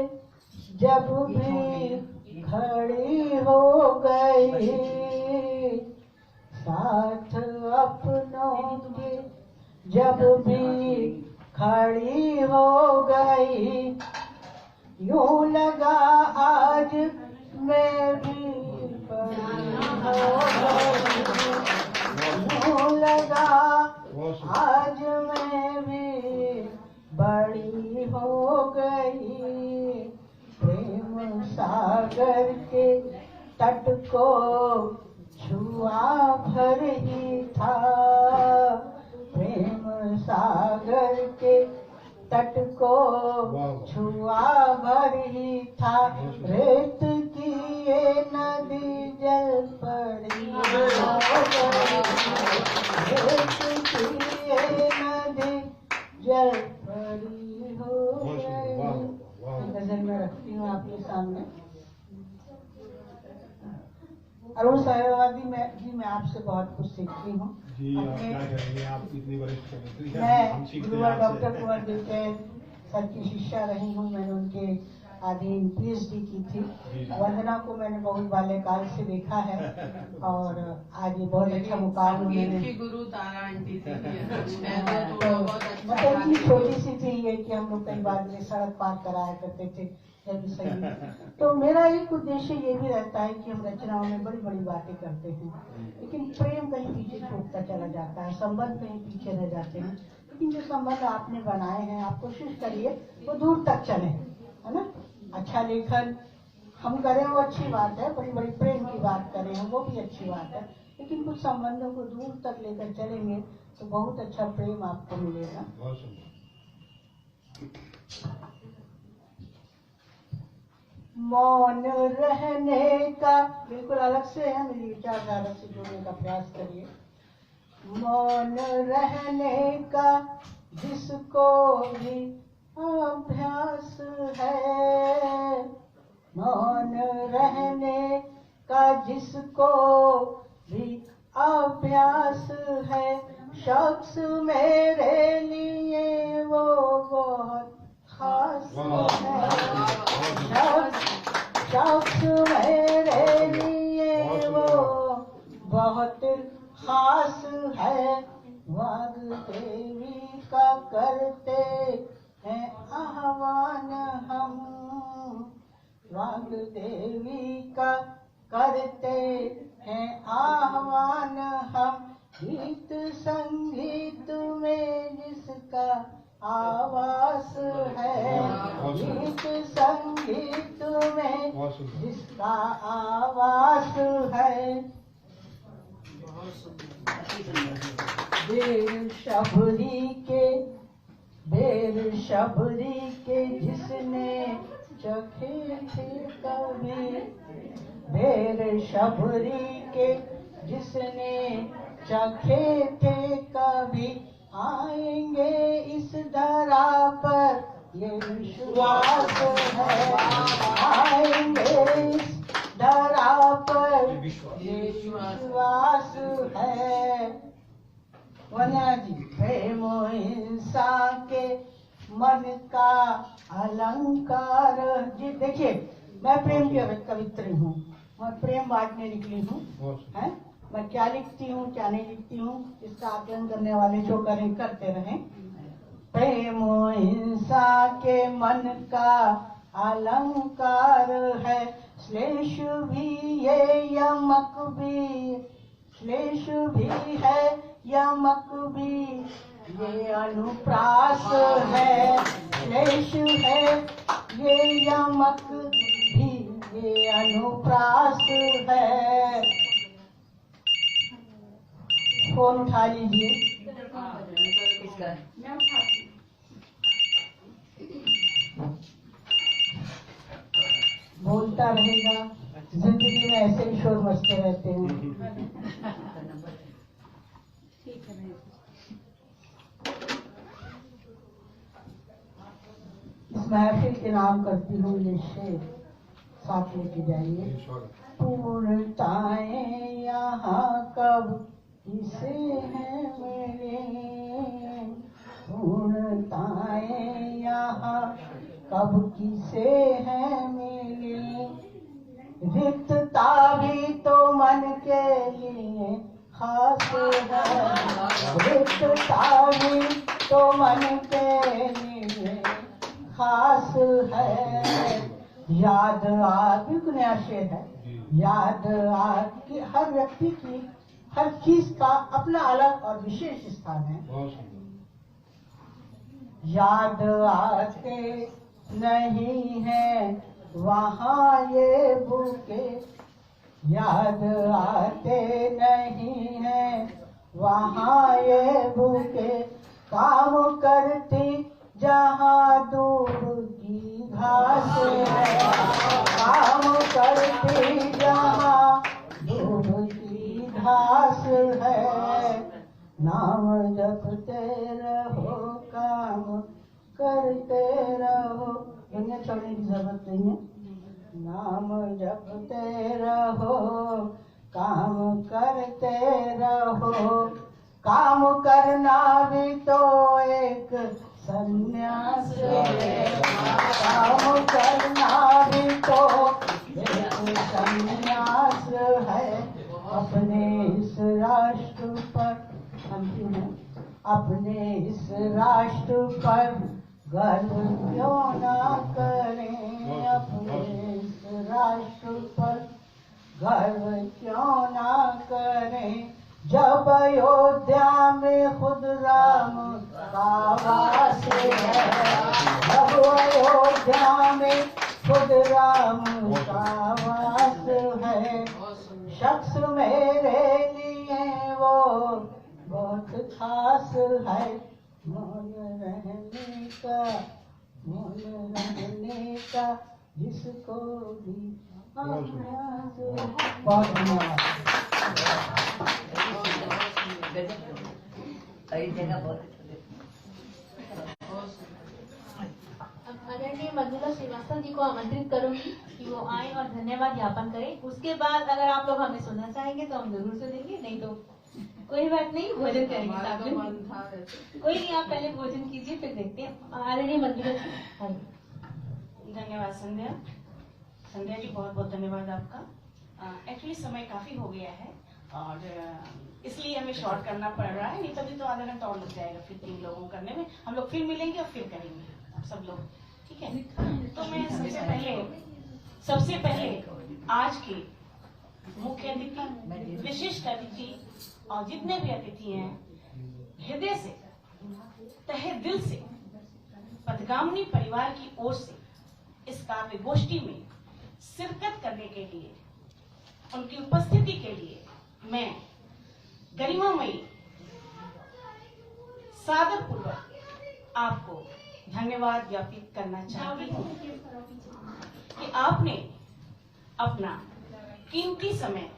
जब भी खड़ी हो गई, साथ अपनों के जब भी खड़ी हो गई, यूं लगा आज मैं भी बड़ी हो गई, यूं लगा आज मैं भी बड़ी हो गई। प्रेम सागर के तट को छुआ भर ही था, प्रेम सागर के तट को छुआ भर ही था। रेत की ये नदी जल पड़ी हो गई, रेत की ये नदी जल पड़ी हो गई। गजल में रखती हूँ आपके सामने। अरुण सहवादी जी मैं आपसे बहुत कुछ सीखती हूँ। जी आप क्या करेंगे, आप इतनी वरिष्ठ कवित्री हैं, हम मैं सीखते हैं गुरुवर आपसे। डॉक्टर कुंवर देव के सर की शिष्या रही हूँ। मैंने उनके अधीन PhD की थी। वंदना को मैंने बहुत बाल्यकाल से देखा है और आज ये बहुत अच्छा मुकाम उन्होंने। गुरु तारा आंटी थी। मतलब इतनी छोटी सी थी ये कि हम लोग कई बार में सड़क पार कराया करते थे जब भी सही। तो मेरा एक उद्देश्य ये भी रहता है कि हम रचनाओं में बड़ी बड़ी बातें करते हैं, लेकिन प्रेम कहीं पीछे छूटता चला जाता है, संबंध कहीं पीछे रह जाते हैं। लेकिन जो संबंध आपने बनाए हैं, आप कोशिश करिए वो दूर तक चले, है ना। अच्छा लेखन हम करें वो अच्छी बात है, बड़ी बड़ी प्रेम की बात करें हम वो भी अच्छी बात है, लेकिन कुछ संबंधों को दूर तक लेकर चलेंगे तो बहुत अच्छा प्रेम आपको मिलेगा। मौन रहने का बिल्कुल अलग से है, मेरी विचारधारा से जोड़ने का प्रयास करिए। मौन रहने का जिसको भी अभ्यास है, मौन रहने का जिसको भी अभ्यास है, शख्स मेरे लिए वो बहुत खास है। शख्स मेरे लिए वो बहुत खास है। वाग्देवी का करते हैं आह्वान हम, वाग्देवी का करते हैं आह्वान हम। गीत संगीत में जिसका आवास है, गीत संगीत में जिसका आवास है। बेर शबरी के जिसने चखे थे कभी, बेर शबरी के जिसने चखे थे कभी, आएंगे इस धरा पर ये विश्वास है। आएंगे इस धरा पर ये विश्वास है। वंदना जी, प्रेम हिंसा के मन का अलंकार जी। देखिए मैं प्रेम की कवित्री हूँ, मैं प्रेम बांटने निकली हूँ, है। मैं क्या लिखती हूँ क्या नहीं लिखती हूँ इसका आकलन करने वाले जो करें करते रहें। प्रेम हिंसा के मन का अलंकार है, श्लेष भी ये यमक भी, श्लेष भी है यमक भी, ये अनुप्रास है। श्लेष है ये यमक भी, ये अनुप्रास है। फोन उठा लीजिए। बोलता रहेगा, जिंदगी में ऐसे ही शोर मचते रहते हैं। इस महफिल के नाम करती हूँ ये शेर, साथ लेके जाइए। पूर्णताएं यहाँ कब किसे है मेरे, पूर्णताएं यहाँ कब किसे है मेरे, रिक्तता भी तो मन के लिए खास है। रिक्तता भी तो मन के लिए खास है। याद आज भी नया शेर है। याद आज की हर व्यक्ति की हर चीज का अपना अलग और विशेष स्थान है। याद आते नहीं है वहाँ ये बुके, याद आते नहीं है वहाँ ये बुके, काम करती जहाँ दूर की घास है। काम करती जहाँ दूर की घास है। नाम जपते रहो काम करते रहो, दुनिया छोड़ने की जरूरत नहीं है। नाम जपते रहो काम करते रहो। काम करना भी तो एक संन्यास है, काम करना भी तो एक संन्यास है। अपने इस राष्ट्र पर अंतिम है, अपने इस राष्ट्र पर गर्व क्यों ना करें, अपने इस राष्ट्र पर गर्व क्यों ना करें। जब अयोध्या में खुद राम का वास है, जब अयोध्या में खुद राम का वास है। शख्स मेरे लिए वो बहुत खास है। मौन रहने का, मौन रहने का जिसको भी अभ्यास। बहुत धन्यवाद। आदरणीय मंजुला श्रीवास्तव जी को आमंत्रित करूंगी कि वो आए और धन्यवाद ज्ञापन करें। उसके बाद अगर आप लोग हमें सुनना चाहेंगे तो हम जरूर सुनेंगे, नहीं तो कोई बात नहीं, भोजन करेंगे साथ में। कोई नहीं, आप पहले भोजन कीजिए फिर देखते हैं। आदरणीय मंजुला जी। धन्यवाद संध्या। संध्या जी बहुत बहुत धन्यवाद आपका। एक्चुअली समय काफी हो गया है और इसलिए हमें शॉर्ट करना पड़ रहा है, नहीं तभी तो आधा घंटा और लग जाएगा फिर 3 लोगों को करने में। हम लोग फिर मिलेंगे और फिर करेंगे आप सब लोग, ठीक है। तो मैं सबसे पहले आज के मुख्य अतिथि, विशिष्ट अतिथि और जितने भी अतिथि हैं, हृदय से, तहे दिल से पथगामिनी परिवार की ओर से इस काव्य गोष्ठी में शिरकत करने के लिए, उनकी उपस्थिति के लिए मैं गरिमामयी सादर पूर्वक आपको धन्यवाद ज्ञापित करना चाहती हूँ कि आपने अपना कीमती समय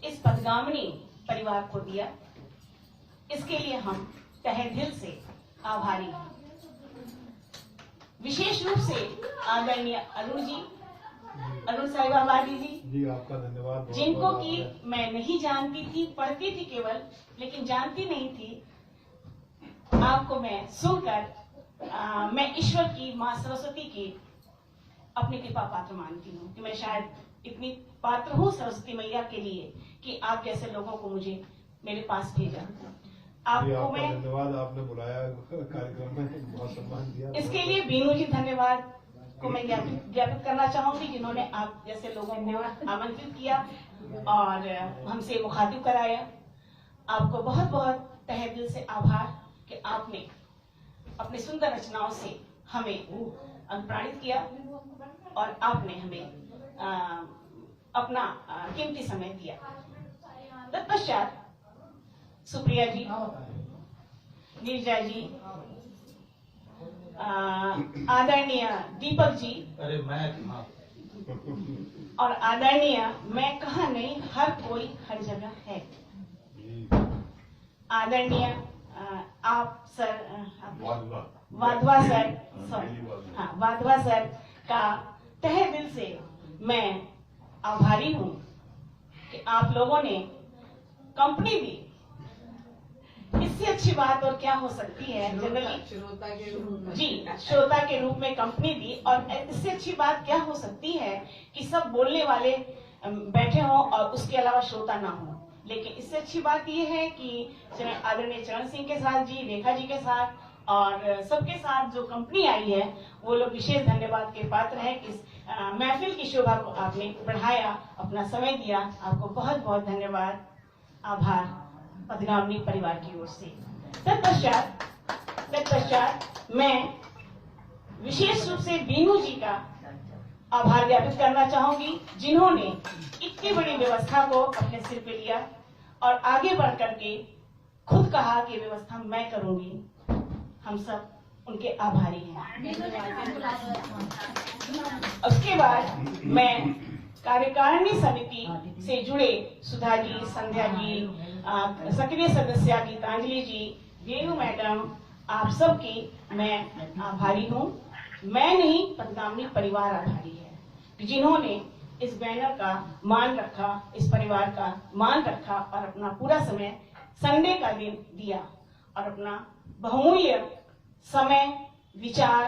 इस पथगामिनी परिवार को दिया। इसके लिए हम तहे दिल से आभारी हैं। विशेष रूप से आदरणीय अरुण जी, अरुण साहिबाबादी जी, आपका धन्यवाद। जिनको कि मैं नहीं जानती थी, पढ़ती थी केवल, लेकिन जानती नहीं थी। आपको मैं सुनकर मैं ईश्वर की, माँ सरस्वती की अपनी कृपा पात्र मानती हूँ कि मैं शायद इतनी पात्र हूँ सरस्वती मैया के लिए कि आप जैसे लोगों को मुझे मेरे पास भेजा। आपको मैं धन्यवाद, आपने बुलाया कार्यक्रम में, बहुत सम्मान दिया। इसके लिए बीनू जी धन्यवाद को मैं ज्ञापित करना चाहूंगी, जिन्होंने आप जैसे लोगों को आमंत्रित किया और हमसे मुखातिब कराया। आपको बहुत बहुत तहे दिल से आभार कि आपने अपने सुंदर रचनाओं से हमें अनुप्राणित किया और आपने हमें अपना कीमती समय दिया। तत्पश्चात सुप्रिया जी, नीरजा जी, आदरणीय दीपक जी, अरे मैं और आदरणीय मैं कहा नहीं, हर कोई हर जगह है। आदरणीय आप सर, वाधवा सर, हाँ वाधवा सर का तहे दिल से मैं आभारी हूँ कि आप लोगों ने कंपनी दी। इससे अच्छी बात और क्या हो सकती है। जनरली श्रोता के रूप में, जी श्रोता के रूप में कंपनी दी, और इससे अच्छी बात क्या हो सकती है कि सब बोलने वाले बैठे हों और उसके अलावा श्रोता ना हो। लेकिन इससे अच्छी बात यह है कि आदरणीय चरण सिंह के साथ जी, रेखा जी के साथ और सबके साथ जो कंपनी आई है, वो लोग विशेष धन्यवाद के पात्र हैं कि इस महफिल की शोभा को आपने बढ़ाया, अपना समय दिया। आपको बहुत बहुत धन्यवाद, आभार पथगामिनी परिवार की ओर से। तत्पश्चात मैं विशेष रूप से बीनू जी का आभार ज्ञापित करना चाहूंगी, जिन्होंने इतनी बड़ी व्यवस्था को अपने सिर पे लिया और आगे बढ़ करके खुद कहा कि व्यवस्था मैं करूंगी। हम सब उनके आभारी हैं। उसके बाद मैं कार्यकारिणी समिति से जुड़े सुधा जी, संध्या जी, सक्रिय सदस्य गीतांजलि जी, रेणु मैडम, आप सबकी मैं आभारी हूँ। मैं नहीं, पथगामिनी परिवार आभारी है, जिन्होंने इस बैनर का मान रखा, इस परिवार का मान रखा और अपना पूरा समय संडे का दिन दिया और अपना बहुमूल्य समय, विचार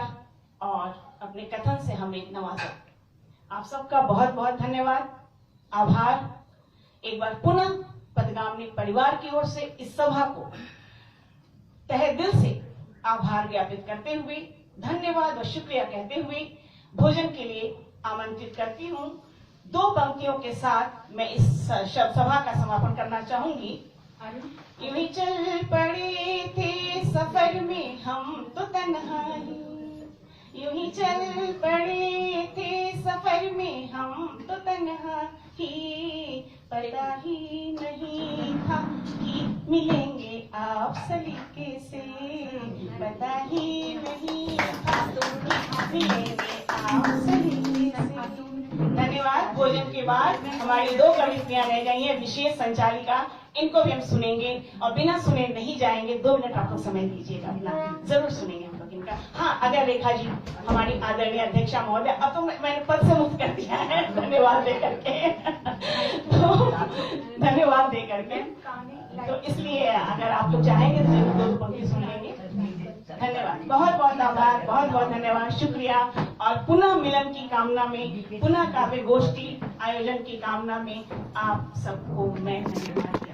और अपने कथन से हमें नवाजा। आप सबका बहुत बहुत धन्यवाद, आभार। एक बार पुनः पथगामिनी परिवार की ओर से इस सभा को तहे दिल से आभार ज्ञापित करते हुए, धन्यवाद और शुक्रिया कहते हुए भोजन के लिए आमंत्रित करती हूँ। 2 पंक्तियों के साथ मैं इस सभा का समापन करना चाहूंगी। यूं ही चल पड़े थे सफर में हम तो तन्हाई, यूं ही चल पड़े थे सफर में हम तो तन्हाई, पता ही नहीं था कि मिलेंगे आप सलीके से, पता ही नहीं था कि मिलेंगे आप सलीके से। धन्यवाद। भोजन के बाद हमारी 2 कवित्रियां रह गई हैं, विशेष संचालिका, इनको भी हम सुनेंगे और बिना सुने नहीं जाएंगे। 2 मिनट आप लोग समय दीजिएगा अपना, जरूर सुनेंगे हम लोग इनका। हाँ, अगर रेखा जी हमारी आदरणीय अध्यक्षा महोदय, अब तो मैंने पद से मुक्त कर दिया है, धन्यवाद दे करके तो धन्यवाद दे करके, तो इसलिए अगर आप लोग चाहेंगे तो जरूर 2 पंक्ति सुन लेंगे। धन्यवाद, बहुत बहुत आभार, बहुत बहुत धन्यवाद, शुक्रिया। और पुनः मिलन की कामना में, पुनः काव्य गोष्ठी आयोजन की कामना में आप सबको मैं धन्यवाद।